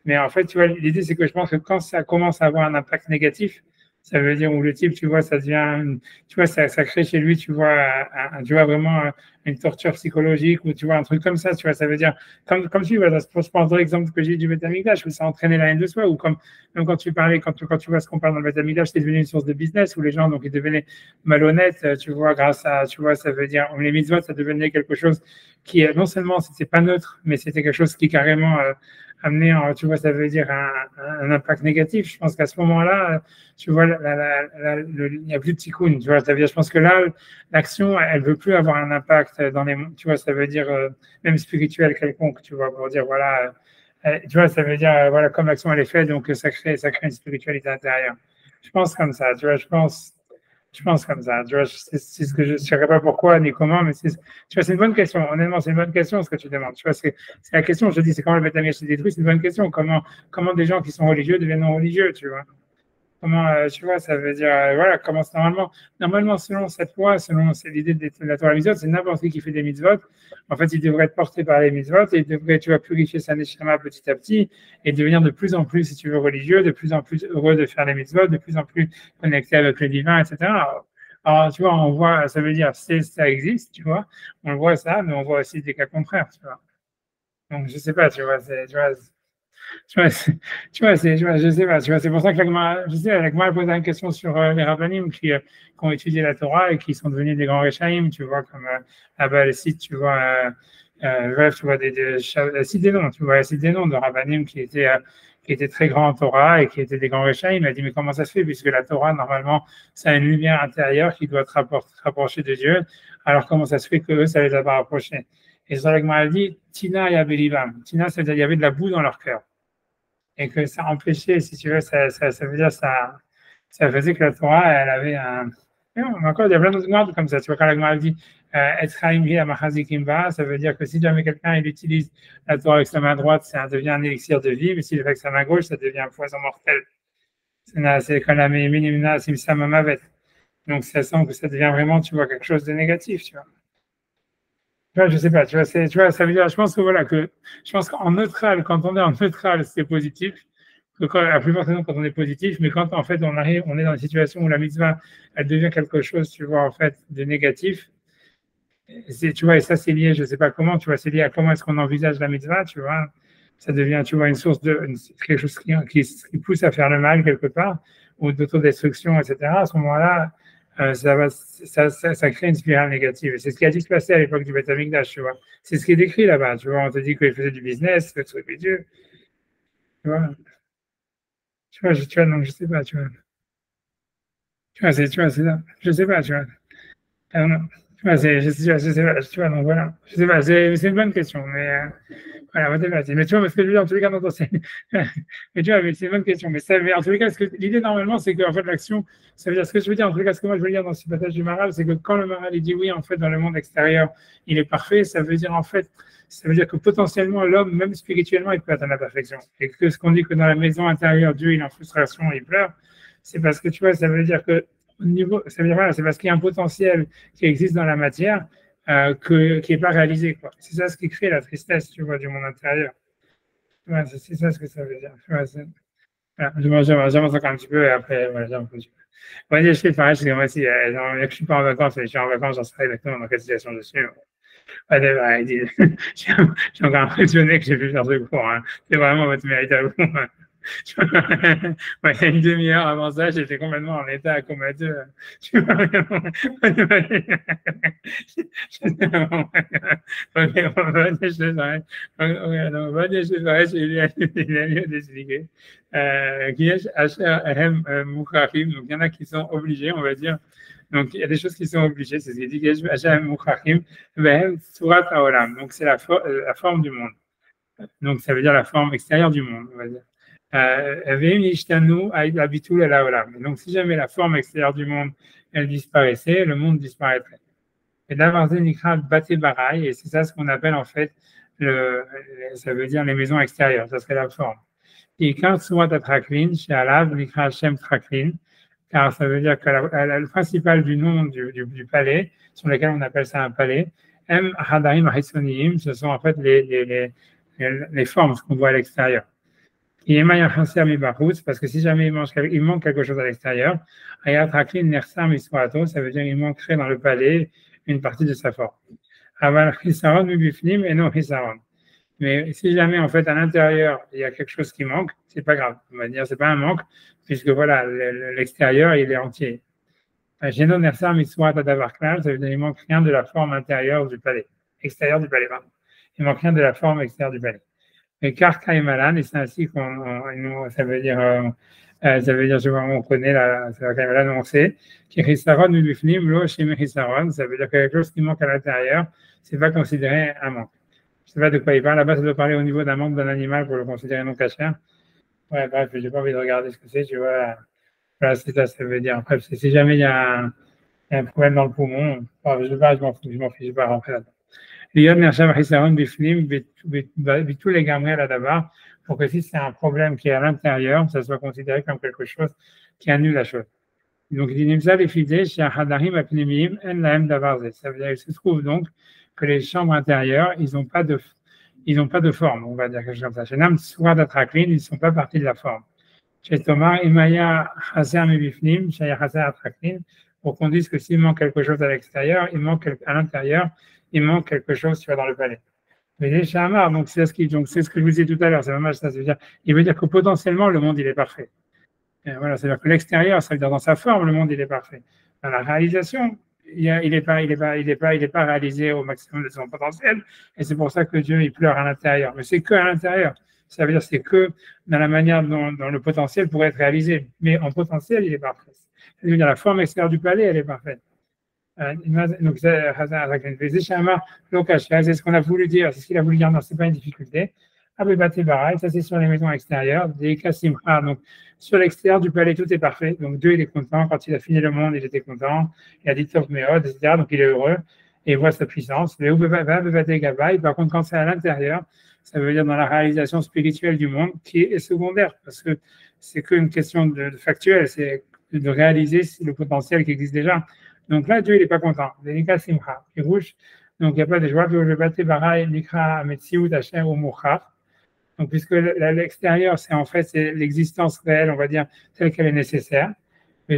Mais en fait, tu vois, l'idée, c'est que je pense que quand ça commence à avoir un impact négatif, ça veut dire où le type, tu vois, ça devient, tu vois, ça crée chez lui, tu vois, tu vois vraiment une torture psychologique ou tu vois un truc comme ça, tu vois, ça veut dire, comme tu vois, je prends l'exemple que j'ai du Beth Amikdash, où ça entraînait la haine de soi, ou même quand tu parlais, quand tu vois ce qu'on parle dans le Beth Amikdash, c'est devenu une source de business où les gens, donc, ils devenaient malhonnêtes, tu vois, tu vois, ça veut dire, les mitzvot, ça devenait quelque chose qui, non seulement, c'était pas neutre, mais c'était quelque chose qui carrément, amener, tu vois, ça veut dire un impact négatif. Je pense qu'à ce moment-là, tu vois, il n'y a plus de tikkun. Tu vois, ça veut dire, je pense que là, l'action, elle veut plus avoir un impact dans tu vois, ça veut dire même spirituel quelconque. Tu vois, pour dire voilà, tu vois, ça veut dire voilà, comme l'action elle est faite, donc ça crée une spiritualité intérieure. Je pense comme ça. Tu vois, je pense comme ça. Tu vois, c'est ce que je ne saurais pas pourquoi ni comment, mais tu vois, c'est une bonne question. Honnêtement, c'est une bonne question ce que tu demandes. Tu vois, c'est la question. Je dis, c'est comment le Beth Amikdash est détruit. C'est une bonne question. Comment des gens qui sont religieux deviennent non religieux, tu vois. Tu vois, ça veut dire, voilà, comment normalement, selon cette loi, selon l'idée de la Torah mitzvot, c'est n'importe qui fait des mitzvot. En fait, il devrait être porté par les mitzvot et il devrait, tu vois, purifier sa neshama petit à petit et devenir de plus en plus, si tu veux, religieux, de plus en plus heureux de faire les mitzvot, de plus en plus connecté avec le divin, etc. Alors, tu vois, on voit, ça veut dire, ça existe, tu vois, on voit ça, mais on voit aussi des cas contraires, tu vois. Donc, je sais pas, tu vois, je sais pas, tu vois, c'est pour ça que l'Agma a posé une question sur les rabbanim qui ont étudié la Torah et qui sont devenus des grands réchaïm, tu vois, comme là-bas, le site, tu vois, bref, tu vois, cite des noms, tu vois, cite des noms de rabbanim qui étaient très grands en Torah et qui étaient des grands réchaïm. Il a dit, mais comment ça se fait, puisque la Torah, normalement, ça a une lumière intérieure qui doit te rapprocher de Dieu, alors comment ça se fait que eux, ça les a pas rapprochés? Et ça, l'Agma a dit, Tina ya belibam. Tina, c'est-à-dire, il y avait de la boue dans leur cœur. Et que ça empêchait, si tu veux, ça veut dire ça faisait que la Torah, elle avait Encore, il y a plein d'autres exemples comme ça. Tu vois, quand la Gemara dit ça veut dire que si jamais quelqu'un il utilise la Torah avec sa main droite, ça devient un élixir de vie, mais s'il le fait avec sa main gauche, ça devient un poison mortel. C'est quand la minimina simsamavet. Donc, ça sent que ça devient vraiment, tu vois, quelque chose de négatif, tu vois. Tu vois, je sais pas, tu vois, ça veut dire, je pense qu'en neutral, quand on est en neutral, c'est positif. La plupart du temps, quand on est positif, mais quand en fait on est dans une situation où la mitzvah, elle devient quelque chose, tu vois, en fait, de négatif. Tu vois, et ça, c'est lié, je sais pas comment, tu vois, c'est lié à comment est-ce qu'on envisage la mitzvah, tu vois. Ça devient, tu vois, une source quelque chose qui pousse à faire le mal quelque part, ou d'autodestruction, etc. À ce moment-là, ça crée une spirale négative. Et c'est ce qui a dû se passer à l'époque du Beth Amikdash, tu vois. C'est ce qui est décrit là-bas, tu vois. On te dit qu'il faisait du business, le truc et Dieu. Tu vois. Donc je sais pas, tu vois. C'est ça. Je sais pas, tu vois. Non. Tu vois, je sais pas, tu vois, donc voilà. Je sais pas, c'est une bonne question, mais voilà, mais tu vois, parce que je veux dire, en tous les cas, mais tu vois, mais c'est une bonne question. Mais en tous les cas, l'idée normalement, c'est que en fait, l'action, ça veut dire ce que je veux dire, en tous les cas, ce que moi je veux dire dans ce passage du Maral, c'est que quand le Maral il dit oui, en fait, dans le monde extérieur, il est parfait, ça veut dire en fait, ça veut dire que potentiellement l'homme, même spirituellement, il peut atteindre la perfection. Et que ce qu'on dit que dans la maison intérieure, Dieu, il est en frustration, il pleure, c'est parce que tu vois, ça veut dire que au niveau, ça veut dire voilà, c'est parce qu'il y a un potentiel qui existe dans la matière qui n'est pas réalisé, quoi. C'est ça ce qui crée la tristesse, tu vois, du monde intérieur. Ouais, c'est ça ce que ça veut dire. Voilà, j'avance encore un petit peu et après, voilà, j'avance un petit peu. Ouais, je fais pareil, parce que moi aussi, je ne suis pas en vacances, et je suis en vacances, j'en sais exactement dans quelle situation je suis. Ouais, je suis encore impressionné que j'ai pu faire ce cours. Hein. C'est vraiment votre mérite à vous. Ouais, il y a une demi-heure avant ça, j'étais complètement en état comateux. Donc, il y en a qui sont obligés, on va dire. Donc, il y a des choses qui sont obligées, c'est ce qu'il dit, donc c'est la forme du monde. Donc, ça veut dire la forme extérieure du monde, on va dire. Donc, si jamais la forme extérieure du monde, elle disparaissait, le monde disparaîtrait. Et d'abord, et c'est ça ce qu'on appelle en fait, ça veut dire les maisons extérieures, ça serait la forme. Et quand souvent traklin, chez Alav, Shem traklin, car ça veut dire que le principal du nom du palais, sur lequel on appelle ça un palais, ce sont en fait les formes, ce qu'on voit à l'extérieur. Parce que si jamais il manque quelque chose à l'extérieur, ça veut dire qu'il manquerait dans le palais une partie de sa forme. Mais si jamais en fait à l'intérieur il y a quelque chose qui manque, c'est pas grave. On va dire c'est pas un manque puisque voilà l'extérieur il est entier. Ça veut dire qu'il manque rien de la forme intérieure du palais, extérieure du palais. Pardon. Il manque rien de la forme extérieure du palais. Et car Kaimalan, et c'est ainsi ça veut dire, je vois, on connaît Kaimalan, on sait, qui Chisaron ou Bifnim, lo Shem Chisaron, ça veut dire que quelque chose qui manque à l'intérieur, c'est pas considéré un manque. Je sais pas de quoi il parle, là-bas, ça doit parler au niveau d'un manque d'un animal pour le considérer non cachère. Ouais, bref, j'ai pas envie de regarder ce que c'est, tu vois. Voilà, c'est ça veut dire. Bref, si jamais il y a un problème dans le poumon, je m'en fiche, je vais pas rentrer là-dedans. Tous les gamins là d'abord, pour que si c'est un problème qui est à l'intérieur, ça soit considéré comme quelque chose qui annule la chose. Donc, il dit ça veut dire qu'il se trouve donc que les chambres intérieures, ils n'ont pas de forme, on va dire quelque chose comme ça. Chez Nam Tsura d'Atraklin, ils ne sont pas partie de la forme. Chez Tomar, Imaya Haser Mebifnim, Chez Haser Atraklin, pour qu'on dise que s'il manque quelque chose à l'extérieur, il manque à l'intérieur, il manque quelque chose, tu vois, dans le palais. Mais les Shamar, donc c'est ce que je vous disais tout à l'heure, c'est vraiment ça, il veut dire que potentiellement le monde il est parfait. Et voilà, c'est-à-dire que l'extérieur, ça veut dire dans sa forme, le monde il est parfait. Dans la réalisation, il n'est pas réalisé au maximum de son potentiel, et c'est pour ça que Dieu il pleure à l'intérieur. Mais c'est que à l'intérieur. Ça veut dire c'est que dans la manière dont le potentiel pourrait être réalisé. Mais en potentiel, il est parfait. C'est-à-dire la forme extérieure du palais, elle est parfaite. Donc, c'est ce qu'on a voulu dire, c'est ce qu'il a voulu dire, non, ce n'est pas une difficulté. Abébate Baraï, ça c'est sur les maisons extérieures, des Kassimcha, donc sur l'extérieur du palais, tout est parfait. Donc Dieu, il est content. Quand il a fini le monde, il était content. Il a dit Tov Meod, etc. Donc il est heureux et il voit sa puissance. Mais par contre, quand c'est à l'intérieur, ça veut dire dans la réalisation spirituelle du monde, qui est secondaire, parce que c'est qu'une question de factuel, c'est de réaliser le potentiel qui existe déjà. Donc là, Dieu, il n'est pas content. Denika Simcha, il rouge. Donc il n'y a pas de joie. Donc puisque l'extérieur, c'est en fait l'existence réelle, on va dire, telle qu'elle est nécessaire. Et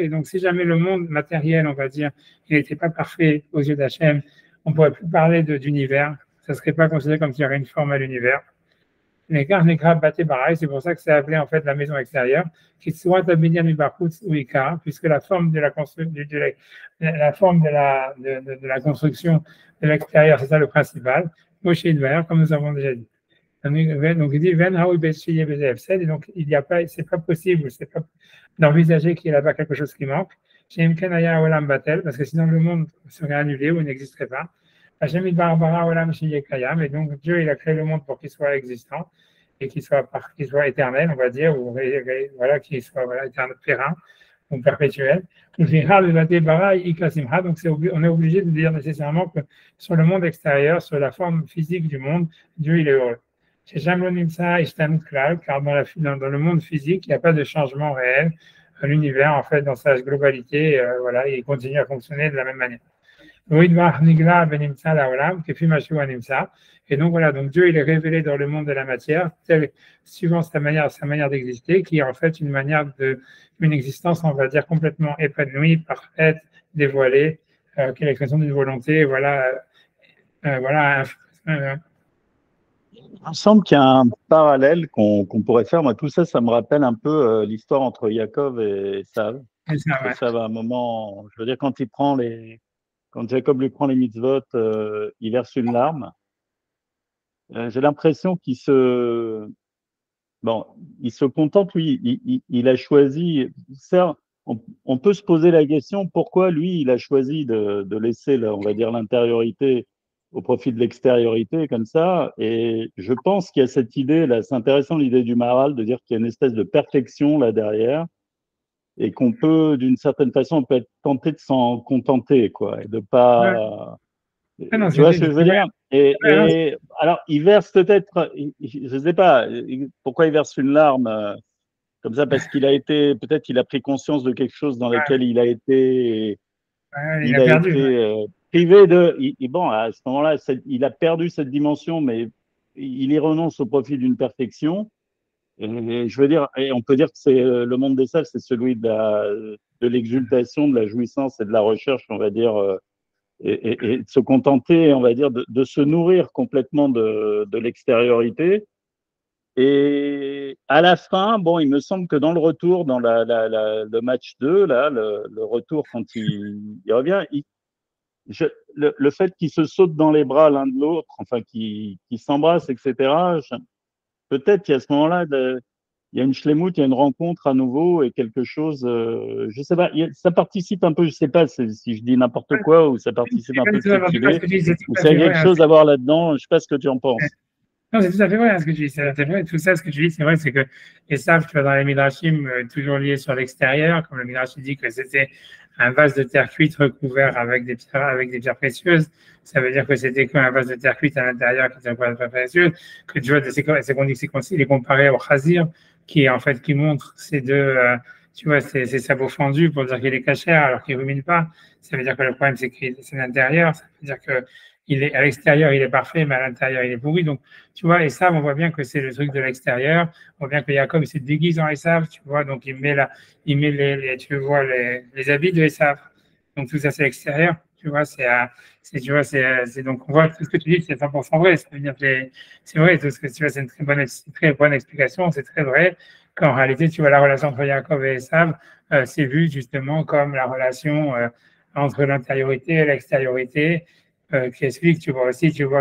donc si jamais le monde matériel, on va dire, il n'était pas parfait aux yeux d'Hachem, on ne pourrait plus parler d'univers. Ça ne serait pas considéré comme s'il y avait une forme à l'univers. C'est pour ça que c'est appelé en fait la maison extérieure, qui soit puisque la forme de la construction, la forme de la construction de l'extérieur, c'est ça le principal. Comme nous avons déjà dit. Donc il dit et donc il n'y a pas, c'est pas possible, c'est pas d'envisager qu'il y a là-bas quelque chose qui manque. Parce que sinon le monde serait annulé ou n'existerait pas. Et donc Dieu, il a créé le monde pour qu'il soit existant et qu'il soit éternel, on va dire, ou voilà, qu'il soit éternel, périn ou perpétuel. Donc on est obligé de dire nécessairement que sur le monde extérieur, sur la forme physique du monde, Dieu, il est heureux. Car dans le monde physique, il n'y a pas de changement réel. L'univers, en fait, dans sa globalité, il continue à fonctionner de la même manière. Et donc voilà, donc Dieu, il est révélé dans le monde de la matière, suivant sa manière d'exister, qui est en fait une existence, on va dire, complètement épanouie, parfaite, dévoilée, qui est l'expression d'une volonté, Il me semble qu'il y a un parallèle qu'on pourrait faire. Moi, tout ça, ça me rappelle un peu l'histoire entre Yaakov et Esav. Esav, à un moment, je veux dire, quand Jacob lui prend les mitzvot, il verse une larme. J'ai l'impression qu'il se contente, lui, il a choisi. On peut se poser la question pourquoi lui, il a choisi de laisser, on va dire, l'intériorité au profit de l'extériorité, comme ça. Et je pense qu'il y a cette idée, là, c'est intéressant l'idée du Maharal, de dire qu'il y a une espèce de perfection là derrière, et qu'on peut, d'une certaine façon, on peut être tenté de s'en contenter, quoi, et de pas. Ouais. Non, tu vois ce que je veux dire? Et alors, il verse peut-être, je ne sais pas, pourquoi il verse une larme comme ça, parce qu'il a été, peut-être il a pris conscience de quelque chose dans lequel il a été. Il a perdu. Privé de. Bon, à ce moment-là, il a perdu cette dimension, mais il y renonce au profit d'une perfection. Et je veux dire, et on peut dire que c'est le monde des sages, c'est celui de l'exultation, de la jouissance et de la recherche, on va dire, et de se contenter, on va dire, de se nourrir complètement de l'extériorité. Et à la fin, bon, il me semble que dans le retour, dans le match 2, là, le retour quand il revient, le fait qu'ils se sautent dans les bras l'un de l'autre, enfin, qu'ils s'embrassent, etc., peut-être qu'à ce moment-là, il y a une shlemout, il y a une rencontre à nouveau et quelque chose, je sais pas, ça participe un peu, je sais pas si je dis n'importe quoi ou ça participe un peu de cette idée, ou ça a quelque chose à voir là-dedans, je sais pas ce que tu en penses. Non, c'est tout à fait vrai ce que tu dis. C'est vrai, tout ça, ce que tu dis, c'est vrai, c'est que Esav, tu vois, dans les Midrashim, toujours lié sur l'extérieur, comme le Midrash dit que c'était un vase de terre cuite recouvert avec des pierres précieuses. Ça veut dire que c'était qu'un vase de terre cuite à l'intérieur qui était recouvert de pierres précieuses. Que tu vois, c'est qu'on dit que il est comparé au Khazir, qui montre ces deux, tu vois, ces sabots fendus pour dire qu'il est cachère alors qu'il ne rumine pas. Ça veut dire que le problème, c'est que c'est l'intérieur. Ça veut dire que à l'extérieur, il est parfait, mais à l'intérieur, il est pourri. Donc, tu vois, Esav, on voit bien que c'est le truc de l'extérieur. On voit bien que Jacob, il se déguise en Esav, tu vois. Donc, il met tu vois, les habits de Esav. Donc, tout ça, c'est l'extérieur. Tu vois, donc, on voit tout ce que tu dis, c'est 100% vrai. Ça veut dire que c'est vrai, tout ce que tu vois, c'est une très bonne explication. C'est très vrai qu'en réalité, tu vois, la relation entre Jacob et Esav, c'est vu justement comme la relation entre l'intériorité et l'extériorité. Qui explique, tu vois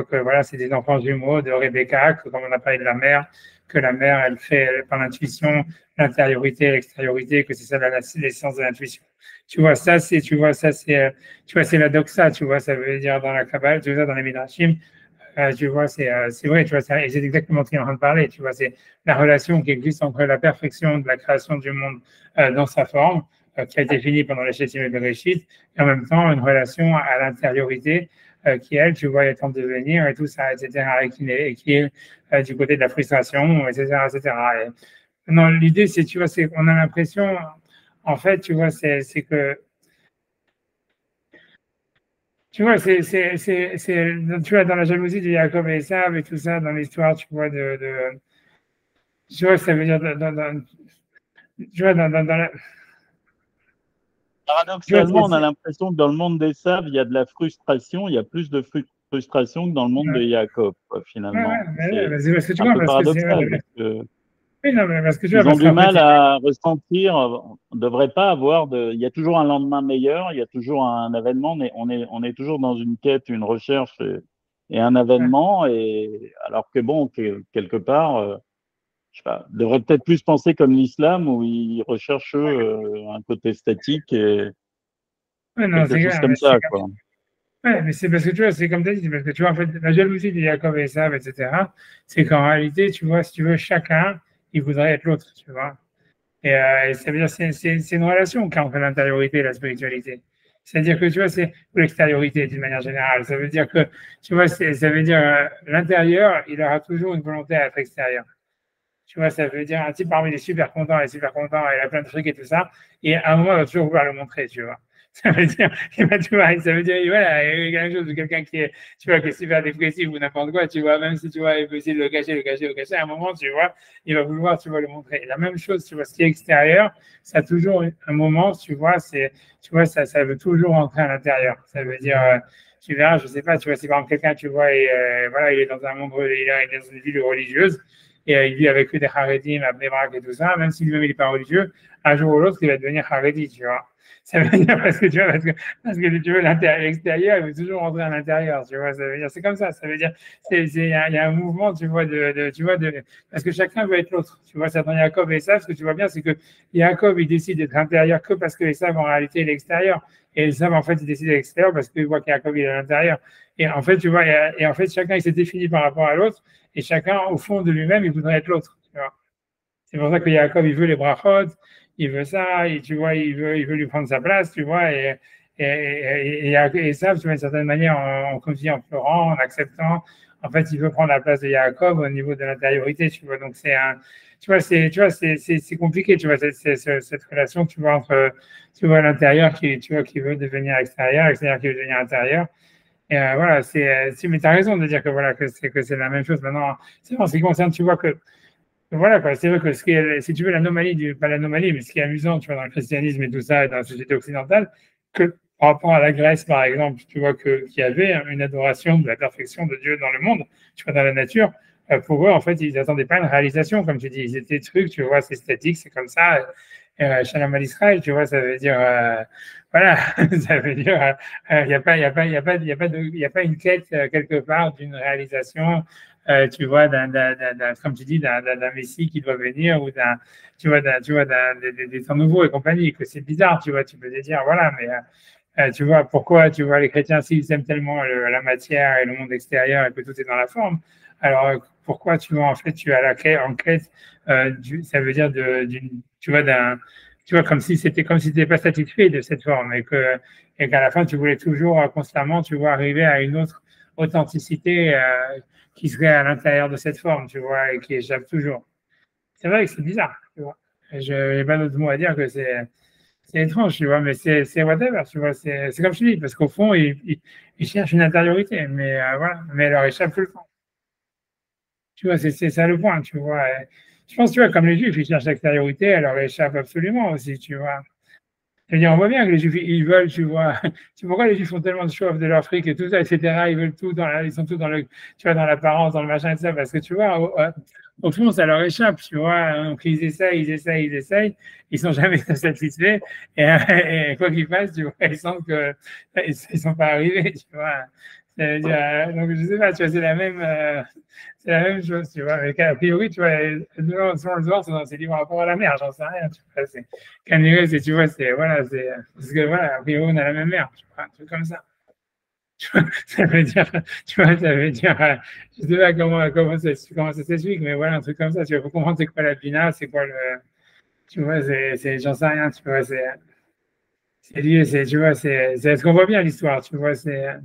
que voilà, c'est des enfants jumeaux de Rebecca, que comme on a parlé de la mère, que la mère, elle fait par l'intuition l'intériorité et l'extériorité, que c'est ça l'essence de l'intuition. Tu vois, c'est la doxa, tu vois, ça veut dire dans la Kabbale, tu vois, dans les Midrashim, Tu vois, c'est vrai, tu vois, c'est exactement ce qu'il est en train de parler. Tu vois, c'est la relation qui existe entre la perfection de la création du monde dans sa forme, qui a été finie pendant les Shittim et Bereshit, et en même temps une relation à l'intériorité qui, elle, tu vois, est en devenir et tout ça, etc., et qui est du côté de la frustration, etc., etc. Et, non, l'idée, c'est, tu vois, c'est qu'on a l'impression, en fait, tu vois, c'est que tu vois, tu vois, dans la jalousie de Jacob et Esav et tout ça, dans l'histoire, tu vois, tu vois, ça veut dire, tu vois, dans la, Paradoxalement, on a l'impression que dans le monde des Saves, il y a de la frustration, il y a plus de frustration que dans le monde de Jacob, quoi, finalement. C'est parce que tu un vois, peu parce que c'est, paradoxal, parce que oui, non, mais parce que tu vois, ils ont parce du qu'en fait, mal à ressentir, on ne devrait pas avoir de, il y a toujours un lendemain meilleur, il y a toujours un événement, mais on est toujours dans une quête, une recherche et un événement, et alors que bon, quelque part, je sais pas, devrait peut-être plus penser comme l'islam où ils recherchent un côté statique et non, quelque c'est chose clair, comme ça, quoi. ouais, mais c'est parce que tu vois, c'est comme tu as dit, parce que tu vois, en fait, la jalousie de Jacob et Esav, etc., c'est qu'en réalité, tu vois, si tu veux, chacun, il voudrait être l'autre, tu vois. Et ça veut dire, c'est une relation qui entre l'intériorité et la spiritualité. C'est-à-dire que, tu vois, c'est ou l'extériorité d'une manière générale. Ça veut dire que, tu vois, ça veut dire l'intérieur, il aura toujours une volonté à être extérieur. Tu vois, ça veut dire un type parmi les super contents, il a plein de trucs et tout ça. Et à un moment, il va toujours vouloir le montrer, tu vois. Ça veut dire, tu vois, ça veut dire, voilà, il y a quelque chose de quelqu'un qui est, tu vois, qui est super dépressif ou n'importe quoi, tu vois, même si tu vois, il peut essayer de le cacher, à un moment, tu vois, il va vouloir, tu vois, le montrer. Et la même chose, tu vois, ce qui est extérieur, ça a toujours un moment, tu vois, ça veut toujours entrer à l'intérieur. Ça veut dire, tu verras, je sais pas, tu vois, si par exemple quelqu'un, tu vois, et voilà, il est dans un monde, il est dans une ville religieuse, et il vit avec eux des Haredim, à Bnei Brak et tout ça, même si lui-même il n'est pas religieux, un jour ou l'autre, il va devenir Haredi, tu vois. Ça veut dire parce que tu vois, parce que si tu veux, l'extérieur, il veut toujours rentrer à l'intérieur, tu vois. Ça veut dire, c'est comme ça. Ça veut dire, il y a un mouvement, tu vois, parce que chacun veut être l'autre. Tu vois, ça dans Jacob et Esav, ce que tu vois bien, c'est que Jacob, il décide d'être intérieur que parce que Esav, en réalité, il est extérieur. Et Esav, en fait, il décide d'être extérieur parce qu'il voit qu'Jacob, il est à l'intérieur. Et en fait, tu vois, et en fait, chacun, il s'est défini par rapport à l'autre. Et chacun, au fond de lui-même, il voudrait être l'autre. C'est pour ça que Jacob, il veut les brachot, il veut ça, et tu vois, il veut lui prendre sa place, tu vois, et ça, tu vois, d'une certaine manière, comme je dis, en pleurant, en acceptant, en fait, il veut prendre la place de Jacob au niveau de l'intériorité, tu vois, donc c'est compliqué, tu vois, cette relation, tu vois, entre, tu vois, l'intérieur qui veut devenir extérieur, l'extérieur qui veut devenir intérieur. Et voilà, mais tu as raison de dire que voilà, que c'est la même chose. Maintenant, c'est en ce qui concerne, tu vois que voilà, quoi. C'est vrai que si tu veux, l'anomalie, pas l'anomalie, mais ce qui est amusant, tu vois, dans le christianisme et tout ça, et dans la société occidentale, que par rapport à la Grèce, par exemple, tu vois, qu'il y avait une adoration de la perfection de Dieu dans le monde, tu vois, dans la nature. Pour eux, en fait, ils n'attendaient pas une réalisation, comme tu dis. Ils étaient trucs, tu vois, c'est statique, c'est comme ça. Shalom al Israël, tu vois, ça veut dire, voilà, ça veut dire, il n'y a pas une quête quelque part d'une réalisation tu vois, comme tu dis, d'un Messie qui doit venir ou des temps nouveaux et compagnie, que c'est bizarre, tu vois, tu peux te dire, voilà, mais tu vois, pourquoi, tu vois, les chrétiens, s'ils aiment tellement la matière et le monde extérieur et que tout est dans la forme, alors pourquoi, tu vois, en fait, tu es en quête, ça veut dire tu vois, tu vois, comme si tu n'étais pas satisfait de cette forme et qu'à la fin, tu voulais toujours constamment, tu vois, arriver à une autre authenticité qui serait à l'intérieur de cette forme, tu vois, et qui échappe toujours. C'est vrai que c'est bizarre, tu vois. Je n'ai pas d'autre mot à dire que c'est étrange, tu vois, mais c'est whatever, tu vois. C'est comme je dis, parce qu'au fond, ils cherchent une intériorité, mais voilà, mais elle leur échappe tout le temps. Tu vois, c'est ça le point, tu vois. Je pense, tu vois, comme les Juifs, ils cherchent l'extériorité, elle leur échappe absolument aussi, tu vois. C'est-à-dire, on voit bien que les Juifs, ils veulent, tu vois, tu vois pourquoi les Juifs font tellement de show de leur fric et tout ça, etc. Ils veulent tout ils sont tous dans tu vois, dans l'apparence, dans le machin et tout ça, parce que tu vois, au fond, ça leur échappe, tu vois. Donc, ils essayent, ils sont jamais satisfaits, et quoi qu'ils fassent, tu vois, ils sentent qu'ils sont pas arrivés, tu vois. Donc, je sais pas, tu vois, c'est la même chose, tu vois. Mais a priori, tu vois, selon le soir, c'est libre par rapport à la mer, j'en sais rien, tu vois. Tu vois, parce que voilà, a priori, on a la même mer, tu vois, un truc comme ça. Ça veut dire, tu vois, ça veut dire, je sais pas comment ça s'explique, mais voilà, un truc comme ça. Tu faut comprendre c'est quoi la bina, c'est quoi le, tu vois, j'en sais rien, tu vois, c'est lié, tu vois, c'est ce qu'on voit bien l'histoire, tu vois, c'est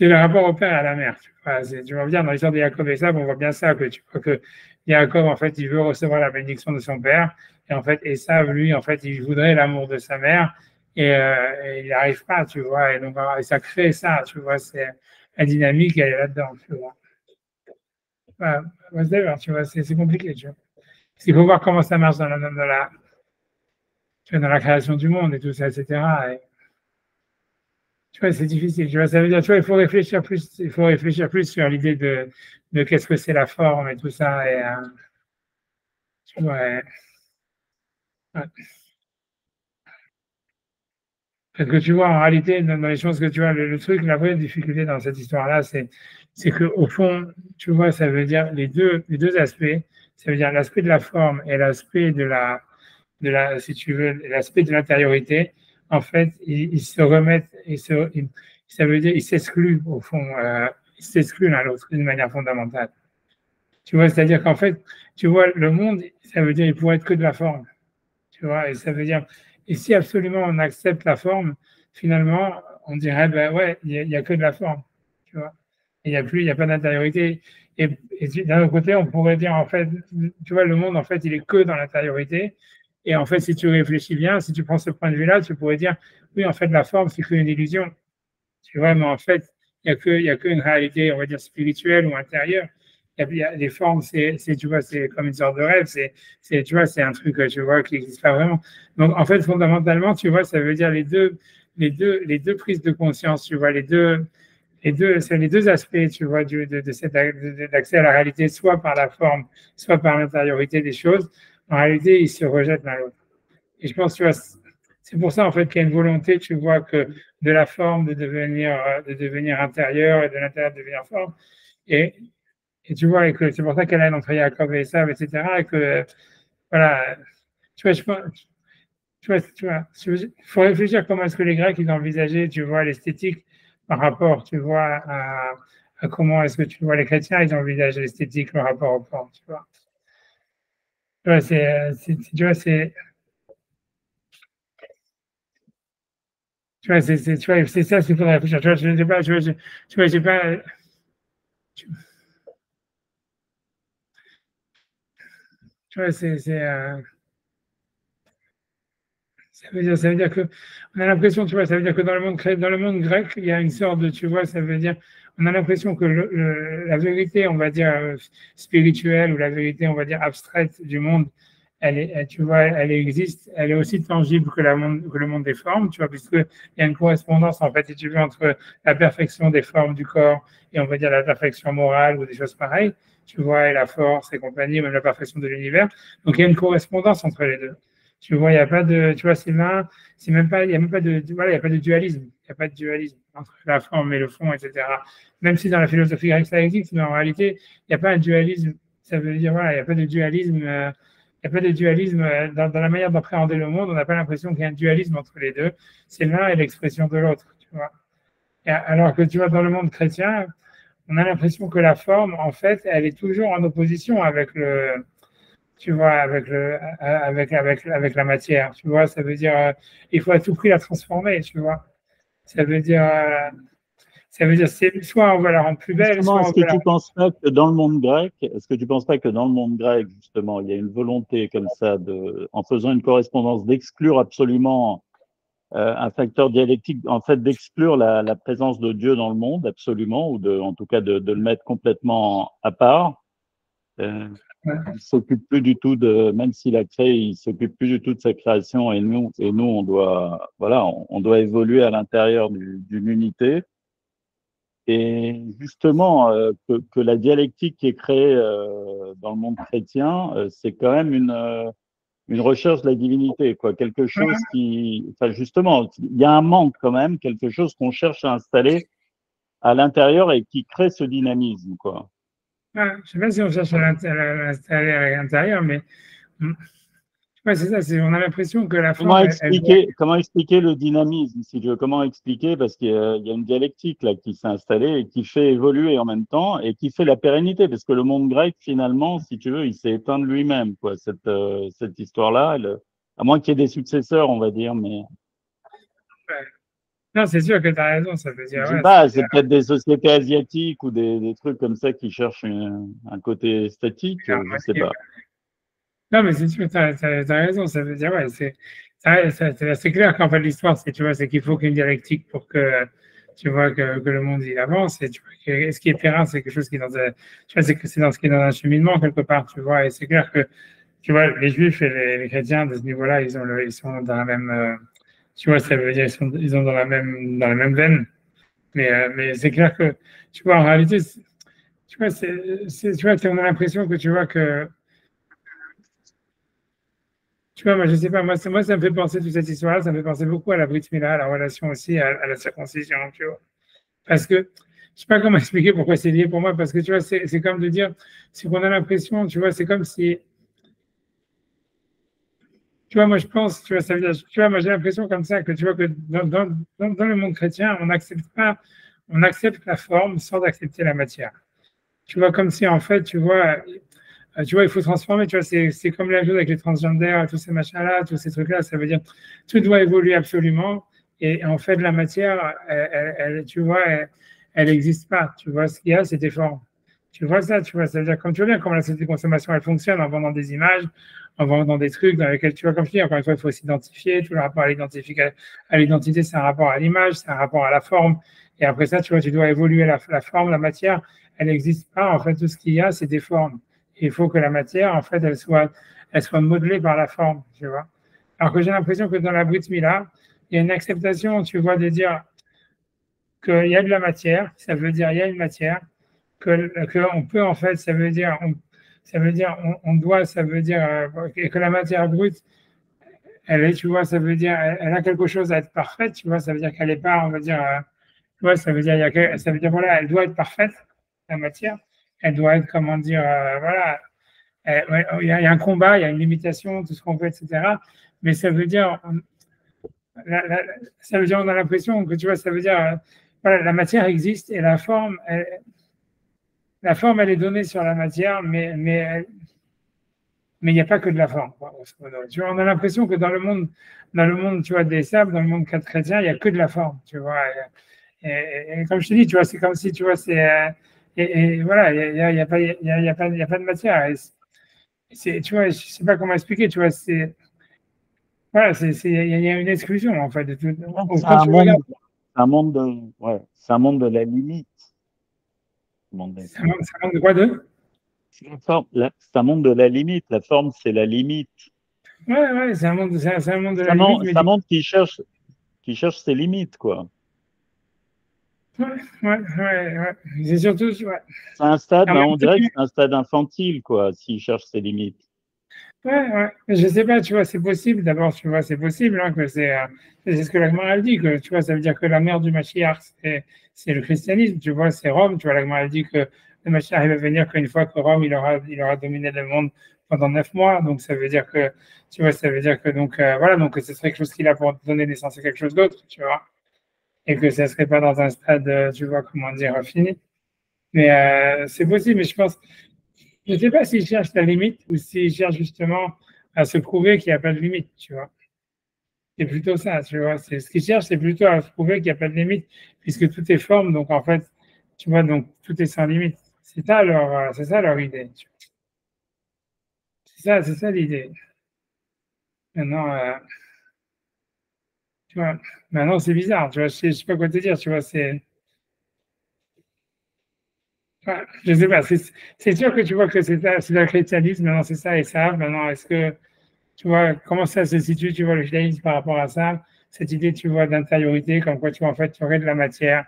le rapport au père et à la mère, tu vois, tu vois bien dans l'histoire de Jacob et Esav, on voit bien ça, que tu vois que Jacob, en fait, il veut recevoir la bénédiction de son père, et en fait, Esav, lui, en fait, il voudrait l'amour de sa mère, et il n'y arrive pas, tu vois, et donc, et ça crée ça, tu vois, c'est la dynamique, elle est là-dedans, tu vois. Tu vois, c'est compliqué, tu vois. Parce qu'il faut voir comment ça marche tu vois, dans la création du monde et tout ça, etc. Et, tu vois, c'est difficile. Tu vois, ça veut dire, tu vois, il faut réfléchir plus sur l'idée de qu'est-ce que c'est la forme et tout ça. Et, tu vois, ouais. Parce que tu vois, en réalité, dans les choses que tu vois, le truc, la vraie difficulté dans cette histoire-là, c'est qu'au fond, tu vois, ça veut dire les deux aspects, ça veut dire l'aspect de la forme et l'aspect si tu veux, l'aspect de l'intériorité, en fait, ils se remettent, ça veut dire, ils s'excluent, au fond, ils s'excluent l'un l'autre d'une manière fondamentale. Tu vois, c'est-à-dire qu'en fait, tu vois, le monde, ça veut dire, il pourrait être que de la forme. Tu vois, et ça veut dire, et si absolument on accepte la forme, finalement, on dirait, ben ouais, il y a que de la forme. Tu vois, il n'y a pas d'intériorité. Et d'un autre côté, on pourrait dire, en fait, tu vois, le monde, en fait, il est que dans l'intériorité. Et en fait, si tu réfléchis bien, si tu prends ce point de vue-là, tu pourrais dire, oui, en fait, la forme, c'est qu'une illusion. Tu vois, mais en fait, il y a qu'une réalité, on va dire, spirituelle ou intérieure. Il y a des formes, tu vois, c'est comme une sorte de rêve, tu vois, c'est un truc, tu vois, qui n'existe pas vraiment. Donc, en fait, fondamentalement, tu vois, ça veut dire les deux prises de conscience, tu vois, c'est les deux aspects, tu vois, d'accès à la réalité, soit par la forme, soit par l'intériorité des choses. En réalité, ils se rejettent l'un l'autre. Et je pense, tu vois, c'est pour ça, en fait, qu'il y a une volonté, tu vois, que de la forme de devenir intérieur et de l'intérieur de devenir forme. Et, et tu vois, et que c'est pour ça qu'elle a entre Jacob et Esav, etc. Et que, voilà, tu vois, je pense, il faut réfléchir comment est-ce que les Grecs, ils envisageaient, tu vois, l'esthétique par rapport, tu vois, à comment est-ce que, tu vois, les chrétiens, ils envisagent l'esthétique par rapport aux formes, tu vois. Tu vois, tu vois, tu vois, c'est ça qu'il faudrait réfléchir. Tu vois, je ne sais pas, tu vois, j'ai pas. Tu vois, ça veut dire que, on a l'impression, tu vois, ça veut dire que dans le monde grec, il y a une sorte de, tu vois, ça veut dire, on a l'impression que la vérité, on va dire, spirituelle ou la vérité, on va dire, abstraite du monde, tu vois, elle existe, elle est aussi tangible que le monde des formes, tu vois, puisqu'il y a une correspondance, en fait, si tu veux, entre la perfection des formes du corps et, on va dire, la perfection morale ou des choses pareilles, tu vois, et la force et compagnie, même la perfection de l'univers. Donc, il y a une correspondance entre les deux. Tu vois, il n'y a pas de, tu vois, c'est même pas, il y a même pas voilà, il y a pas de dualisme. Il n'y a pas de dualisme entre la forme et le fond, etc. Même si dans la philosophie grecque ça existe, mais en réalité, il n'y a pas un dualisme. Ça veut dire, voilà, il n'y a pas de dualisme, il y a pas de dualisme dans la manière d'appréhender le monde. On n'a pas l'impression qu'il y a un dualisme entre les deux. C'est l'un et l'expression de l'autre, tu vois. Alors que tu vois, dans le monde chrétien, on a l'impression que la forme, en fait, elle est toujours en opposition avec tu vois, avec la matière, tu vois, ça veut dire, il faut à tout prix la transformer, tu vois. Ça veut dire, soit on va la rendre plus belle, Justement, soit on va la est-ce que tu penses pas que dans le monde grec, justement, il y a une volonté comme ça en faisant une correspondance, d'exclure absolument un facteur dialectique, en fait, d'exclure la présence de Dieu dans le monde, absolument, ou en tout cas, de le mettre complètement à part. Il s'occupe plus du tout même s'il a créé, il s'occupe plus du tout de sa création, et nous, on doit, voilà, on doit évoluer à l'intérieur d'une unité. Et justement, que la dialectique qui est créée dans le monde chrétien, c'est quand même une recherche de la divinité, quoi. Quelque chose enfin justement, il y a un manque quand même, quelque chose qu'on cherche à installer à l'intérieur et qui crée ce dynamisme, quoi. je ne sais pas si on cherche à l'installer à l'intérieur, mais Ouais, c'est ça, on a l'impression que la forme. Comment expliquer le dynamisme, si tu veux, comment expliquer, parce qu'il y a une dialectique là qui s'est installée et qui fait évoluer en même temps et qui fait la pérennité, parce que le monde grec, finalement, si tu veux, il s'est éteint de lui-même, quoi. Cette histoire-là, à moins qu'il y ait des successeurs, on va dire, mais. Ouais. Non, c'est sûr que tu as raison, ça veut dire. Je sais pas, c'est peut-être des sociétés asiatiques ou des trucs comme ça qui cherchent un côté statique, je sais pas. Non, mais c'est sûr, tu as raison, ça veut dire, ouais, c'est clair qu'en fait, l'histoire, tu vois, c'est qu'il faut qu'une dialectique pour que, tu vois, que le monde, il avance, et tu vois, ce qui est terrain, c'est quelque chose qui est dans tu vois, c'est dans ce qui est dans un cheminement, quelque part, tu vois, et c'est clair que, tu vois, les Juifs et les chrétiens, de ce niveau-là, ils sont dans la même, tu vois, ça veut dire, ils sont dans la même veine. Mais c'est clair que, tu vois, en réalité, tu vois, tu vois, on a l'impression que, tu vois, que, tu vois, moi, je sais pas, moi, ça me fait penser, toute cette histoire-là, ça me fait penser beaucoup à la Brit Mila, à la relation aussi à la circoncision, tu vois. Parce que, je sais pas comment expliquer pourquoi c'est lié pour moi, parce que, tu vois, c'est comme de dire, c'est qu'on a l'impression, tu vois, c'est comme si, tu vois, moi, je pense, tu vois, ça veut dire, tu vois, moi, j'ai l'impression comme ça que, tu vois, que dans le monde chrétien, on accepte la forme sans accepter la matière. Tu vois, comme si, en fait, tu vois, il faut transformer, tu vois, c'est comme la chose avec les transgenres, tous ces machins-là, tous ces trucs-là, ça veut dire, tout doit évoluer absolument, et en fait, la matière, tu vois, elle n'existe pas, tu vois, ce qu'il y a, c'est des formes. Tu vois ça, tu vois, ça veut dire, comme tu vois bien comment la société de consommation, elle fonctionne en vendant des images, en vendant des trucs dans lesquels, tu vois, comme je dis, encore une fois, il faut s'identifier, tout le rapport à l'identité, c'est un rapport à l'image, c'est un rapport à la forme, et après ça, tu vois, tu dois évoluer la forme, la matière, elle n'existe pas, en fait, tout ce qu'il y a, c'est des formes. Il faut que la matière, en fait, elle soit modelée par la forme, tu vois. Alors que j'ai l'impression que dans la Brit Mila, il y a une acceptation, tu vois, de dire qu'il y a de la matière, ça veut dire il y a une matière, que on peut, en fait, ça veut dire, on doit, ça veut dire, que la matière brute, elle est, tu vois, ça veut dire, elle a quelque chose à être parfaite, tu vois, ça veut dire qu'elle n'est pas, on va dire, tu vois, ça veut dire, ça veut dire, voilà, elle doit être parfaite, la matière, elle doit être, comment dire, voilà, il y a un combat, il y a une limitation, tout ce qu'on veut, etc. Mais ça veut dire, on a l'impression que, tu vois, ça veut dire, voilà, la matière existe et la forme, elle est donnée sur la matière, mais il n'y a pas que de la forme, quoi. Tu vois, on a l'impression que dans le monde, tu vois, des sables, dans le monde chrétien, il n'y a que de la forme, tu vois. Et comme je te dis, tu vois, c'est comme si, tu vois, et voilà, il n'y a pas de matière. Tu vois, je sais pas comment expliquer, tu vois, voilà, il y a une exclusion, en fait, de tout. C'est un monde de la limite. C'est un monde de quoi de? C'est un monde de la limite. La forme, c'est la limite. Ouais, c'est un monde de la limite. C'est un monde qui cherche ses limites, quoi. Ouais. C'est surtout, ouais. C'est un stade, on dirait que c'est un stade infantile, quoi, s'il cherche ses limites. Ouais. Je sais pas, tu vois, c'est possible. D'abord, tu vois, c'est possible hein, que c'est ce que la Gemara dit, que tu vois, ça veut dire que la mère du Mashiach, c'est le christianisme, tu vois, c'est Rome. Tu vois, la Gemara dit que le Mashiach, il va venir qu'une fois que Rome, il aura dominé le monde pendant 9 mois. Donc, ça veut dire que, tu vois, donc, voilà, donc ce serait quelque chose qu'il a pour donner naissance à quelque chose d'autre, tu vois. Et que ça serait pas dans un stade, tu vois, comment dire, fini. Mais c'est possible, mais je pense, je ne sais pas s'il cherche la limite ou s'il cherche justement à se prouver qu'il n'y a pas de limite, tu vois. C'est plutôt ça, tu vois. Ce qu'il cherche, c'est plutôt à se prouver qu'il n'y a pas de limite, puisque tout est forme, donc en fait, tu vois, donc tout est sans limite. C'est ça leur idée. C'est ça l'idée. Maintenant, tu vois, maintenant c'est bizarre, tu vois, je sais pas quoi te dire, tu vois, je sais pas, c'est sûr que tu vois que c'est le christianisme, maintenant c'est ça et ça, maintenant est-ce que tu vois, comment ça se situe, tu vois, le judaïsme par rapport à ça, cette idée, tu vois, d'intériorité, comme quoi, tu vois, en fait, tu aurais de la matière.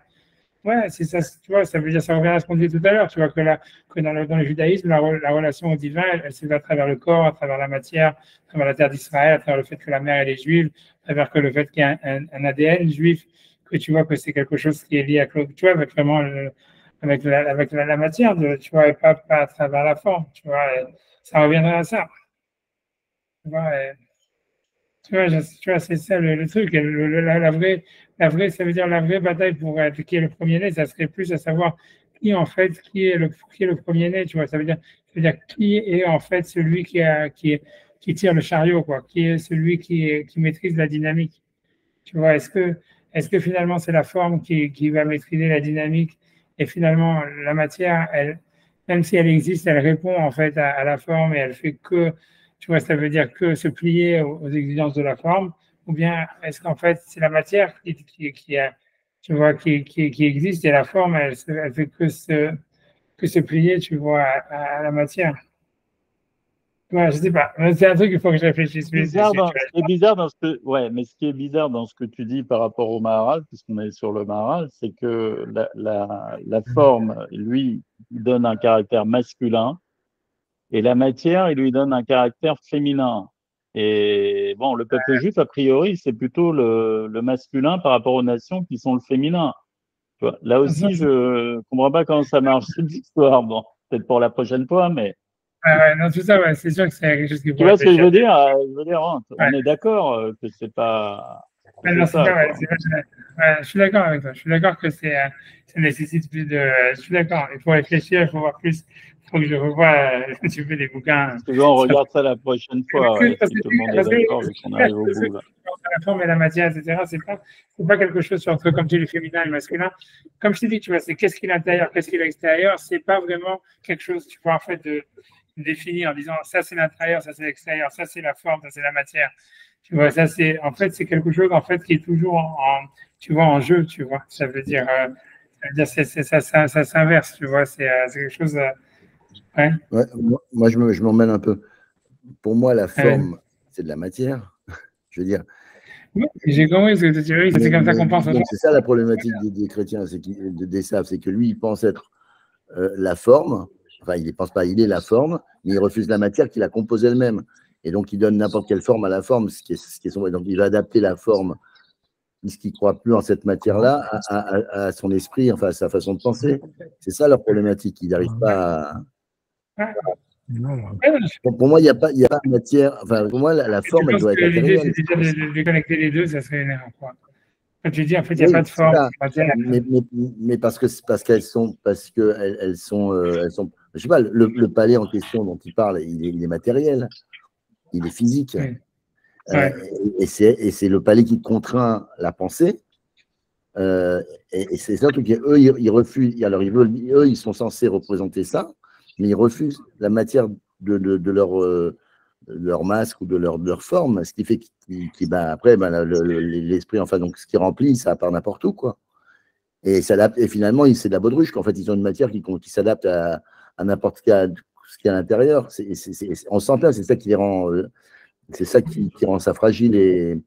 Ouais, c'est ça, tu vois, ça veut dire, ça revient à ce qu'on disait tout à l'heure, tu vois, que dans le judaïsme, la relation au divin, elle se fait à travers le corps, à travers la matière, à travers la terre d'Israël, à travers le fait que la mère, elle est juive, à travers que le fait qu'il y a un ADN juif, que tu vois que c'est quelque chose qui est lié à, tu vois, avec vraiment, avec la matière, tu vois, et pas à travers la forme, tu vois, ça reviendrait à ça. Tu vois, Tu vois, c'est ça le truc. La vraie, ça veut dire la vraie bataille pour être qui est le premier-né, ça serait plus à savoir qui, en fait, qui est le premier-né, tu vois. Ça veut dire qui est, en fait, celui qui tire le chariot, quoi. Qui est celui qui maîtrise la dynamique. Tu vois, est-ce que finalement, c'est la forme qui va maîtriser la dynamique et finalement, la matière, elle, même si elle existe, elle répond, en fait, à la forme et elle fait que tu vois, ça veut dire que se plier aux exigences de la forme, ou bien est-ce qu'en fait c'est la matière tu vois, qui existe et la forme, elle fait que se plier, tu vois, à la matière. Ouais, je sais pas. C'est un truc qu'il faut que je réfléchisse plus. Ce qui est bizarre dans ce que, ouais, mais ce qui est bizarre dans ce que tu dis par rapport au Maharal, puisqu'on est sur le Maharal, c'est que la forme, lui, donne un caractère masculin et la matière, il lui donne un caractère féminin. Et bon, le peuple juif, a priori, c'est plutôt le masculin par rapport aux nations qui sont le féminin. Tu vois, là aussi, je comprends pas comment ça marche cette histoire. Bon, peut-être pour la prochaine fois, mais. Ouais, non, tout ça, ouais, c'est sûr que c'est quelque chose qui Tu vois ce que je veux dire? On est d'accord que c'est pas. Non, c'est ça, ouais, ouais, je suis d'accord avec toi. Je suis d'accord que ça nécessite plus de. Je suis d'accord. Il faut réfléchir, il faut voir plus. Il faut que je revoie. Tu fais des bouquins. Tu veux, on regarde ça la prochaine fois, si tout le monde est d'accord, vu qu'on arrive au bout. Là. La forme et la matière, etc. C'est pas quelque chose entre, comme tu dis, le féminin et le masculin. Comme je t'ai dit, tu vois, c'est qu'est-ce qui est l'intérieur, qu'est-ce qui est l'extérieur. C'est pas vraiment quelque chose, tu vois, en fait, de définir en disant ça c'est l'intérieur, ça c'est l'extérieur, ça c'est la forme, ça c'est la matière. Tu vois, ça c'est en fait c'est quelque chose en fait qui est toujours tu vois en jeu, tu vois. Ça veut dire ça s'inverse, tu vois. C'est quelque chose. Ouais. Ouais, moi je m'emmène un peu. Pour moi, la forme, c'est de la matière. Je veux dire. Oui, j'ai compris ce que tu veux dire. C'est comme ça qu'on pense. C'est ça la problématique des chrétiens, des saves, c'est que lui, il pense être la forme. Enfin, il ne pense pas, il est la forme, mais il refuse la matière qui la compose elle-même. Et donc, il donne n'importe quelle forme à la forme, ce qui est son. Donc, il va adapter la forme, puisqu'il ne croit plus en cette matière-là, à son esprit, enfin, à sa façon de penser. C'est ça leur problématique. Il n'arrive pas à. Pour moi, il n'y a pas de matière. Enfin, pour moi, la forme, elle doit être l'idée, c'est de connecter les deux, ça serait une erreur. Quand tu dis, en fait, il n'y a pas de forme. Mais parce qu'elles sont, je sais pas, le palais en question dont il parle, il est matériel, il est physique. Et c'est le palais qui contraint la pensée. Et c'est ça, eux, ils refusent. Alors, eux, ils sont censés représenter ça, mais ils refusent la matière de leur masque ou de leur forme, ce qui fait qu'après, l'esprit, enfin, donc, ce qui remplit, ça part n'importe où, quoi. Et finalement, c'est de la baudruche, qu'en fait, ils ont une matière qui s'adapte à n'importe ce qu'il y a à l'intérieur. On sent là, c'est ça qui les rend, c'est ça qui rend ça fragile et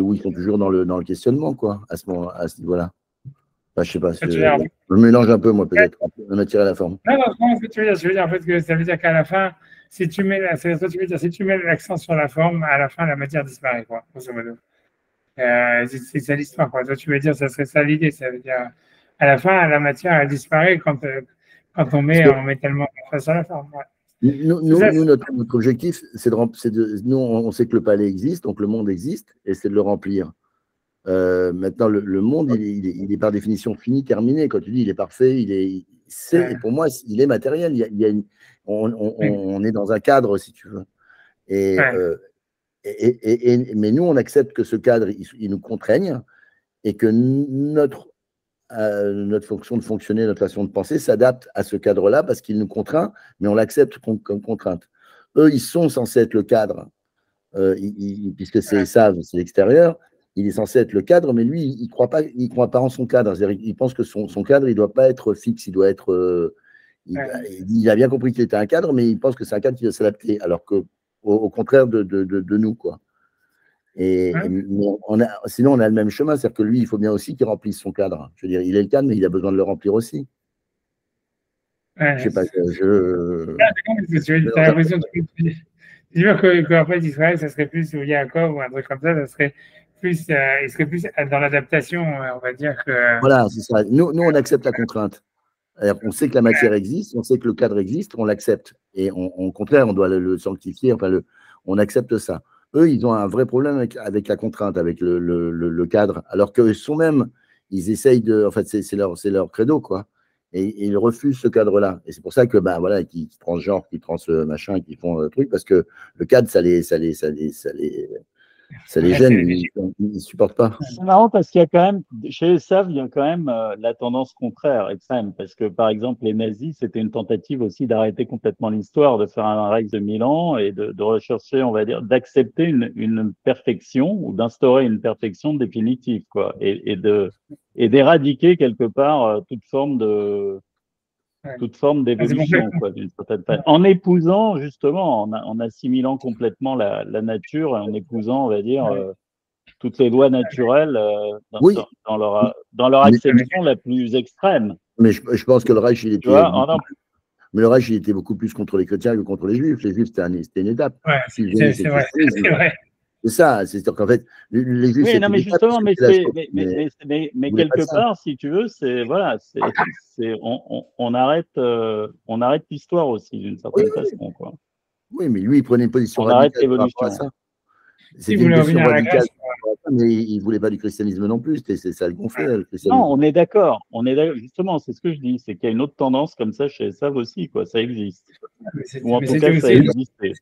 où ils sont toujours dans le questionnement, quoi, à ce niveau-là. Enfin, je sais pas, je mélange un peu, moi, peut-être, la matière et la forme. Non, ce que tu veux dire, je veux dire en fait que ça veut dire qu'à la fin, si tu mets l'accent sur la forme, à la fin, la matière disparaît, quoi, grosso modo. C'est ça l'histoire, quoi. Toi, tu veux dire, ça serait ça l'idée, ça veut dire, à la fin, la matière, elle disparaît quand on met tellement face à la forme. Ouais. Nous, notre objectif, c'est nous, on sait que le palais existe, donc le monde existe, et c'est de le remplir. Maintenant, le monde, il est par définition fini, terminé. Quand tu dis il est parfait, et pour moi, il est matériel. On est dans un cadre, si tu veux. Mais nous, on accepte que ce cadre, il nous contraigne et que notre fonction de fonctionner, notre façon de penser s'adapte à ce cadre-là parce qu'il nous contraint, mais on l'accepte comme contrainte. Eux, ils sont censés être le cadre, puisque c'est l'extérieur. Il est censé être le cadre, mais lui, il ne croit pas en son cadre. Il pense que son cadre, il ne doit pas être fixe, il doit être. Il a bien compris qu'il était un cadre, mais il pense que c'est un cadre qui doit s'adapter, alors qu'au contraire de nous, quoi. Sinon, on a le même chemin, c'est-à-dire que lui, il faut bien aussi qu'il remplisse son cadre. Je veux dire, il est le cadre, mais il a besoin de le remplir aussi. Je sais pas, tu as l'impression que c'est sûr qu'en fait, Israël, ça serait plus ou Yaakov ou un truc comme ça serait plus, il serait plus dans l'adaptation, on va dire que. Voilà, c'est ça. Nous, on accepte la contrainte. Alors, on sait que la matière existe, on sait que le cadre existe, on l'accepte. Et au contraire, on doit le sanctifier, enfin, on accepte ça. eux, ils ont un vrai problème avec la contrainte, avec le cadre, alors qu'eux sont même, ils essayent de, en fait, c'est leur credo, quoi. Et ils refusent ce cadre-là. Et c'est pour ça que, ben voilà, qui transgenrent, qui trans machin, qui font le truc, parce que le cadre, ça les Ouais, gêne, ils ne supportent pas. C'est marrant parce qu'il y a quand même, chez les Slaves, il y a quand même la tendance contraire, extrême. Parce que, par exemple, les nazis, c'était une tentative aussi d'arrêter complètement l'histoire, de faire un Reich de 1000 ans et de rechercher, on va dire, d'accepter une perfection ou d'instaurer une perfection définitive, quoi. Et d'éradiquer quelque part ouais. toute forme C'est pour ça d'évolution, quoi, d'une certaine façon. En épousant, justement, en assimilant complètement la nature et en épousant, on va dire, toutes les lois naturelles Oui, dans leur mais, acception la plus extrême. mais je pense que le Reich, Tu vois, mais le Reich, il était beaucoup plus contre les chrétiens que contre les juifs. Les juifs, c'était une étape. ouais, Puis venait, c'est vrai, c'est vrai. c'est ça, c'est-à-dire qu'en fait, les juifs, oui, non, c'était une mais étape parce justement, que c'était la chose, mais mais ils voulaient pas de quelque ça. part, si tu veux, c'est voilà, on arrête l'histoire aussi d'une Oui, certaine façon, quoi. oui, mais lui, il prenait une position On arrête radicale par rapport à l'évolution. ça. Si C'était vous une voulez position revenir à la radicale Grèce, par rapport à ça, mais il ne voulait pas du christianisme non plus. Ça le gonflait, le Non, christianisme. on est d'accord. Justement, c'est ce que je dis, c'est qu'il y a une autre tendance comme ça chez les Slaves aussi, quoi. Ça existe. Ou en mais tout c'était cas, ça a aussi existé.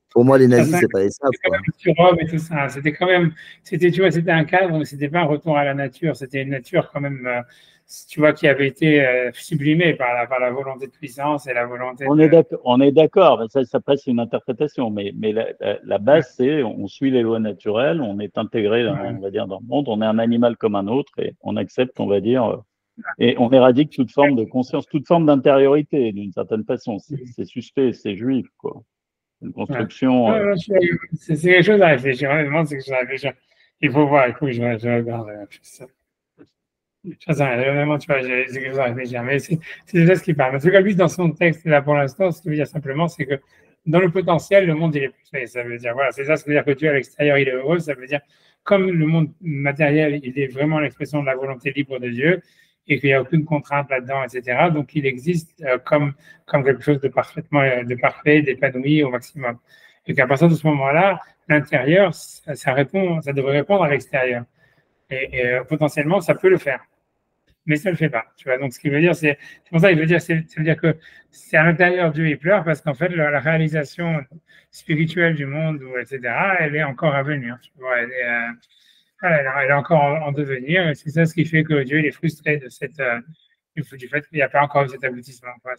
Pour moi, les ça, nazis, c'est pas les Slaves, c'était quand quoi. même sur Rome et tout ça. C'était quand même, c'était, tu vois, c'était un cadre, mais c'était pas un retour à la nature. C'était une nature quand même, tu vois, qui avait été sublimée par la volonté de puissance et la volonté de. On est d'accord, mais ça passe une interprétation, mais la Ouais, base, c'est on suit les lois naturelles, on est intégré, on ouais, va dire, dans le monde, on est un animal comme un autre et on accepte, on va dire, et on éradique toute forme de conscience, toute forme d'intériorité, d'une certaine façon. C'est suspect, c'est juif, quoi. Une ouais. construction. Non, non, c'est quelque chose à réfléchir. Honnêtement, c'est quelque chose à réfléchir. Il faut voir. Écoute, je regarde. Je sais rien, vraiment, tu vois, c'est quelque chose à réfléchir. Mais c'est déjà ce qui parle. Parce que lui, dans son texte, là, pour l'instant, ce qu'il veut dire simplement, c'est que dans le potentiel, le monde, il est plus. Ça veut dire, voilà, c'est ça, ça veut dire que Dieu, à l'extérieur, il est heureux. Ça veut dire, comme le monde matériel, il est vraiment l'expression de la volonté libre de Dieu et qu'il n'y a aucune contrainte là-dedans, etc. Donc, il existe comme quelque chose de parfaitement, de parfait, d'épanoui au maximum. Et qu'à partir de ce moment-là, l'intérieur, ça devrait répondre à l'extérieur. Et potentiellement, ça peut le faire, mais ça ne le fait pas. Tu vois, donc ce qui veut dire, c'est pour ça qu'il veut dire, ça veut dire que c'est à l'intérieur Dieu il pleure parce qu'en fait la réalisation spirituelle du monde, etc., elle est encore à venir. Tu vois, voilà, elle est encore en devenir. Et c'est ça ce qui fait que Dieu il est frustré de du fait qu'il n'y a pas encore eu cet aboutissement. Quoi.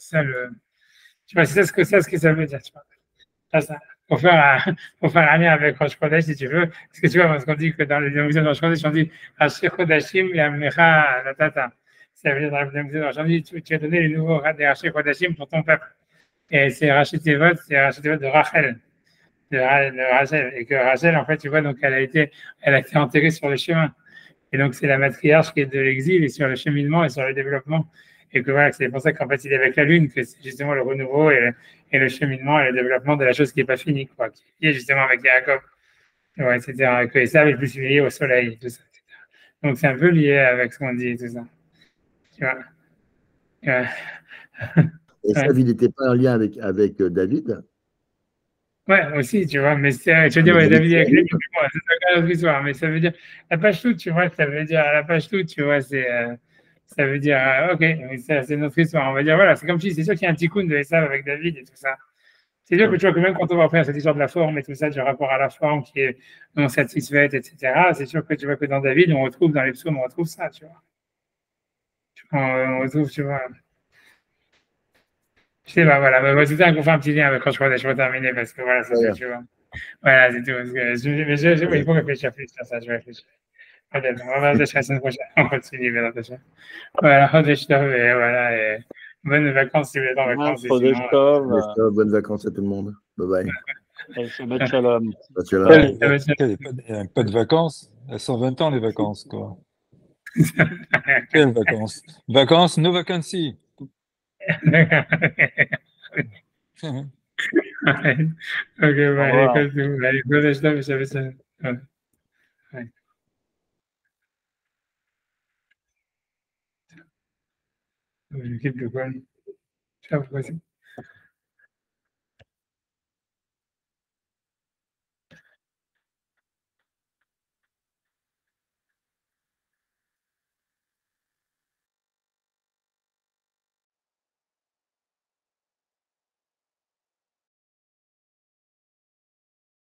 Tu vois, c'est ça ce que ça veut dire. Tu vois. Ça. Pour faire un lien avec Rosh Chodesh, si tu veux, parce que tu vois, parce qu'on dit que dans les dénominations de Rosh Chodesh, on dit Asher Chodashim Yamlecha Natata. Ça veut dire dans la dénomination de Rosh Chodesh, tu as donné les nouveaux des Asher Chodashim pour ton peuple. Et c'est Rachetevot, de Rachel, de Rachel. Et que Rachel, en fait, tu vois, donc elle a été enterrée sur le chemin. Et donc, c'est la matriarche qui est de l'exil et sur le cheminement et sur le développement. Et que voilà, c'est pour ça qu'en fait, il est avec la Lune, que c'est justement le renouveau et le cheminement et le développement de la chose qui n'est pas finie, quoi, qui est justement avec Jacob, ouais, etc. Et que ça est plus lié au soleil, tout ça, etc. Donc, c'est un peu lié avec ce qu'on dit, tout ça. Tu vois? Ouais. Et ça, Ouais. il n'était pas en lien avec David. Ouais, aussi, tu vois, mais tu veux Ah, dire, mais ouais, David, David c'est avec la lui, Lune. c'est pas une autre histoire, mais ça veut dire, la page toute, tu vois, ça veut dire, la page toute, tu vois, ça veut dire, ok, mais c'est notre histoire, on va dire, voilà, c'est comme si, c'est sûr qu'il y a un petit coup de Esav avec David et tout ça. C'est sûr que tu vois que même quand on va faire cette histoire de la forme et tout ça, du rapport à la forme qui est non satisfaite, etc., c'est sûr que tu vois que dans David, on retrouve, dans les psaumes, on retrouve ça, tu vois. On retrouve, tu vois. Je sais pas, voilà, bah, c'est ça qu'on fait un petit lien avec quand je vais terminer parce que voilà, c'est Ouais, tout, tu vois. Voilà, c'est tout. Parce que il faut réfléchir plus à ça, je vais réfléchir. Peut-être, on va réfléchir la semaine prochaine, on continue, bien attention. Voilà, et voilà, et bonnes vacances si vous êtes en vacances, et sinon, Chodesh Tov, bonnes vacances à tout le monde. Bye bye. et Shabbat Shalom. Shalom. Ouais, il y a pas de vacances. Elles sont 20 ans, les vacances, quoi. Quelles vacances? Vacances, no vacancy. Ok, Au bah, allez, revoir. comme tout. Allez, j'avais ça. Ouais, ouais. Je quitte le coin. Ciao, voici.